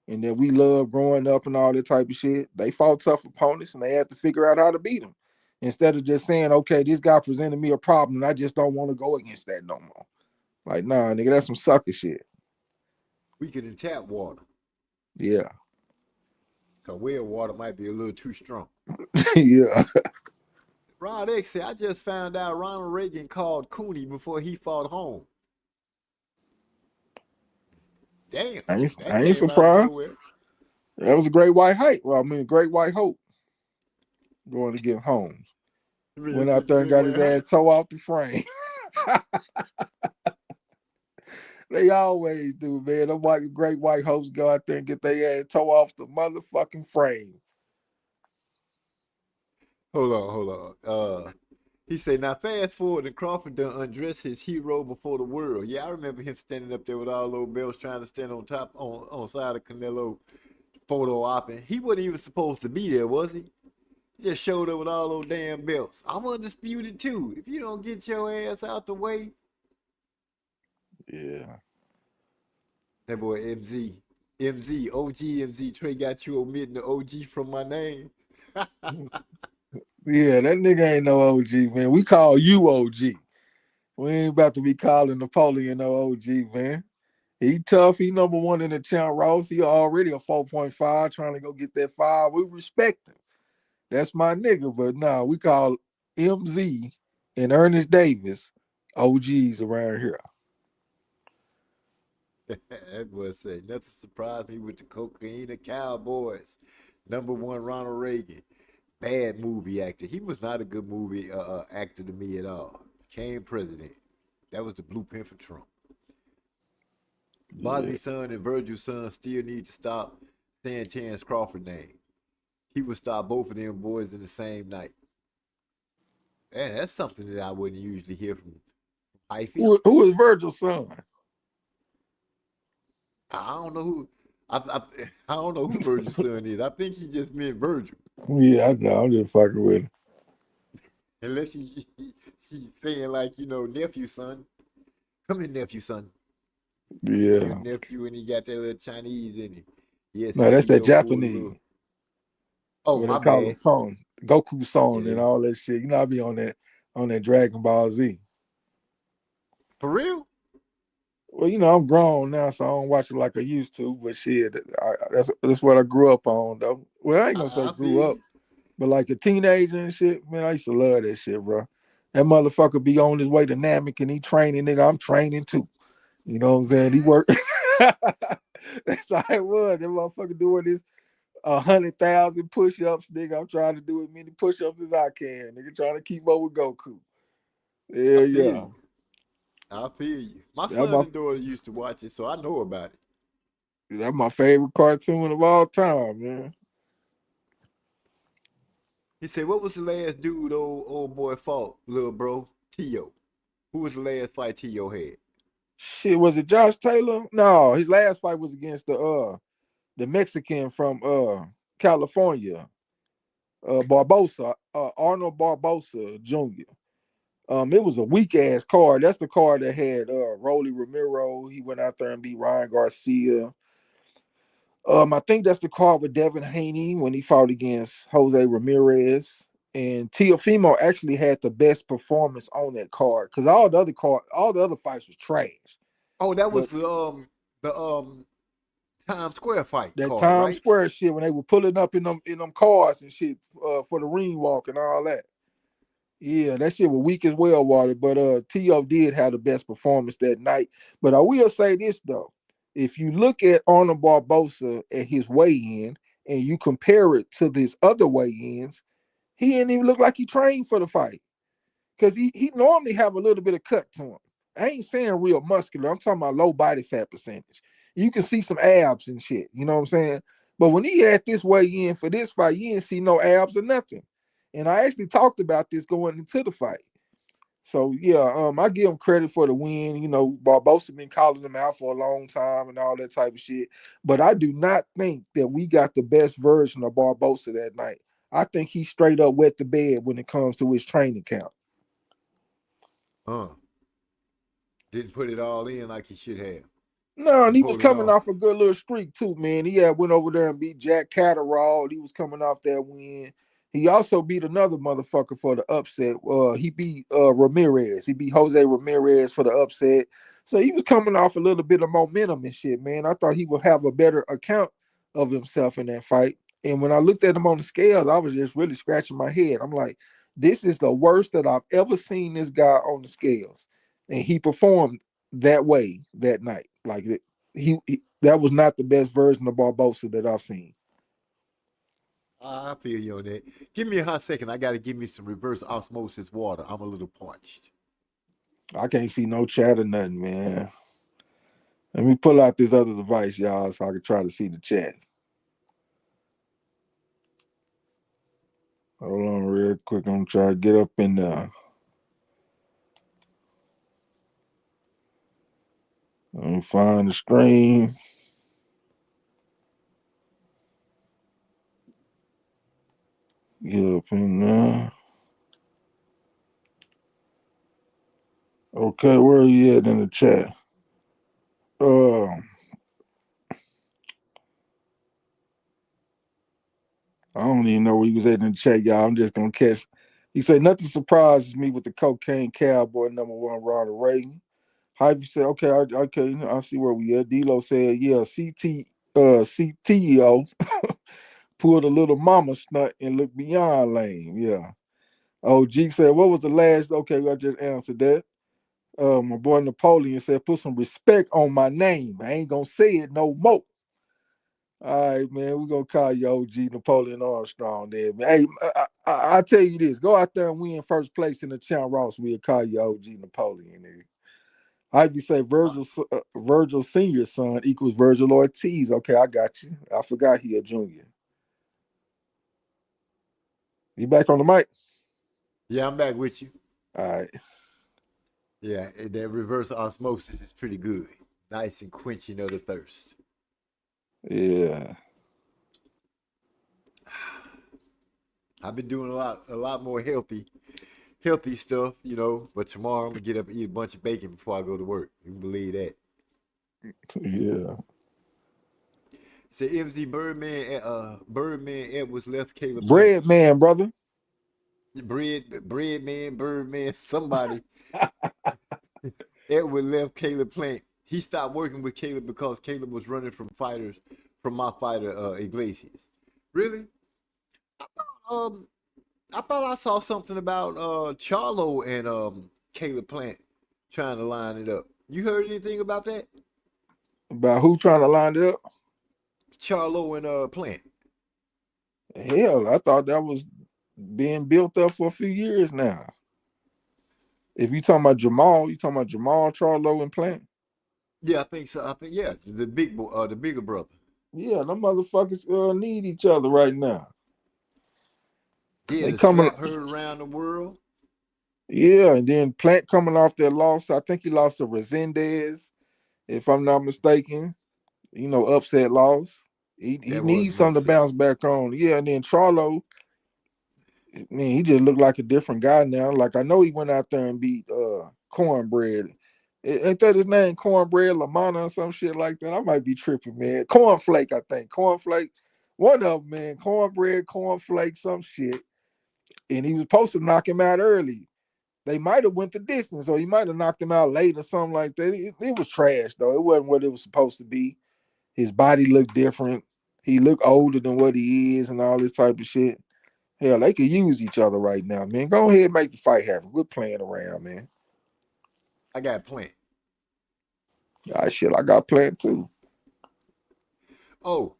and that we love growing up and all that type of shit, they fought tough opponents and they had to figure out how to beat them. Instead of just saying, okay, this guy presented me a problem and I just don't want to go against that no more. Like, nah, nigga, that's some sucker shit. Weaker than tap water. Yeah. Because well water might be a little too strong. Yeah. Rod X said, I just found out Ronald Reagan called Cooney before he fought home. Damn. I ain't surprised. That was a great white height. Well, great white hope going to get home. Went out there and got his ass toe off the frame. They always do, man. Them great white hosts go out there and get their ass tore off the motherfucking frame. Hold on. He said, now fast forward and Crawford done undressed his hero before the world. Yeah, I remember him standing up there with all those belts trying to stand on top, on side of Canelo photo opping. He wasn't even supposed to be there, was he? He just showed up with all those damn belts. I'm undisputed too. If you don't get your ass out the way. Yeah. That boy MZ. OG MZ. Trey got you omitting the OG from my name. Yeah, that nigga ain't no OG, man. We call you OG. We ain't about to be calling Napoleon no OG, man. He tough. He number one in the champ roast. He already a 4.5 trying to go get that 5. We respect him. That's my nigga. But nah, we call MZ and Ernest Davis OGs around here. That boy said, nothing surprised me with the cocaine of Cowboys. Number one, Ronald Reagan. Bad movie actor. He was not a good movie actor to me at all. Became president. That was the blueprint for Trump. Bosley's son and Virgil's son still need to stop saying Terrence Crawford name. He would stop both of them boys in the same night. And that's something that I wouldn't usually hear from Hyphy. Who is Virgil's son? I don't know who. I don't know who Virgil's son is. I think he just meant Virgil. Yeah, I know. I'm just fucking with him. Unless he's saying like, nephew son. Come here, nephew son. Yeah. Your nephew, and he got that little Chinese in him. Yes. No, that's that Japanese. Oh, my call bad. Song, Goku song, and all that shit. I be on that Dragon Ball Z. For real? Well, I'm grown now, so I don't watch it like I used to. But shit, that's what I grew up on, though. Well, I ain't gonna say grew up, but like a teenager and shit, man, I used to love that shit, bro. That motherfucker be on his way to Namek and he training, nigga. I'm training too. You know what I'm saying? He worked. That's how it was. That motherfucker doing this 100,000 push-ups, nigga. I'm trying to do as many push-ups as I can, nigga. Trying to keep up with Goku. Yeah. I feel you. My son and daughter used to watch it, so I know about it. That's my favorite cartoon of all time, man. He said, what was the last dude old boy fought, little bro? Tio. Who was the last fight Tio had? Shit, was it Josh Taylor? No, his last fight was against the Mexican from California, Barbosa, Arnold Barbosa Jr. It was a weak ass card. That's the card that had Rolly Romero. He went out there and beat Ryan Garcia. I think that's the card with Devin Haney when he fought against Jose Ramirez. And Teofimo actually had the best performance on that card because all the other fights was trash. Oh, that was the Times Square fight. That card, Times right? Square shit when they were pulling up in them cars and shit for the ring walk and all that. Yeah, that shit was weak as well, Water. But T.O. did have the best performance that night. But I will say this, though. If you look at Arnold Barbosa at his weigh-in and you compare it to these other weigh-ins, he didn't even look like he trained for the fight. Because he normally have a little bit of cut to him. I ain't saying real muscular. I'm talking about low body fat percentage. You can see some abs and shit. You know what I'm saying? But when he had this weigh-in for this fight, you didn't see no abs or nothing. And I actually talked about this going into the fight. So yeah, I give him credit for the win. Barbosa been calling him out for a long time and all that type of shit. But I do not think that we got the best version of Barbosa that night. I think he straight up wet the bed when it comes to his training camp. Didn't put it all in like he should have. No, and he was coming off a good little streak too, man. He went over there and beat Jack Catterall. He was coming off that win. He also beat another motherfucker for the upset. He beat Ramirez. He beat Jose Ramirez for the upset. So he was coming off a little bit of momentum and shit, man. I thought he would have a better account of himself in that fight. And when I looked at him on the scales, I was just really scratching my head. I'm like, this is the worst that I've ever seen this guy on the scales. And he performed that way that night. Like that was not the best version of Barbosa that I've seen. I feel you on that. Give me a hot second. I got to give me some reverse osmosis water. I'm a little parched. I can't see no chat or nothing, man. Let me pull out this other device, y'all, so I can try to see the chat. Hold on real quick. I'm trying to get up in there. Let me find the screen. Get up in there. Okay, where are you at in the chat? I don't even know where he was at in the chat, y'all. I'm just gonna catch. He said nothing surprises me with the cocaine cowboy #1 Ronald Reagan. Hype said, okay, okay, I see where we at. D-Lo said, yeah, CTEO pulled a little mama stunt and looked beyond lame. Yeah. Oh, G said, what was the last? Okay, I just answered that. My boy Napoleon said, put some respect on my name. I ain't gonna say it no more. All right, man, we're gonna call you OG Napoleon Armstrong there, man. Hey, I tell you this, go out there and win first place in the Champ Ross, we'll call you OG Napoleon there. Ivy say Virgil Senior's son equals Virgil Ortiz. Okay, I got you. I forgot he a junior. You back on the mic? Yeah, I'm back with you. All right. Yeah, that reverse osmosis is pretty good. Nice and quenching of the thirst. Yeah. I've been doing a lot more healthy stuff, you know. But tomorrow I'm gonna get up and eat a bunch of bacon before I go to work. You can believe that? Yeah. Say MZ Birdman Edwards left Caleb. Bread man, brother. Bread man, Birdman, somebody. Edward left Caleb Plant. He stopped working with Caleb because Caleb was running from my fighter Iglesias. Really? I thought I saw something about Charlo and Caleb Plant trying to line it up. You heard anything about that? About who trying to line it up? Charlo and Plant. Hell, I thought that was being built up for a few years now. If you talking about Jamal, Charlo, and Plant. Yeah, I think so. I think the bigger brother. Yeah, them motherfuckers need each other right now. Yeah, they the coming slap heard around the world. Yeah, and then Plant coming off that loss. I think he lost to Resendez, if I'm not mistaken. You know, upset loss. He needs something to bounce back on. Yeah, and then Charlo, man, he just looked like a different guy now. Like, I know he went out there and beat Cornbread. Ain't that his name? Cornbread Lamana or some shit like that. I might be tripping, man. Cornflake, I think. Cornflake. One of them, man. Cornbread, Cornflake, some shit. And he was supposed to knock him out early. They might have went the distance, or he might have knocked him out late or something like that. It was trash, though. It wasn't what it was supposed to be. His body looked different. He looked older than what he is and all this type of shit. Hell, they could use each other right now, man. Go ahead and make the fight happen. We're playing around, man. I got Plant. Shit, I got Plant too. Oh,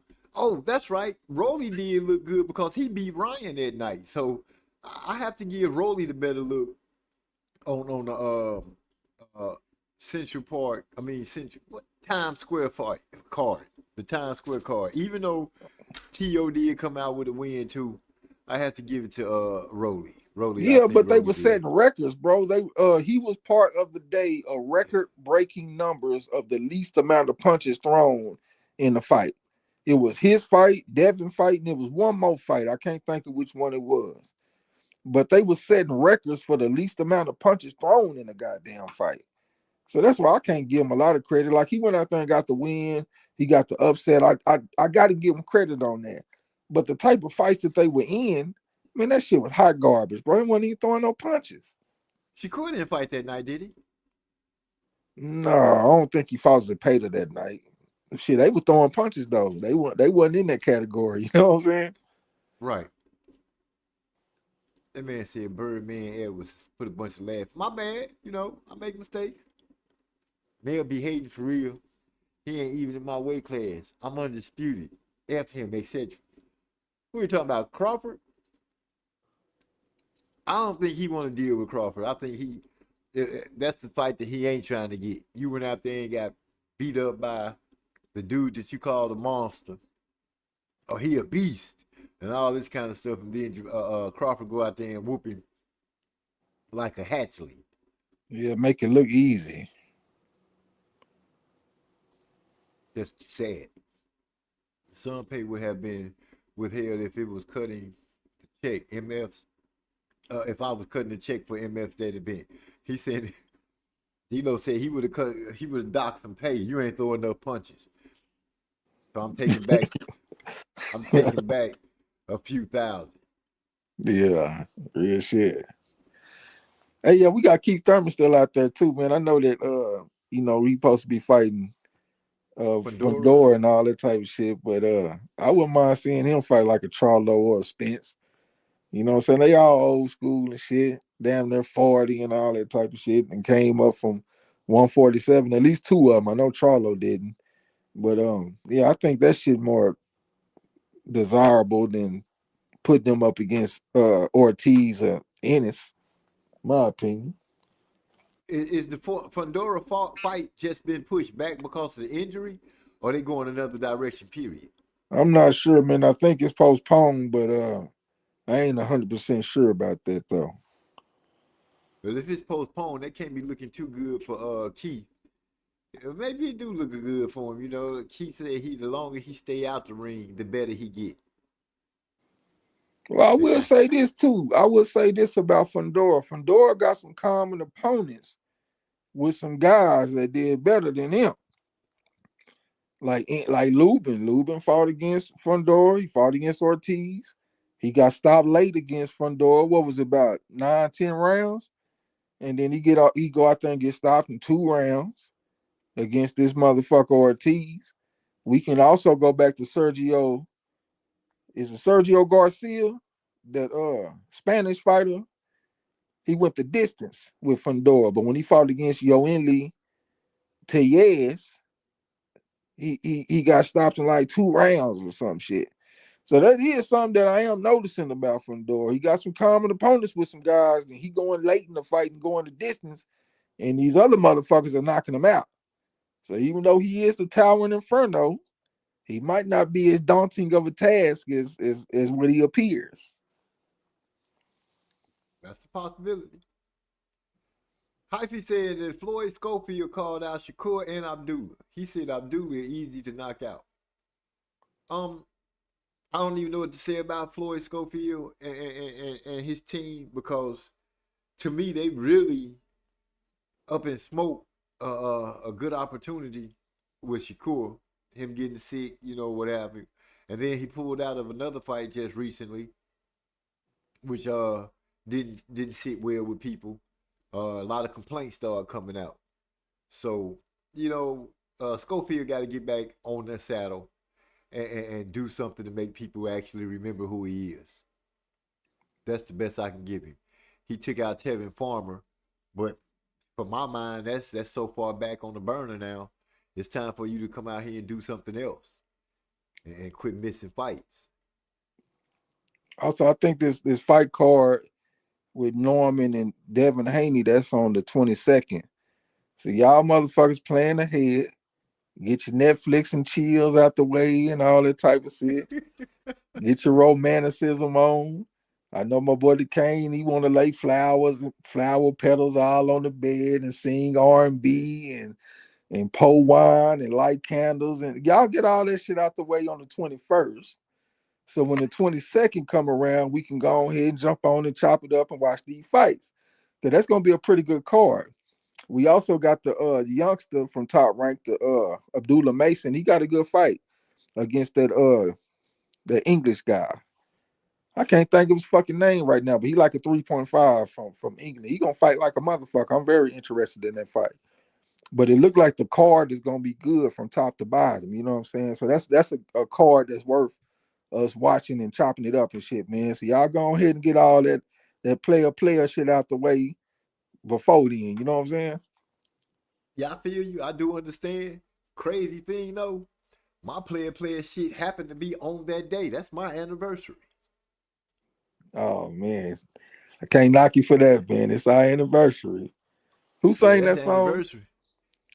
that's right. Rolly did look good because he beat Ryan that night. So I have to give Rolly the better look on the Central Park. I mean Times Square card. The Times Square card. Even though T.O. did come out with a win too, I have to give it to Rolly. Yeah, but they were setting records, bro. He was part of the day of record-breaking numbers of the least amount of punches thrown in the fight. It was his fight, Devin fight, and it was one more fight. I can't think of which one it was. But they were setting records for the least amount of punches thrown in a goddamn fight. So that's why I can't give him a lot of credit. Like, he went out there and got the win. He got the upset. I got to give him credit on that. But the type of fights that they were in, man, that shit was hot garbage, bro. He wasn't even throwing no punches. Shakur didn't fight that night, did he? No, I don't think he fought Zepeda that night. Shit, they were throwing punches though. They wasn't in that category. You know what I'm saying? Right. That man said Birdman Edwards put a bunch of laughs. My bad, you know, I make mistakes. They'll be hating for real. He ain't even in my weight class. I'm undisputed. F him, etc. Who are you talking about? Crawford? I don't think he want to deal with Crawford. I think that's the fight that he ain't trying to get. You went out there and got beat up by the dude that you call a monster, or he a beast, and all this kind of stuff, and then Crawford go out there and whoop him like a hatchling. Yeah, make it look easy. Just sad. Some pay would have been withheld if it was cutting the check. MF's, if I was cutting the check for MF's that event. He said, said he would have docked some pay. You ain't throwing enough punches. So I'm taking back a few thousand. Yeah, real shit. Hey, yeah, we got Keith Thurman still out there too, man. I know that we supposed to be fighting Fedora and all that type of shit, but I wouldn't mind seeing him fight like a Charlo or a Spennce. You know what I'm saying? They all old school and shit. Damn near 40 and all that type of shit, and came up from 147. At least two of them. I know Charlo didn't. But yeah, I think that shit more desirable than putting them up against Ortiz or Ennis, my opinion. Is the Fundora fight just been pushed back because of the injury, or they going another direction, period? I'm not sure, man. I think it's postponed, but I ain't 100% sure about that, though. But if it's postponed, that can't be looking too good for Keith. Maybe it do look good for him. You know, Keith said the longer he stay out the ring, the better he get. Well, I will say this, too. I will say this about Fundora. Fundora got some common opponents with some guys that did better than him. Like Lubin. Lubin fought against Fundora. He fought against Ortiz. He got stopped late against Fundora. What was it, about 9-10 rounds? And then he go out there and get stopped in 2 rounds against this motherfucker Ortiz. We can also go back to Sergio. Is it Sergio Garcia, that Spanish fighter? He went the distance with Fundora, but when he fought against Yoenli Tellez, he got stopped in like 2 rounds or some shit. So that is something that I am noticing about Fundora. He got some common opponents with some guys, and he going late in the fight and going the distance, and these other motherfuckers are knocking him out. So even though he is the towering inferno, he might not be as daunting of a task as what he appears. That's the possibility. Hyphy said that Floyd Schofield called out Shakur and Abdullah. He said Abdullah is easy to knock out. I don't even know what to say about Floyd Schofield and his team, because to me they really up in smoke a good opportunity with Shakur, him getting sick, what have you. And then he pulled out of another fight just recently, which didn't sit well with people. A lot of complaints started coming out. So, Schofield got to get back on the saddle and do something to make people actually remember who he is. That's the best I can give him. He took out Tevin Farmer, but for my mind, that's so far back on the burner now. It's time for you to come out here and do something else and quit missing fights. Also, I think this fight card with Norman and Devin Haney, that's on the 22nd. So y'all motherfuckers plan ahead. Get your Netflix and chills out the way and all that type of shit. Get your romanticism on. I know my boy Kane, he want to lay flower petals all on the bed and sing R&B and pour wine and light candles. And y'all get all that shit out the way on the 21st. So when the 22nd come around, we can go ahead and jump on and chop it up and watch these fights. Because that's going to be a pretty good card. We also got the youngster from Top Rank, the Abdullah Mason. He got a good fight against that English guy. I can't think of his fucking name right now, but he like a 3.5 from England. He gonna fight like a motherfucker. I'm very interested in that fight. But it looked like the card is gonna be good from top to bottom. You know what I'm saying? So that's a card that's worth us watching and chopping it up and shit, man. So y'all go ahead and get all that player shit out the way before then. You know what I'm saying? Yeah, I feel you. I do understand. Crazy thing though, my player shit happened to be on that day. That's my anniversary. Oh man, I can't knock you for that, man. It's our anniversary. Who sang that song?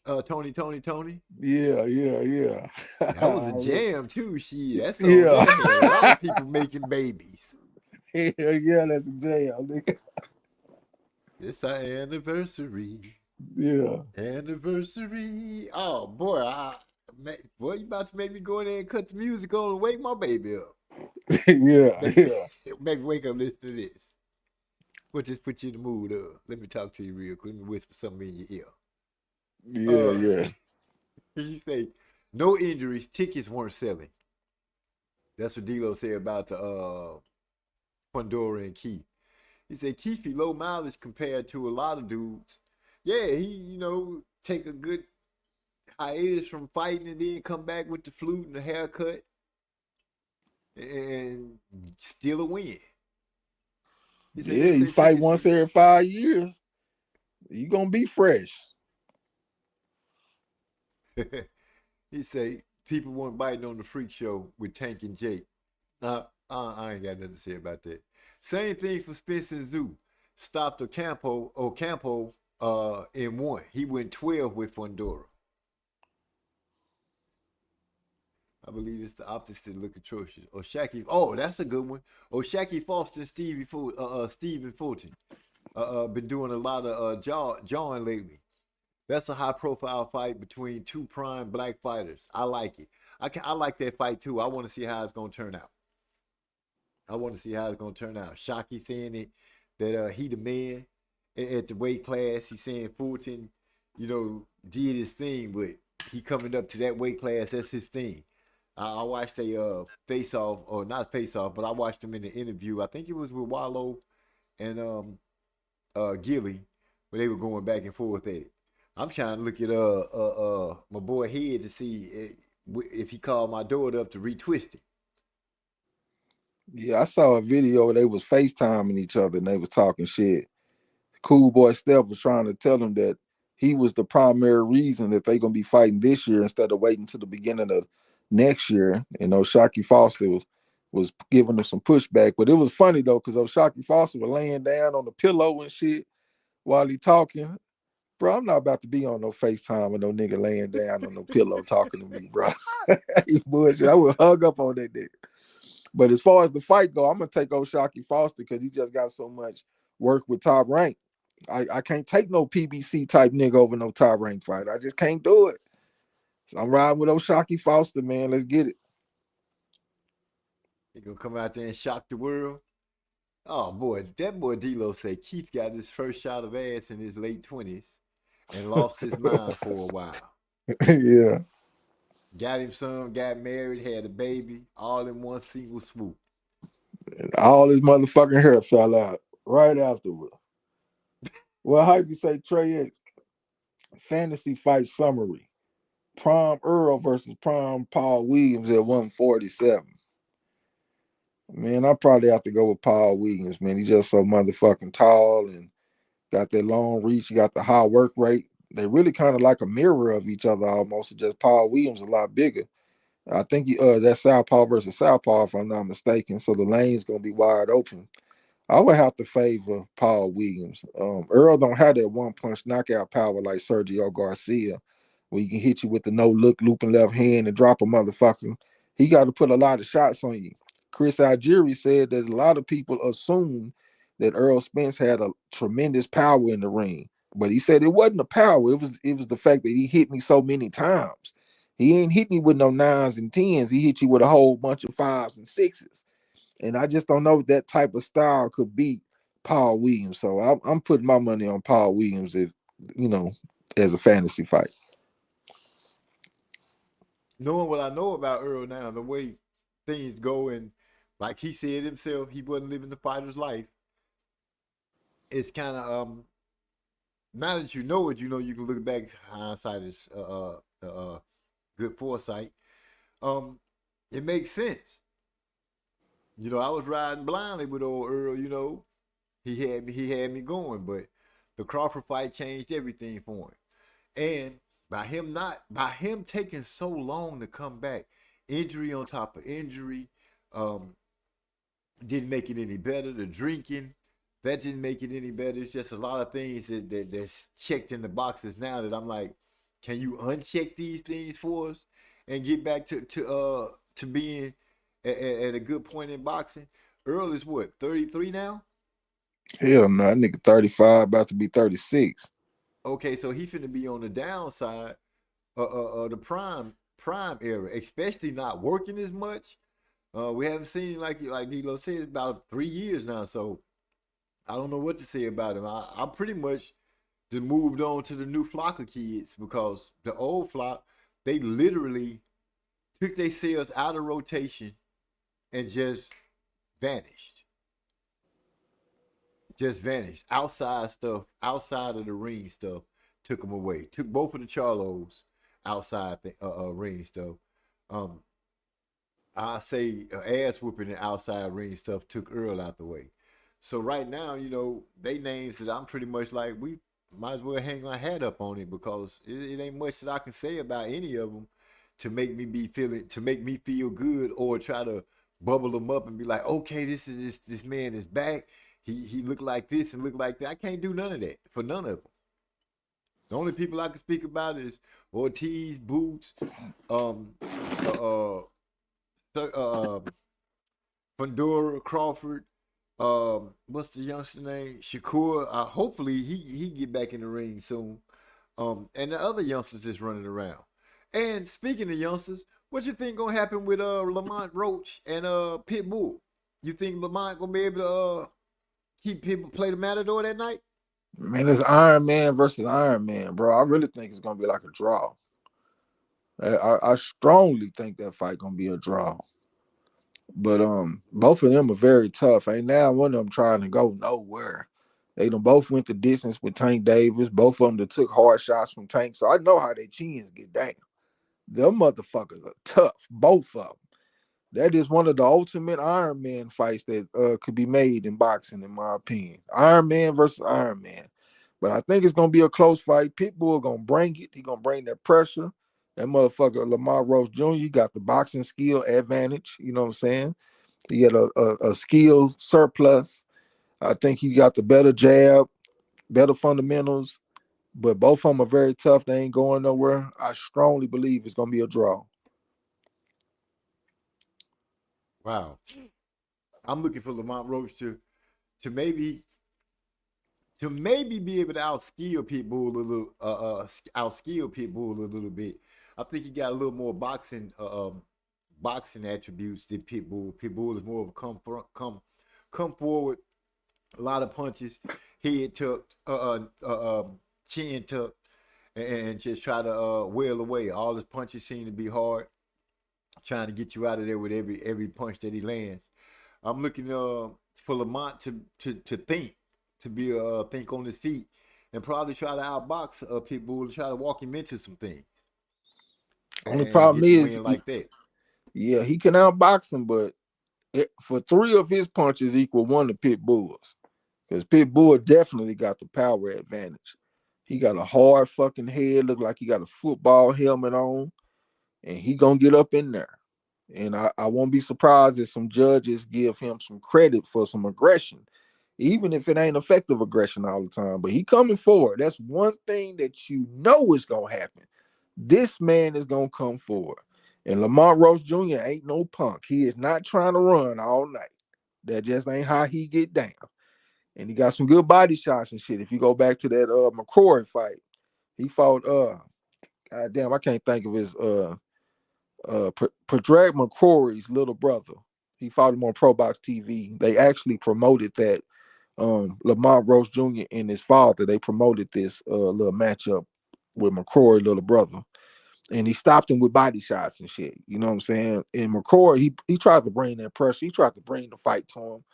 Tony. Yeah, yeah, yeah. That was a jam too. Shit, that song Yeah. there had a lot of people making babies. Yeah, yeah, that's a jam, nigga. It's our anniversary. Yeah. Anniversary. Oh boy, boy, you about to make me go in there and cut the music on and wake my baby up. Yeah, Maybe, yeah. maybe wake up, listen to this. What just put you in the mood of? Let me talk to you real quick. Let me whisper something in your ear. Yeah, yeah. You say, no injuries, tickets weren't selling. That's what D-Lo said about the Pandora and Keith. He said Keith low mileage compared to a lot of dudes. Yeah, he, take a good hiatus from fighting and then come back with the flute and the haircut and still a win. He said, Yeah, you fight once every 5 years. You gonna be fresh. He say people weren't biting on the freak show with Tank and Jake. I ain't got nothing to say about that. Same thing for Spennce and Zoo. Stopped Ocampo in one. He went 12 with Fundora. I believe it's the optics that look atrocious. O'Shaquie. Oh, that's a good one. O'Shaquie Foster and Stephen Fulton. Been doing a lot of jawing lately. That's a high-profile fight between two prime black fighters. I like it. I like that fight too. I want to see how it's gonna turn out. Shockey saying that he the man at the weight class. He's saying Fulton, did his thing, but he coming up to that weight class. That's his thing. I watched a face-off, or not face-off, but I watched him in the interview. I think it was with Wallow and Gilly, where they were going back and forth at it. I'm trying to look at my boy Head to see if he called my daughter up to retwist it. Yeah, I saw a video where they was FaceTiming each other and they was talking shit. Cool Boy Steph was trying to tell him that he was the primary reason that they're gonna be fighting this year instead of waiting to the beginning of next year. Shockey Foster was giving him some pushback, but it was funny though because Shockey Foster was laying down on the pillow and shit while he talking. Bro, I'm not about to be on no FaceTime with no nigga laying down on no pillow talking to me, bro. He bullshit. I would hug up on that nigga. But as far as the fight go, I'm gonna take Shockey Foster because he just got so much work with Top Rank. I can't take no PBC type nigga over no Top Rank fight. I just can't do it. So I'm riding with Shockey Foster, man. Let's get it. He gonna come out there and shock the world. Oh boy, that boy D-Lo say Keith got his first shot of ass in his late 20s and lost his mind for a while. Yeah. Got him some, got married, had a baby, all in one single swoop. And all his motherfucking hair fell out right afterward. Well, how you say Trey X? Fantasy fight summary. Prime Earl versus Prime Paul Williams at 147. Man, I probably have to go with Paul Williams, man. He's just so motherfucking tall and got that long reach. He got the high work rate. They really kind of like a mirror of each other almost. Just Paul Williams a lot bigger. I think that's Southpaw versus Southpaw, if I'm not mistaken. So the lane's gonna be wide open. I would have to favor Paul Williams. Earl don't have that one-punch knockout power like Sergio Garcia, where he can hit you with the no-look looping left hand and drop a motherfucker. He got to put a lot of shots on you. Chris Algieri said that a lot of people assume that Earl Spence had a tremendous power in the ring, but he said it wasn't the power. It was the fact that he hit me so many times. He ain't hit me with no 9s and 10s. He hit you with a whole bunch of 5s and 6s. And I just don't know if that type of style could beat Paul Williams. So I'm putting my money on Paul Williams, as a fantasy fight. Knowing what I know about Earl now, the way things go, and like he said himself, he wasn't living the fighter's life. It's kind of now that you know it, you can look back. Hindsight is good foresight. It makes sense. I was riding blindly with old Earl. He had me going, but the Crawford fight changed everything for him. And by him taking so long to come back, injury on top of injury, didn't make it any better. The drinking, that didn't make it any better. It's just a lot of things that's checked in the boxes now that I'm like, Can you uncheck these things for us and get back to being at a good point in boxing? Earl is what, 33 now? Hell no, that nigga 35, about to be 36. Okay, so he finna be on the downside the prime era, especially not working as much. We haven't seen him like D-Lo said, about 3 years now. So I don't know what to say about him. I pretty much just moved on to the new flock of kids because the old flock, they literally took themselves out of rotation and just vanished. Just vanished. Outside stuff, outside of the ring stuff, took them away. Took both of the Charlos outside the ring stuff. I say ass whooping and outside ring stuff took Earl out the way. So right now, you know, they names that I'm pretty much like, we might as well hang my hat up on it because it ain't much that I can say about any of them to make me feel good or try to bubble them up and be like, okay, this man is back. He looked like this and looked like that. I can't do none of that for none of them. The only people I can speak about is Ortiz, Boots, Fundora, Crawford. What's the youngster name? Shakur. Hopefully he get back in the ring soon. And the other youngsters just running around. And speaking of youngsters, what you think gonna happen with Lamont Roach and Pitbull? You think Lamont gonna be able to keep people play the Matador that night? Man, it's Iron Man versus Iron Man, bro. I really think it's gonna be like a draw. I strongly think that fight gonna be a draw. But both of them are very tough. Ain't now one of them trying to go nowhere. They done both went the distance with Tank Davis. Both of them that took hard shots from Tank. So I know how their chins get down. Them motherfuckers are tough, both of them. That is one of the ultimate Iron Man fights that could be made in boxing, in my opinion. Iron Man versus Iron Man. But I think it's going to be a close fight. Pitbull going to bring it. He going to bring that pressure. That motherfucker, Lamar Rose Jr., he got the boxing skill advantage. You know what I'm saying? He got a skill surplus. I think he got the better jab, better fundamentals. But both of them are very tough. They ain't going nowhere. I strongly believe it's going to be a draw. Wow. I'm looking for Lamont Roach to maybe be able to outskill Pitbull a little bit. I think he got a little more boxing attributes than Pitbull. Pitbull is more of a come forward, a lot of punches, head tucked, chin tucked, and just try to wail away. All his punches seem to be hard, trying to get you out of there with every punch that he lands. I'm looking for Lamont to think, to be think on his feet, and probably try to outbox Pitbull and try to walk him into some things. Only problem is like that. Yeah, he can outbox him, but for 3 of his punches equal 1 to Pitbull's. Because Pitbull definitely got the power advantage. He got a hard fucking head, look like he got a football helmet on, and he gonna get up in there. And I won't be surprised if some judges give him some credit for some aggression, even if it ain't effective aggression all the time. But he coming forward. That's one thing that you know is gonna happen. This man is gonna come forward. And Lamont Roach Jr. ain't no punk. He is not trying to run all night. That just ain't how he get down. And he got some good body shots and shit. If you go back to that McCrory fight, he fought goddamn, I can't think of his Padraig McCrory's little brother. He fought him on Pro Box TV. They actually promoted that Lamont Roach Jr. and his father, they promoted this little matchup with McCrory little brother. And he stopped him with body shots and shit. You know what I'm saying? And McCrory, he tried to bring that pressure. He tried to bring the fight to him.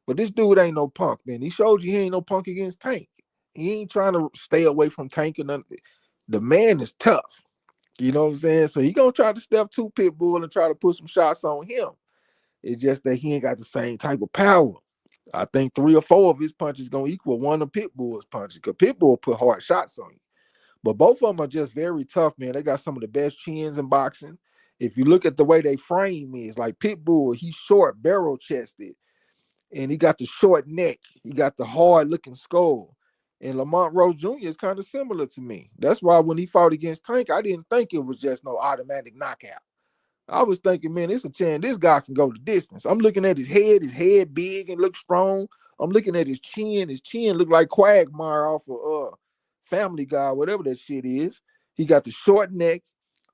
But this dude ain't no punk, man. He showed you he ain't no punk against Tank. He ain't trying to stay away from Tank or nothing. The man is tough. You know what I'm saying? So he gonna try to step to Pitbull and try to put some shots on him. It's just that he ain't got the same type of power. I think 3 or 4 of his punches gonna equal 1 of Pitbull's punches, because Pitbull put hard shots on you. But both of them are just very tough, man. They got some of the best chins in boxing. If you look at the way they frame is, like Pitbull, he's short, barrel chested, and he got the short neck. He got the hard looking skull. And Lamont Rose Jr. is kind of similar to me. That's why when he fought against Tank, I didn't think it was just no automatic knockout. I was thinking, man, it's a chance this guy can go the distance. I'm looking at his head big and look strong. I'm looking at his chin look like Quagmire off of Family Guy, whatever that shit is. He got the short neck.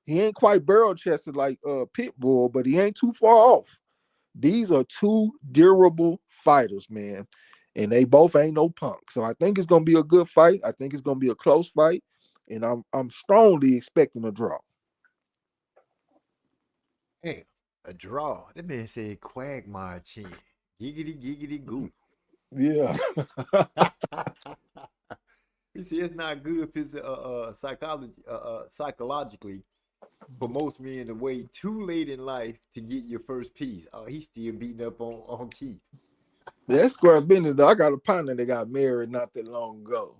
He ain't quite barrel chested like Pitbull, but he ain't too far off. These are two durable fighters, man. And they both ain't no punk. So I think it's gonna be a good fight. I think it's gonna be a close fight. And I'm strongly expecting a draw. Hey, a draw. That man said Quagmire chin. Giggity, giggity, goo. Yeah. He said it's not good psychologically for most men to wait too late in life to get your first piece. Oh, he's still beating up on Keith. That's square business though. I got a partner that got married not that long ago.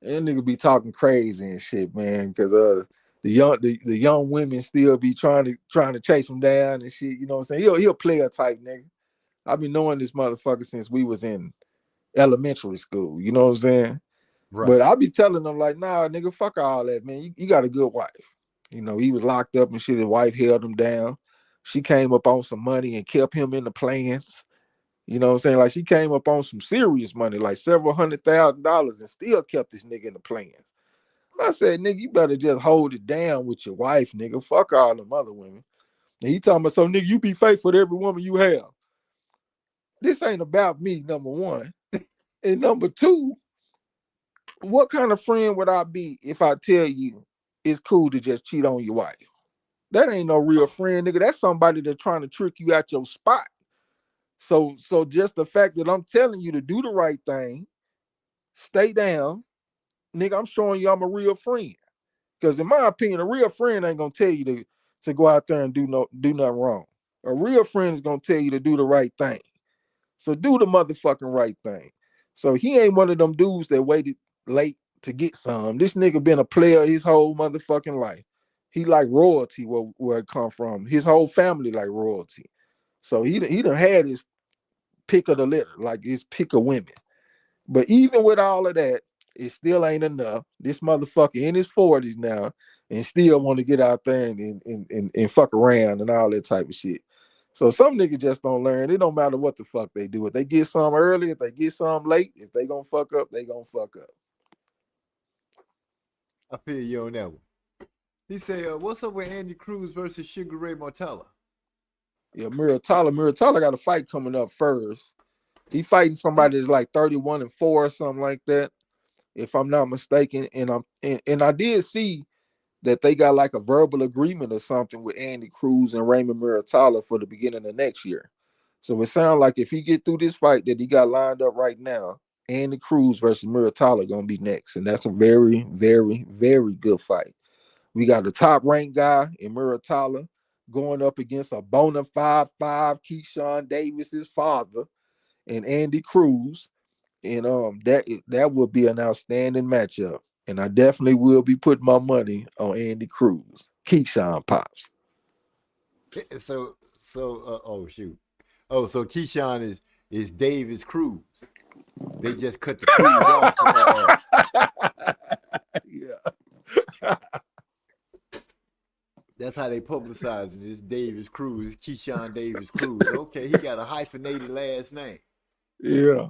And nigga be talking crazy and shit, man, because the young women still be trying to chase him down and shit. You know what I'm saying? He'll play a type nigga. I've been knowing this motherfucker since we was in elementary school. You know what I'm saying? Right. But I be telling them like, nah, nigga, fuck all that, man. You got a good wife. You know, he was locked up and shit. His wife held him down. She came up on some money and kept him in the plans. You know what I'm saying? Like she came up on some serious money, like several $100,000 and still kept this nigga in the plans. I said, nigga, you better just hold it down with your wife, nigga. Fuck all them other women. And he talking about, so nigga, you be faithful to every woman you have. This ain't about me, number one. And number two, what kind of friend would I be if I tell you it's cool to just cheat on your wife? That ain't no real friend, nigga. That's somebody that's trying to trick you out your spot. So just the fact that I'm telling you to do the right thing, stay down, nigga, I'm showing you I'm a real friend. Because in my opinion, a real friend ain't gonna tell you to go out there and do nothing wrong. A real friend is gonna tell you to do the right thing. So do the motherfucking right thing. So he ain't one of them dudes that waited late to get some. This nigga been a player his whole motherfucking life. He like royalty where it come from. His whole family like royalty. So he done had his pick of the litter, like his pick of women. But even with all of that, it still ain't enough. This motherfucker in his 40s now and still want to get out there and fuck around and all that type of shit. So some niggas just don't learn. It don't matter what the fuck they do. If they get some early, if they get some late, if they gonna fuck up, they gonna fuck up. I feel you on that one. He said, what's up with Andy Cruz versus Sugar Ray Martella? Yeah, Muratalla got a fight coming up first. He fighting somebody that's like 31-4 or something like that, if I'm not mistaken. And I did see that they got like a verbal agreement or something with Andy Cruz and Raymond Muratalla for the beginning of next year. So it sounds like if he get through this fight that he got lined up right now, Andy Cruz versus Muratalla gonna be next, and that's a very, very, very good fight. We got the top ranked guy in Muratalla going up against a bona fide 5 Keyshawn Davis's father and Andy Cruz. And that would be an outstanding matchup. And I definitely will be putting my money on Andy Cruz. Keyshawn pops. So oh shoot. Oh, so Keyshawn is Davis Cruz. They just cut the Cruz off. Yeah. That's how they publicize it. It's Davis Cruz. It's Keyshawn Davis Cruz. Okay, he got a hyphenated last name. Yeah.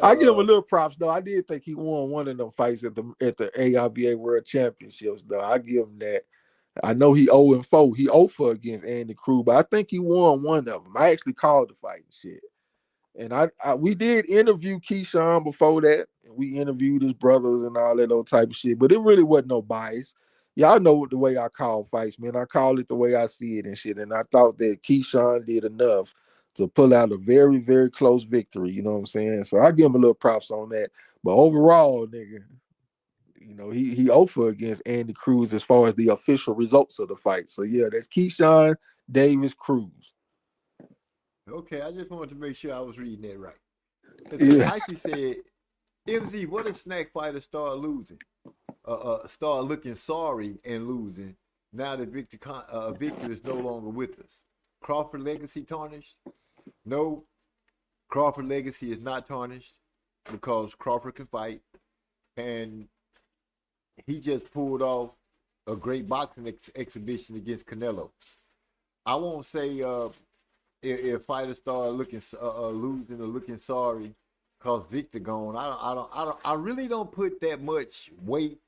I give him a little props though. I did think he won one of them fights at the ARBA World Championships though. I give him that. I know he 0-4. He 0-4 against Andy Cruz, but I think he won one of them. I actually called the fight and shit. And we did interview Keyshawn before that. And we interviewed his brothers and all that old type of shit. But it really wasn't no bias. Y'all know the way I call fights, man. I call it the way I see it and shit. And I thought that Keyshawn did enough to pull out a very, very close victory. You know what I'm saying? So I give him a little props on that. But overall, nigga, you know, he over against Andy Cruz as far as the official results of the fight. So yeah, that's Keyshawn Davis Cruz. Okay, I just wanted to make sure I was reading that right. Yeah. Like he said, MZ, what if snack fighters start losing? Start looking sorry and losing now that Victor is no longer with us. Crawford legacy tarnished? No, Crawford legacy is not tarnished. because Crawford can fight, and he just pulled off a great boxing exhibition against Canelo. I won't say if fighters start looking losing or looking sorry because Victor gone. I really don't put that much weight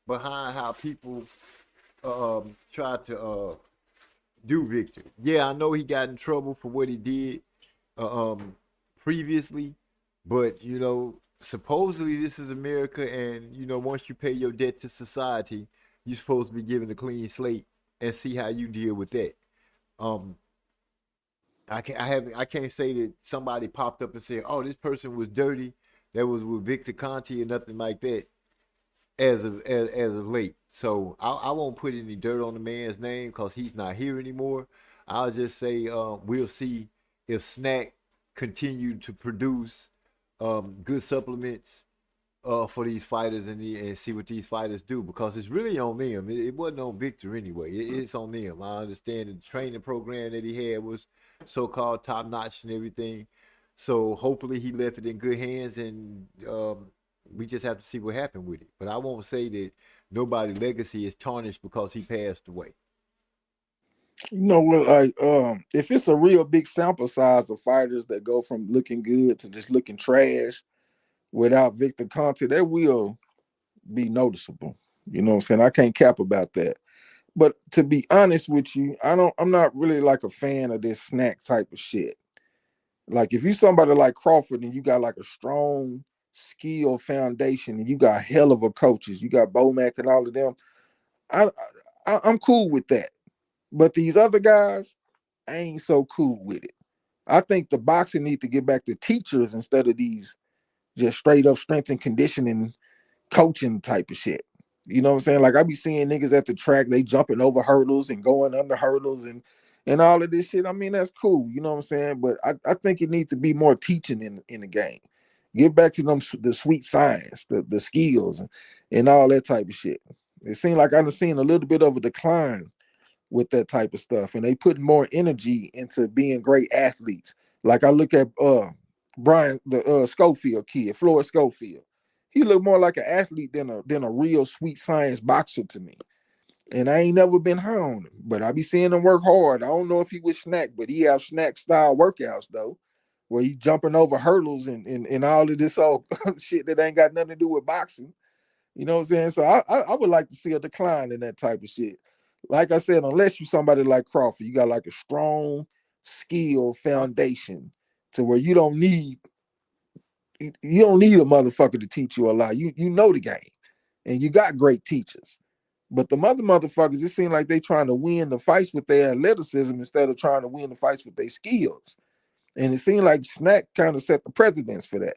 behind how people try to do Victor. Yeah, I know he got in trouble for what he did previously, but you know, supposedly this is America, and you know, once you pay your debt to society, you're supposed to be given a clean slate and see how you deal with that. I can't say that somebody popped up and said, "Oh, this person was dirty," that was with Victor Conti or nothing like that as of late. So I won't put any dirt on the man's name because he's not here anymore. I'll just say we'll see if Snack continue to produce good supplements for these fighters and see what these fighters do, because it's really on them. It wasn't on Victor anyway. It's on them. I understand the training program that he had was so-called top-notch and everything. So hopefully he left it in good hands, and we just have to see what happened with it. But I won't say that nobody's legacy is tarnished because he passed away. You know what? Like, if it's a real big sample size of fighters that go from looking good to just looking trash without Victor Conte, that will be noticeable. You know what I'm saying? I can't cap about that. But to be honest with you, I'm not really like a fan of this Snack type of shit. Like, if you somebody like Crawford and you got like a strong skill foundation and you got hell of a coaches, you got Bomac and all of them, I'm cool with that. But these other guys, I ain't so cool with it. I think the boxing need to get back to teachers instead of these just straight up strength and conditioning coaching type of shit. You know what I'm saying? Like, I be seeing niggas at the track, they jumping over hurdles and going under hurdles and all of this shit. I mean, that's cool. You know what I'm saying? But I think it needs to be more teaching in the game. Get back to them the sweet science, the skills and all that type of shit. It seemed like I've seen a little bit of a decline with that type of stuff, and they put more energy into being great athletes. Like, I look at Brian, the Schofield kid, Floyd Schofield. He looked more like an athlete than a real sweet science boxer to me. And I ain't never been high on him, but I be seeing him work hard. I don't know if he was Snack, but he have Snack style workouts though, where he jumping over hurdles and all of this old shit that ain't got nothing to do with boxing. You know what I'm saying? So I would like to see a decline in that type of shit. Like I said, unless you somebody like Crawford, you got like a strong skill foundation to where you don't need a motherfucker to teach you a lot. You know the game, and you got great teachers. But the motherfuckers, it seems like they trying to win the fights with their athleticism instead of trying to win the fights with their skills. And it seemed like Snack kind of set the precedence for that.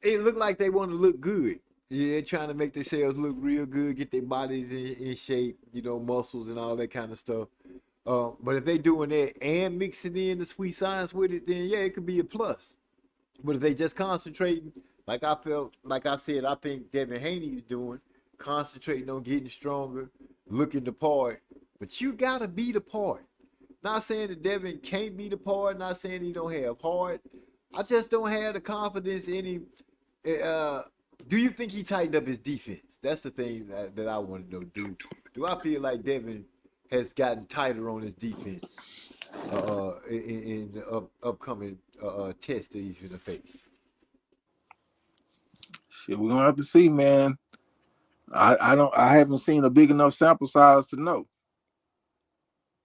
It looked like they want to look good. Yeah, they're trying to make themselves look real good, get their bodies in shape, you know, muscles and all that kind of stuff. But if they doing that and mixing in the sweet science with it, then yeah, it could be a plus. But if they just concentrating, like I said, I think Devin Haney is doing, concentrating on getting stronger, looking the part. But you gotta be the part. Not saying that Devin can't be the part, not saying he don't have heart. I just don't have the confidence in him. Do you think he tightened up his defense? That's the thing that I want to know. Do I feel like Devin has gotten tighter on his defense in the upcoming test that he's going to face? Shit, we're gonna have to see, man. I haven't seen a big enough sample size to know.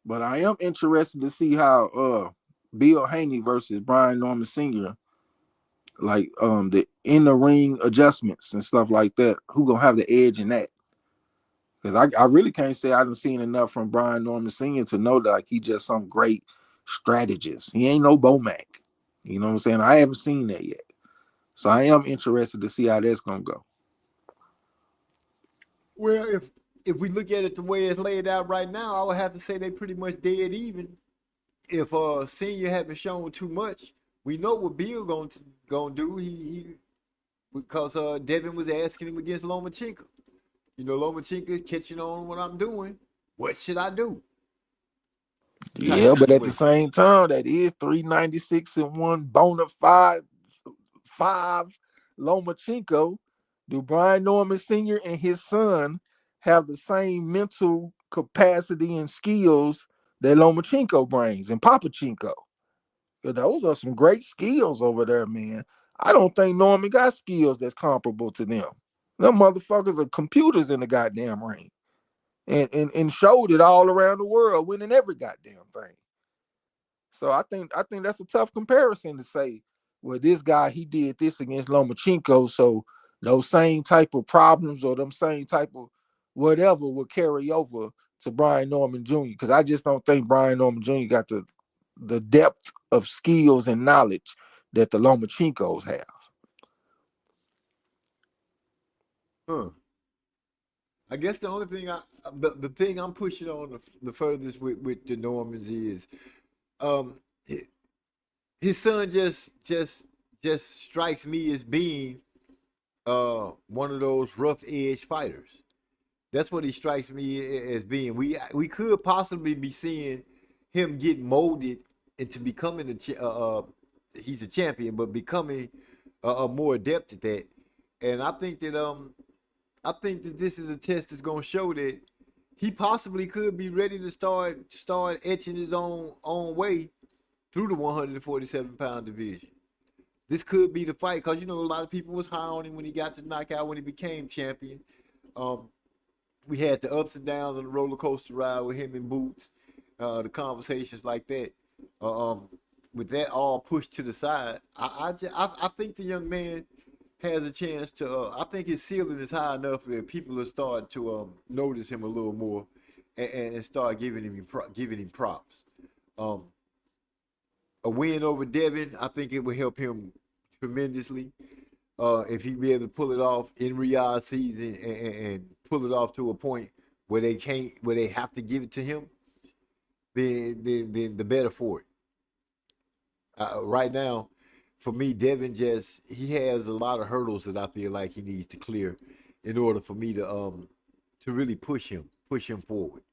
But I am interested to see how Bill Haney versus Brian Norman Sr., like the in the ring adjustments and stuff like that, who gonna have the edge in that? Because I really can't say I haven't seen enough from Brian Norman Sr. to know that like he just some great strategist. He ain't no Bomac. You know what I'm saying? I haven't seen that yet. So I am interested to see how that's gonna go. Well, if we look at it the way it's laid out right now, I would have to say they pretty much dead even. If Senior haven't shown too much, we know what Bill gonna do. He because Devin was asking him against Lomachenko. You know, Lomachenko is catching on what I'm doing. What should I do? Yeah, but at the same time, that is 396-1 bona fide 5 Lomachenko. Do Brian Norman Sr. and his son have the same mental capacity and skills that Lomachenko brings and Papachenko? Those are some great skills over there, man. I don't think Norman got skills that's comparable to them. Them motherfuckers are computers in the goddamn ring. And showed it all around the world, winning every goddamn thing. So I think that's a tough comparison to say, well, this guy, he did this against Lomachenko, so those same type of problems or them same type of whatever will carry over to Brian Norman Jr. Because I just don't think Brian Norman Jr. got the depth of skills and knowledge that the Lomachenkos have. I guess the only thing the thing I'm pushing on the furthest with the Normans is, his son just strikes me as being one of those rough edge fighters. That's what he strikes me as being. We could possibly be seeing him get molded into becoming he's a champion, but becoming more adept at that. And I think that this is a test that's going to show that he possibly could be ready to start etching his own way through the 147-pound division. This could be the fight, because, a lot of people was high on him when he got the knockout, when he became champion. We had the ups and downs on the roller coaster ride with him and Boots, the conversations like that. With that all pushed to the side, I think the young man has a chance to. I think his ceiling is high enough that people will start to notice him a little more and start giving him props. A win over Devin, I think it will help him tremendously. If he be able to pull it off in Riyadh season and pull it off to a point where they have to give it to him, then the better for it. Right now, for me, Devin he has a lot of hurdles that I feel like he needs to clear in order for me to really push him forward.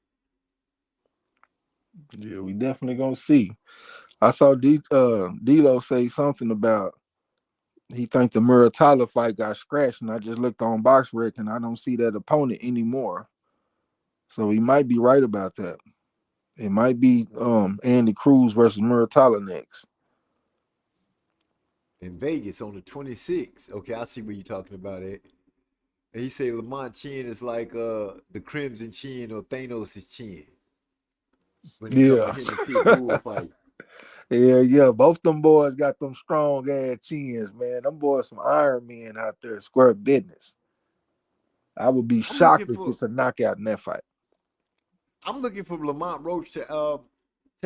Yeah, we definitely gonna see. I saw D'Lo say something about he think the Muratalla fight got scratched, and I just looked on BoxRec and I don't see that opponent anymore. So he might be right about that. It might be Andy Cruz versus Muratalla next. In Vegas on the 26th. Okay, I see what you're talking about it. And he said Lamont Chin is like the Crimson Chin or Thanos' chin. When he comes to hit the Pitbull fight. Yeah. Both them boys got them strong ass chins, man. Them boys some Iron Men out there, square business. I would be shocked if it's a knockout in that fight. I'm looking for Lamont Roach to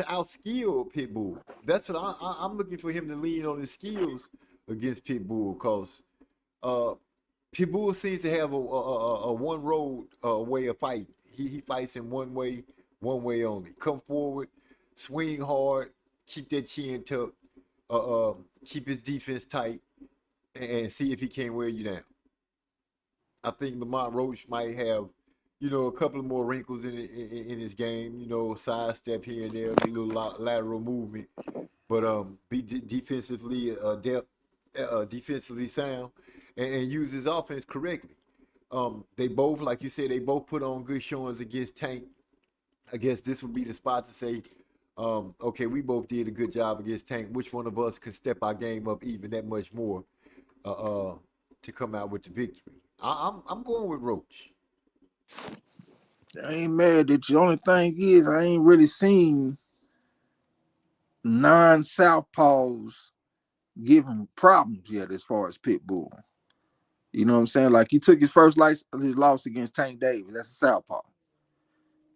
outskill Pitbull. That's what I'm looking for, him to lean on his skills against Pitbull, because Pitbull seems to have a one road way of fighting. He fights in one way only. Come forward, swing hard, keep that chin tucked, keep his defense tight, and see if he can't wear you down. I think Lamont Roach might have, a couple of more wrinkles in his game, sidestep here and there, a little lateral movement, but be defensively adept, defensively sound, and use his offense correctly. They both, like you said, they both put on good showings against Tank. I guess this would be the spot to say, okay, we both did a good job against Tank. Which one of us can step our game up even that much more to come out with the victory? I'm going with Roach. I ain't mad at you. The only thing is, I ain't really seen non-Southpaws give him problems yet as far as Pitbull. You know what I'm saying? Like, he took his first his loss against Tank Davis. That's a Southpaw.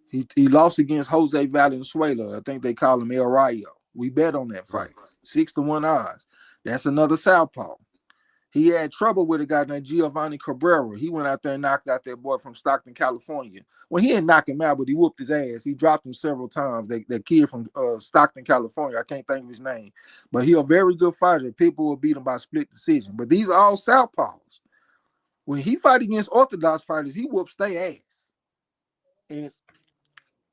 He lost against Jose Valenzuela. I think they call him El Rayo. We bet on that fight. 6-1 odds. That's another Southpaw. He had trouble with a guy named Giovanni Cabrera. He went out there and knocked out that boy from Stockton, California. Well, he didn't knock him out, but he whooped his ass. He dropped him several times. That kid from Stockton, California, I can't think of his name. But he's a very good fighter. People will beat him by split decision. But these are all Southpaws. When he fight against Orthodox fighters, he whoops their ass. And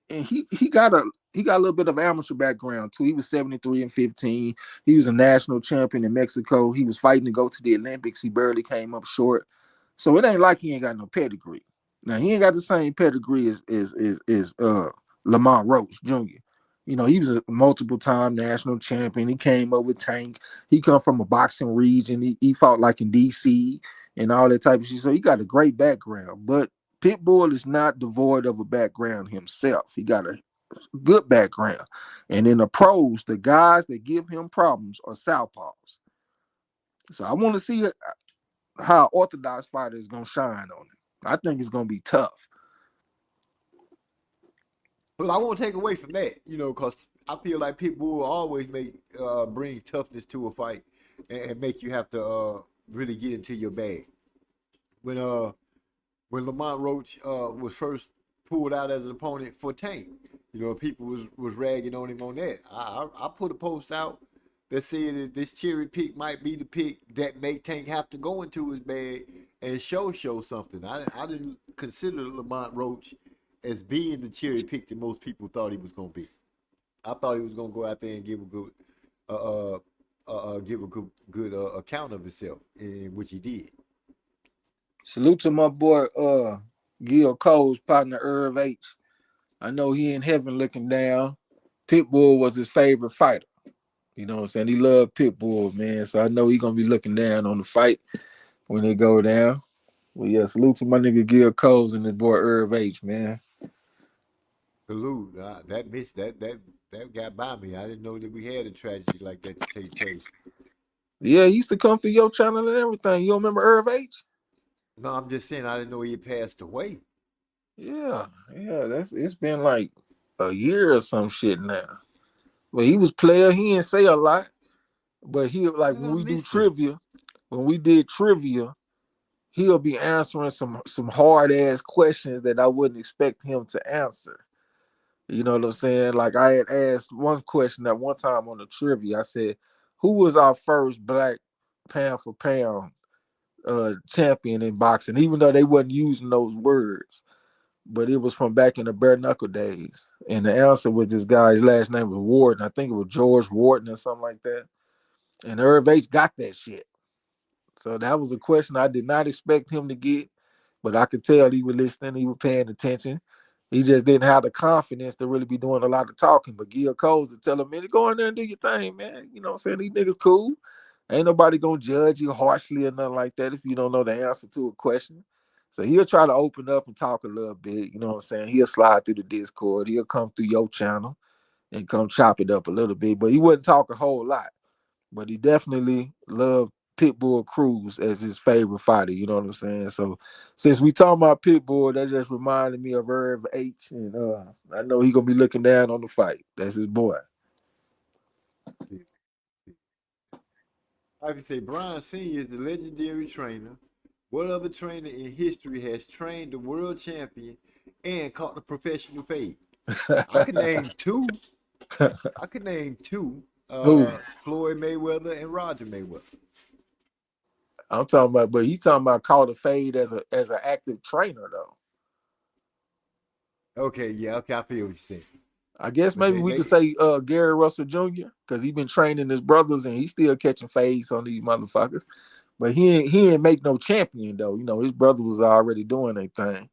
he got he got a little bit of amateur background too. He was 73-15. He was a national champion in Mexico. He was fighting to go to the Olympics. He barely came up short. So it ain't like he ain't got no pedigree. Now he ain't got the same pedigree as Lamont Roach Jr. You know, he was a multiple time national champion. He came up with Tank. He come from a boxing region. He fought like in DC and all that type of shit. So he got a great background. But Pitbull is not devoid of a background himself. He got a good background. And in the pros, the guys that give him problems are southpaws. So I want to see how orthodox fighter is going to shine on him. I think it's going to be tough. Well, I won't take away from that, you know, because I feel like Pitbull will always bring toughness to a fight and make you have to really get into your bag. When Lamont Roach was first pulled out as an opponent for Tank, you know, people was ragging on him on that. I put a post out that said that this cherry pick might be the pick that make Tank have to go into his bag and show something. I didn't consider Lamont Roach as being the cherry pick that most people thought he was going to be. I thought he was going to go out there and give a good account of himself, in which he did. Salute to my boy Gil Cole's partner Irv H. I know he in heaven looking down. Pitbull was his favorite fighter. You know what I'm saying? He loved Pitbull, man. So I know he gonna be looking down on the fight when they go down. Well, yeah, salute to my nigga Gil Coles and his boy Irv H, man. Salute. That got by me. I didn't know that we had a tragedy like that to take place. Yeah, he used to come through your channel and everything. You don't remember Irv H? No, I'm just saying I didn't know he had passed away. Yeah, it's been like a year or some shit now. But he was player. He didn't say a lot, but he like when we do trivia, when we did trivia, he'll be answering some hard ass questions that I wouldn't expect him to answer. You know what I'm saying? Like I had asked one question at one time on the trivia. I said, "Who was our first black pound for pound champion in boxing?" Even though they wasn't using those words, but it was from back in the bare knuckle days. And the answer was this guy's last name was Warden. I think it was George Warden or something like that. And Irv H got that shit. So that was a question I did not expect him to get, but I could tell he was listening, he was paying attention. He just didn't have the confidence to really be doing a lot of talking. But Gil Coles would tell him, man, go in there and do your thing, man. You know what I'm saying? These niggas cool. Ain't nobody gonna judge you harshly or nothing like that if you don't know the answer to a question. So he'll try to open up and talk a little bit. You know what I'm saying? He'll slide through the Discord. He'll come through your channel and come chop it up a little bit. But he wouldn't talk a whole lot. But he definitely loved Pitbull Cruz as his favorite fighter. You know what I'm saying? So since we talking about Pitbull, that just reminded me of Irv H. And I know he gonna be looking down on the fight. That's his boy. I can say Brian Sr. is the legendary trainer. What other trainer in history has trained the world champion and caught the professional fade? I could name two. Floyd Mayweather and Roger Mayweather. I'm talking about, but he's talking about caught a fade as an active trainer though. Okay, yeah, okay, I feel what you're saying. I guess maybe we could say Gary Russell Jr. because he been training his brothers and he's still catching fades on these motherfuckers. But he ain't make no champion though. You know, his brother was already doing their thing.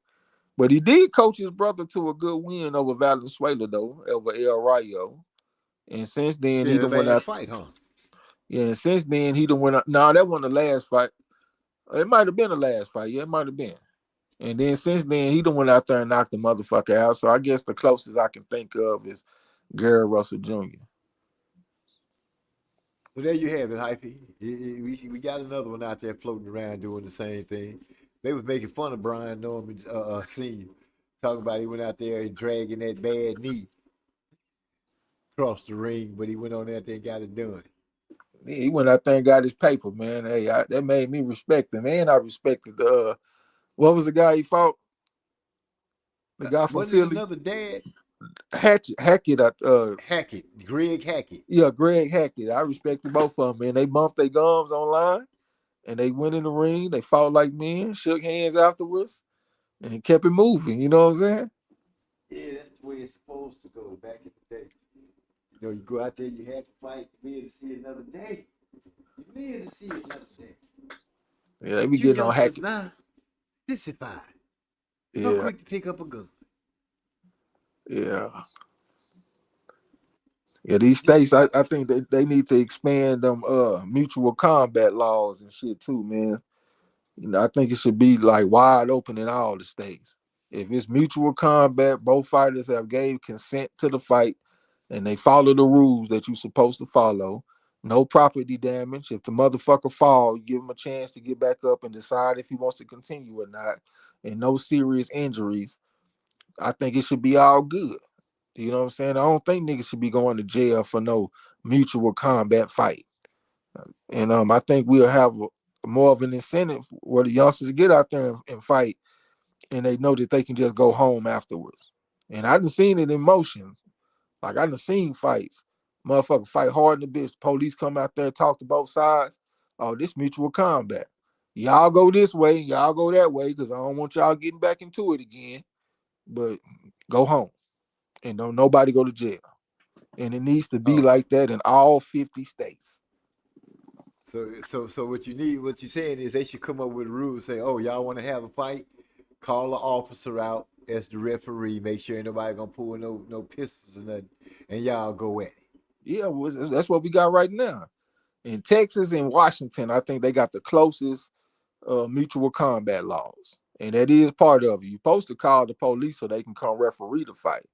But he did coach his brother to a good win over Valenzuela though, over El Rayo. And since then he done went out. Fight, huh? Yeah, and since then he done went out. No, that wasn't the last fight. It might have been the last fight. Yeah, it might have been. And then since then he done went out there and knocked the motherfucker out. So I guess the closest I can think of is Gary Russell Jr. Well, there you have it, Hyphy. We got another one out there floating around doing the same thing. They was making fun of Brian Norman Sr. Talking about he went out there and dragging that bad knee across the ring, but he went on there and got it done. Yeah, he went out there and got his paper, man. Hey, that made me respect him, man. I respected what was the guy he fought? The guy from Philly. Another dad. Hackett. Hackett. Greg Hackett. Yeah, Greg Hackett. I respected both of them, man. They bumped their gums online, and they went in the ring. They fought like men, shook hands afterwards, and kept it moving. You know what I'm saying? Yeah, that's the way it's supposed to go back in the You know, you go out there, you had to fight, you live to see another day. You live to see another day. Yeah, they be You getting on youngsters hacky. now, sissified. So Yeah, quick to pick up a gun. yeah. Yeah, these states, I think they need to expand them mutual combat laws and shit too, man. You know, I think it should be like wide open in all the states. If it's mutual combat, both fighters have gave consent to the fight and they follow the rules that you're supposed to follow. No property damage. If the motherfucker fall, you give him a chance to get back up and decide if he wants to continue or not. And no serious injuries. I think it should be all good. You know what I'm saying? I don't think niggas should be going to jail for no mutual combat fight. And I think we'll have more of an incentive where the youngsters get out there and fight, and they know that they can just go home afterwards. And I done seen it in motion. Like I done seen fights. Motherfucker fight hard in the bitch. Police come out there, talk to both sides. Oh, this mutual combat. Y'all go this way, y'all go that way, because I don't want y'all getting back into it again. But go home. And don't nobody go to jail. And it needs to be like that in all 50 states. So what you're saying is they should come up with a rule, say, oh, y'all want to have a fight? Call the officer out as the referee, make sure ain't nobody gonna pull no pistols or nothing, and y'all go at it. Yeah, well, that's what we got right now. In Texas and Washington, I think they got the closest mutual combat laws. And that is part of it. You're supposed to call the police so they can come referee the fight.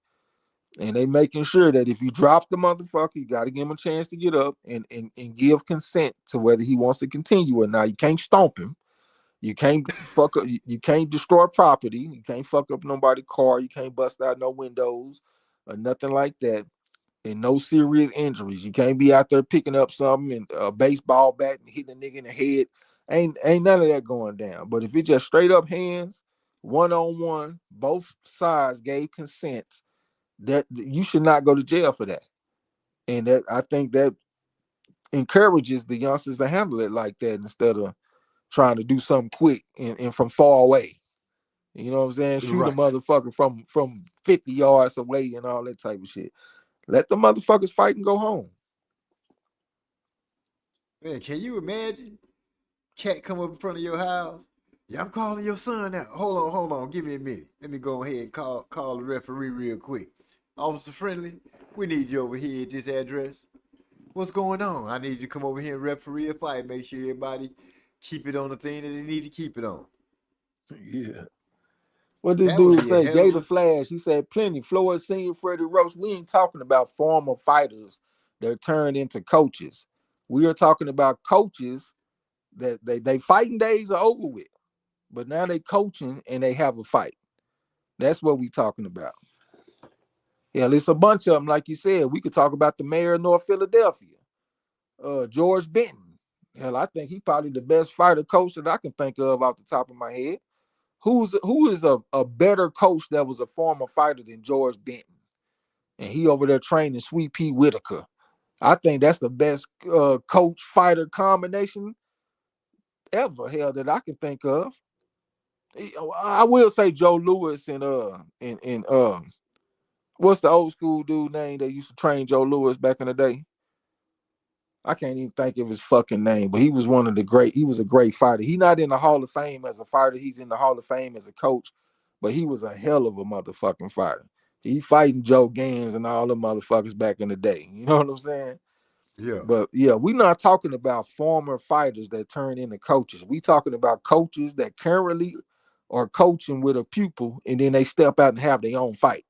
And they making sure that if you drop the motherfucker, you got to give him a chance to get up and give consent to whether he wants to continue or not. You can't stomp him. You can't fuck up. You can't destroy property. You can't fuck up nobody's car. You can't bust out no windows or nothing like that. And no serious injuries. You can't be out there picking up something and a baseball bat and hitting a nigga in the head. Ain't none of that going down. But if it's just straight up hands, 1-on-1, both sides gave consent, that you should not go to jail for that. And that I think that encourages the youngsters to handle it like that instead of trying to do something quick and from far away. You know what I'm saying? Shoot a motherfucker from 50 yards away and all that type of shit. Let the motherfuckers fight and go home. Man, can you imagine? Cat come up in front of your house. Yeah, I'm calling your son out. Hold on. Give me a minute. Let me go ahead and call the referee real quick. Officer Friendly, we need you over here at this address. What's going on? I need you to come over here and referee a fight. Make sure everybody keep it on the thing that they need to keep it on. Yeah. What this dude say? Gator Flash. He said, plenty. Floyd Senior, Freddie Roach. We ain't talking about former fighters that turned into coaches. We are talking about coaches that they fighting days are over with, but now they coaching and they have a fight. That's what we talking about. Yeah, there's a bunch of them. Like you said, we could talk about the mayor of North Philadelphia, George Benton. Hell, I think he's probably the best fighter coach that I can think of off the top of my head. Who is a better coach that was a former fighter than George Benton? And he over there training Sweet Pea Whitaker. I think that's the best coach fighter combination ever, hell, that I can think of. I will say Joe Louis and what's the old school dude name that used to train Joe Louis back in the day? I can't even think of his fucking name, but he was he was a great fighter. He's not in the Hall of Fame as a fighter. He's in the Hall of Fame as a coach, but he was a hell of a motherfucking fighter. He fighting Joe Gans and all the motherfuckers back in the day. You know what I'm saying? Yeah. But yeah, we're not talking about former fighters that turn into coaches. We talking about coaches that currently are coaching with a pupil and then they step out and have their own fight.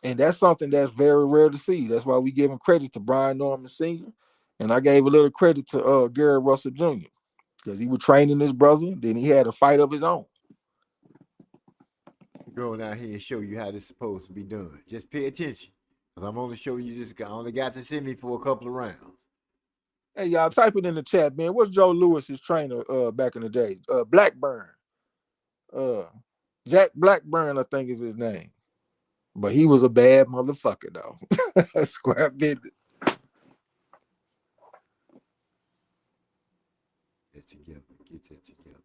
And that's something that's very rare to see. That's why we give him credit to Brian Norman Sr. And I gave a little credit to Gary Russell Jr. because he was training his brother. Then he had a fight of his own. Going out here and show you how this is supposed to be done. Just pay attention. Because I'm only showing you this guy. I only got to see me for a couple of rounds. Hey, y'all, type it in the chat, man. What's Joe Lewis's trainer back in the day? Blackburn. Jack Blackburn, I think is his name. But he was a bad motherfucker, though. Square business. Get that together.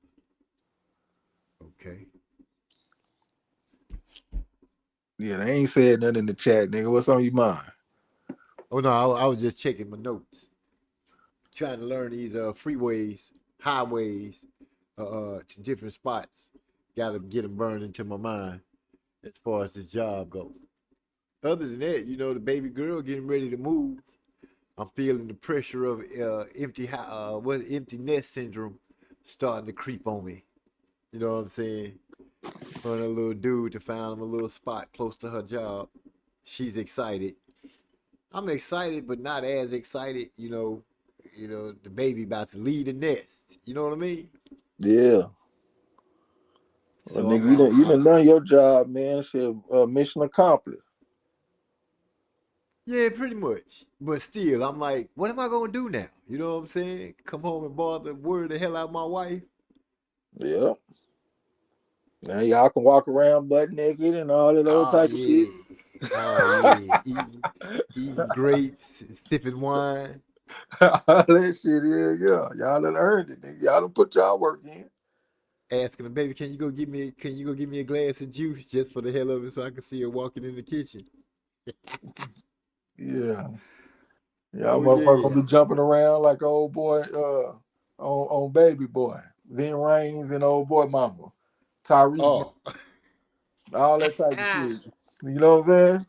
Okay. Yeah, they ain't said nothing in the chat, nigga. What's on your mind? Oh no, I was just checking my notes, trying to learn these freeways, highways, to different spots. Got to get them burned into my mind as far as this job goes. Other than that, the baby girl getting ready to move. I'm feeling the pressure of empty nest syndrome starting to creep on me. You know what I'm saying? For a little dude to find him a little spot close to her job. She's excited. I'm excited, but not as excited. The baby about to leave the nest. You know what I mean? Yeah. So Well, nigga, you done done your job, man. Shit, mission accomplished. Yeah, pretty much. But still, I'm like, what am I gonna do now? You know what I'm saying? Come home and bother word the hell out of my wife? Yeah. Now y'all can walk around butt naked and all that old Oh type of shit. yeah. Oh yeah. Eating grapes, sipping wine. All that shit, yeah. Y'all done earned it, nigga. Y'all done put y'all work in. Asking the baby, can you go give me a glass of juice just for the hell of it so I can see her walking in the kitchen? Yeah. Y'all Oh motherfucker yeah. gonna be jumping around like old boy on Baby Boy. Vin Raines and old boy mama. Tyrese, Oh. all that type of shit. You know what I'm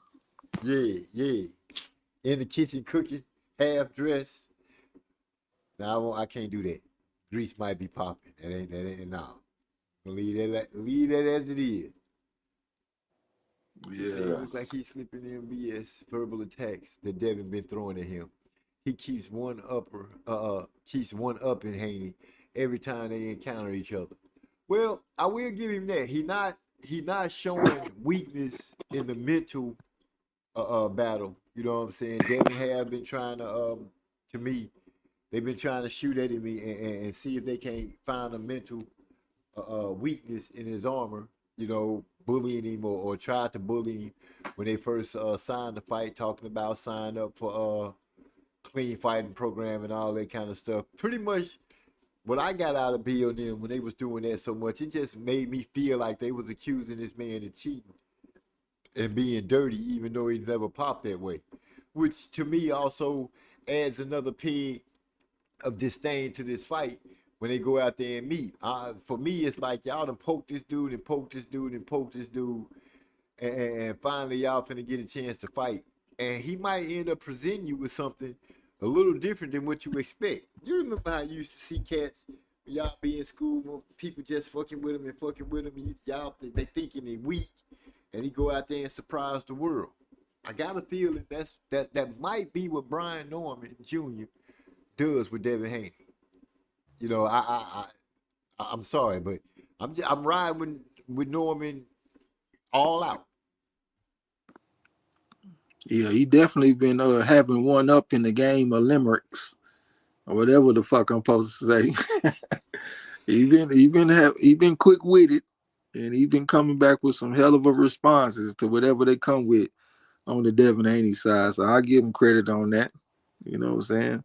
saying? Yeah. In the kitchen cooking, half dressed. Now I can't do that. Grease might be popping. That ain't no. Leave that as it is. He said it Yeah. looked like he's slipping in BS verbal attacks that Devin been throwing at him. He keeps one up in Haney every time they encounter each other. Well, I will give him that. He not showing weakness in the mental battle. You know what I'm saying? Devin have been trying to me, they've been trying to shoot at him and see if they can't find a mental weakness in his armor. Bullying him or tried to bully him when they first signed the fight, talking about signing up for clean fighting program and all that kind of stuff. Pretty much what I got out of Bill and them when they was doing that so much, it just made me feel like they was accusing this man of cheating and being dirty, even though he's never popped that way. Which to me also adds another peg of disdain to this fight when they go out there and meet. For me, it's like y'all done poked this dude and poked this dude and poked this dude, and finally y'all finna get a chance to fight. And he might end up presenting you with something a little different than what you expect. You remember how you used to see cats, y'all be in school, people just fucking with him, and y'all they thinking they weak, and he go out there and surprise the world. I got a feeling that might be what Brian Norman Jr. does with Devin Haney. I'm sorry, but I'm riding with Norman all out. Yeah, he definitely been having one up in the game of limericks or whatever the fuck I'm supposed to say. he been quick witted, and he been coming back with some hell of a responses to whatever they come with on the Devin Haney side. So I give him credit on that. You know what I'm saying?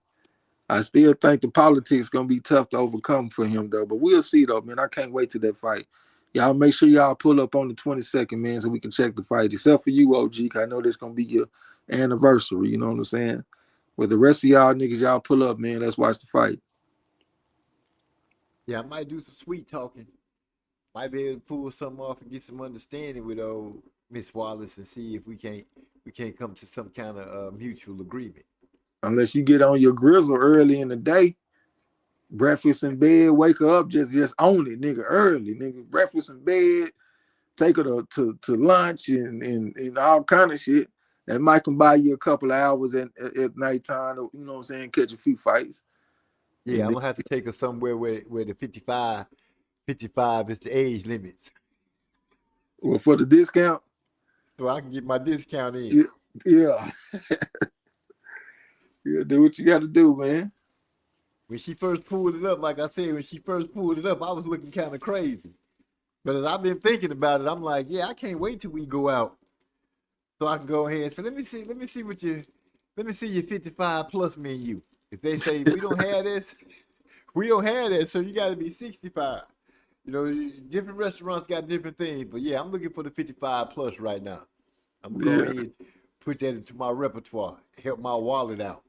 I still think the politics gonna be tough to overcome for him though, but we'll see though, man. I can't wait to that fight. Y'all make sure y'all pull up on the 22nd, man, so we can check the fight. Except for you, OG, 'cause I know this gonna be your anniversary. You know what I'm saying? With the rest of y'all niggas, y'all pull up, man. Let's watch the fight. Yeah, I might do some sweet talking. Might be able to pull something off and get some understanding with old Miss Wallace and see if we can't come to some kind of mutual agreement. Unless you get on your grizzle early in the day, breakfast in bed, wake her up, just own it, nigga, early, nigga. Breakfast in bed, take her to lunch and all kind of shit. That might can buy you a couple of hours at nighttime, you know what I'm saying, catch a few fights. Yeah, I'm gonna have to take her somewhere where the 55 is the age limits. Well, for the discount? So I can get my discount in. Yeah. Yeah, do what you gotta do, man. When she first pulled it up, like I said, I was looking kind of crazy. But as I've been thinking about it, I'm like, yeah, I can't wait till we go out. So I can go ahead and say, let me see your 55 plus menu. If they say we don't have this, so you gotta be 65. Different restaurants got different things, but yeah, I'm looking for the 55 plus right now. I'm gonna go ahead, put that into my repertoire, help my wallet out.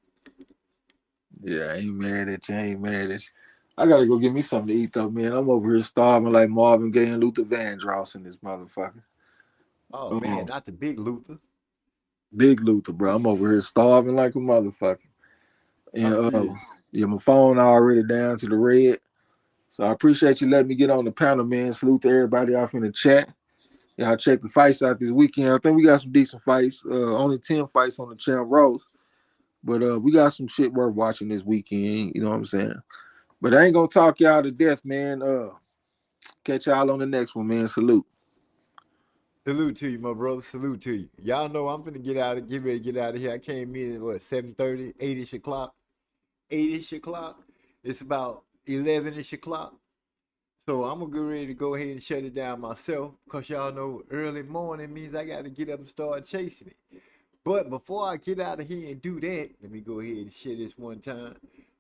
Yeah, I ain't mad at you. I gotta go get me something to eat though, man. I'm over here starving like Marvin Gaye and Luther Vandross in this motherfucker. Oh man, not the big Luther. Big Luther, bro. I'm over here starving like a motherfucker. And yeah, my phone already down to the red. So I appreciate you letting me get on the panel, man. Salute to everybody off in the chat. Y'all check the fights out this weekend. I think we got some decent fights. Only 10 fights on the Champ Rose. But we got some shit worth watching this weekend. You know what I'm saying? But I ain't gonna talk y'all to death, man. Catch y'all on the next one, man. Salute. Salute to you, my brother. Salute to you. Y'all know I'm finna get ready to get out of here. I came in at 7:30, 8-ish o'clock. 8-ish o'clock. It's about 11-ish o'clock. So I'm gonna get ready to go ahead and shut it down myself, because y'all know early morning means I gotta get up and start chasing it. But before I get out of here and do that, let me go ahead and share this one time.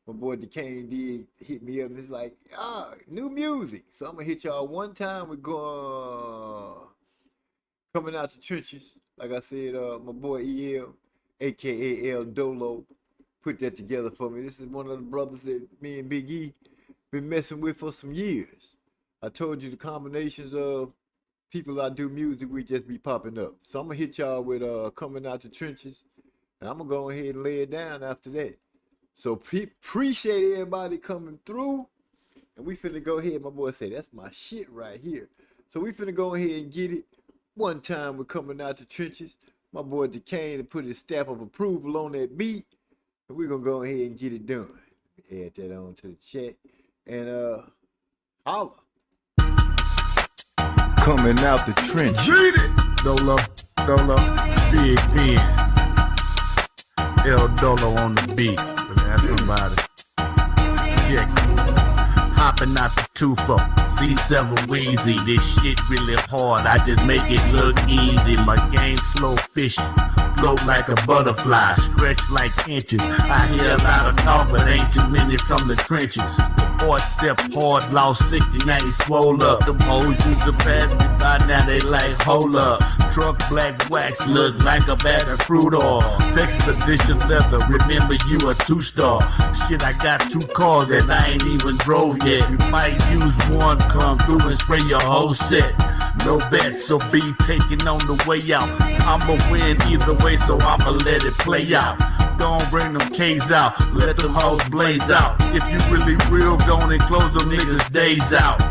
My boy DeCane did hit me up and it's like, new music. So I'm gonna hit y'all one time with Coming Out the Trenches. Like I said, my boy EL, aka El Dolo, put that together for me. This is one of the brothers that me and Big E been messing with for some years. I told you the combinations of people I do music with just be popping up. So I'm gonna hit y'all with Coming Out the Trenches, and I'm gonna go ahead and lay it down after that. So appreciate everybody coming through, and we finna go ahead. My boy said that's my shit right here. So we finna go ahead and get it one time with Coming Out the Trenches. My boy DeCane to put his stamp of approval on that beat, and we're gonna go ahead and get it done. Add that on to the chat, and holla. Coming out the trenches. Dolo, Big Pen, El Dolo on the beat. That's somebody. Yeah. Hopping out the 2-4, C7 Weezy. This shit really hard, I just make it look easy. My game slow fishing, float like a butterfly, stretch like inches. I hear a lot of talk, but ain't too many from the trenches. Hard step hard, lost 60, now he swole up. Them hoes used to pass me by, now they like, hold up. Truck black wax, look like a bag of fruit oil. Texas edition leather, remember you a 2-star. Shit, I got 2 cars that I ain't even drove yet. You might use one, come through and spray your whole set. No bet, so be taking on the way out. I'ma win either way, so I'ma let it play out. Don't bring them K's out, let them hoes blaze out. If you really real, go on and close them niggas' days out.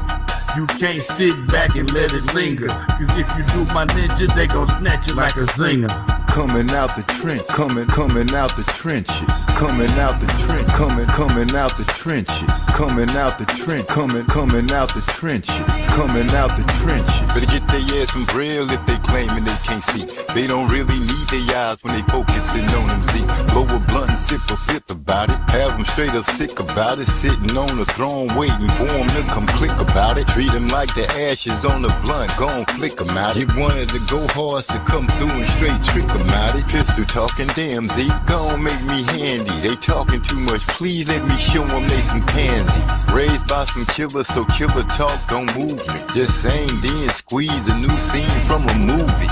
You can't sit back and let it linger, cause if you do my ninja, they gon' snatch you like a zinger. Coming out the trench, coming out the trenches, coming out the trench, coming out the trenches, coming out the trench, coming out the trenches, coming out the trenches. Better get their ass some braille if they claiming they can't see. They don't really need their eyes when they focusing on them Z. Blow a blunt and sip a fifth about it. Have them straight up sick about it. Sitting on the throne waiting for them to come click about it. Treat them like the ashes on the blunt, gon' flick them out. He wanted to go hard to come through and straight trick them out. Pistol talking, damn Z, gon' make me handy. They talking too much, please let me show them they some pansies. Raised by some killers, so killer talk don't move me. Just saying, then squeeze a new scene from a movie.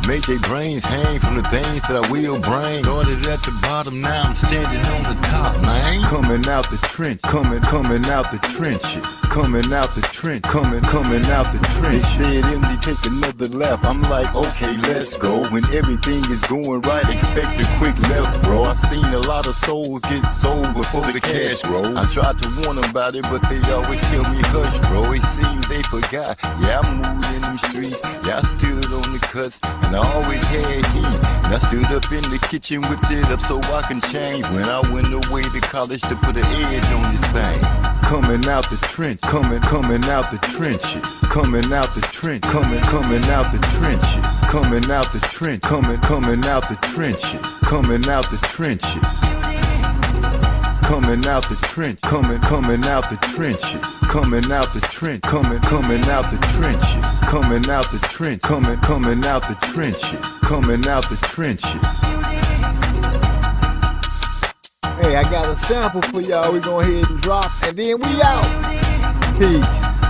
Make their brains hang from the things that I will bring. Started at the bottom, now I'm standing on the top, man. Coming out the trench, coming out the trenches, coming out the trench, coming out the trench. They said MZ take another lap. I'm like, okay, let's go. When everything is going right, expect a quick left, bro. I seen a lot of souls get sold before the cash roll. I tried to warn them about it, but they always tell me hush, bro. It seems they forgot. Yeah, I moved in them streets. Yeah, I stood on the cuts, and I always had heat. And I stood up in the kitchen, whipped it up so I can change. When I went away to college to put an edge on this thing. Coming out the trench, coming out the trenches, coming out the trench, coming out the trenches, coming out the trench, coming out the trenches, coming out the trenches, coming out the trench, coming out the trenches, coming out the trench, coming out the trenches, coming out the trench, coming out the trenches, coming out the trenches. Hey, I got a sample for y'all. We go ahead and drop, and then we out. Peace.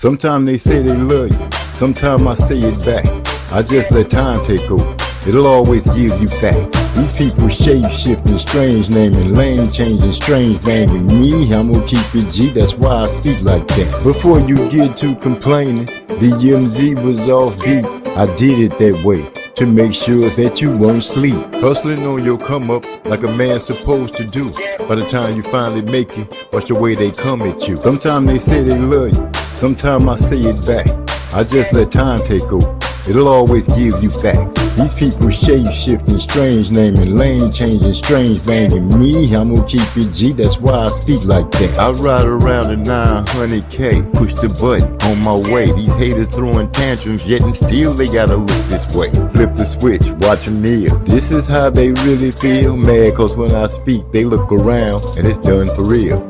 Sometimes they say they love you, sometimes I say it back. I just let time take over, it'll always give you back. These people shape-shifting, strange naming, lane changing, strange banging. Me, I'm gonna keep it G, that's why I speak like that. Before you get to complaining, the MZ was off beat. I did it that way, to make sure that you won't sleep. Hustling on your come up like a man's supposed to do. By the time you finally make it, watch the way they come at you. Sometimes they say they love you, sometimes I say it back. I just let time take over, it'll always give you back. These people shape-shifting, strange naming, lane changing, strange banging. Me, I'm gonna keep it G, that's why I speak like that. I ride around at 900K, push the button, on my way. These haters throwing tantrums, yet and still they gotta look this way. Flip the switch, watch them kneel. This is how they really feel, mad cause when I speak, they look around, and it's done for real.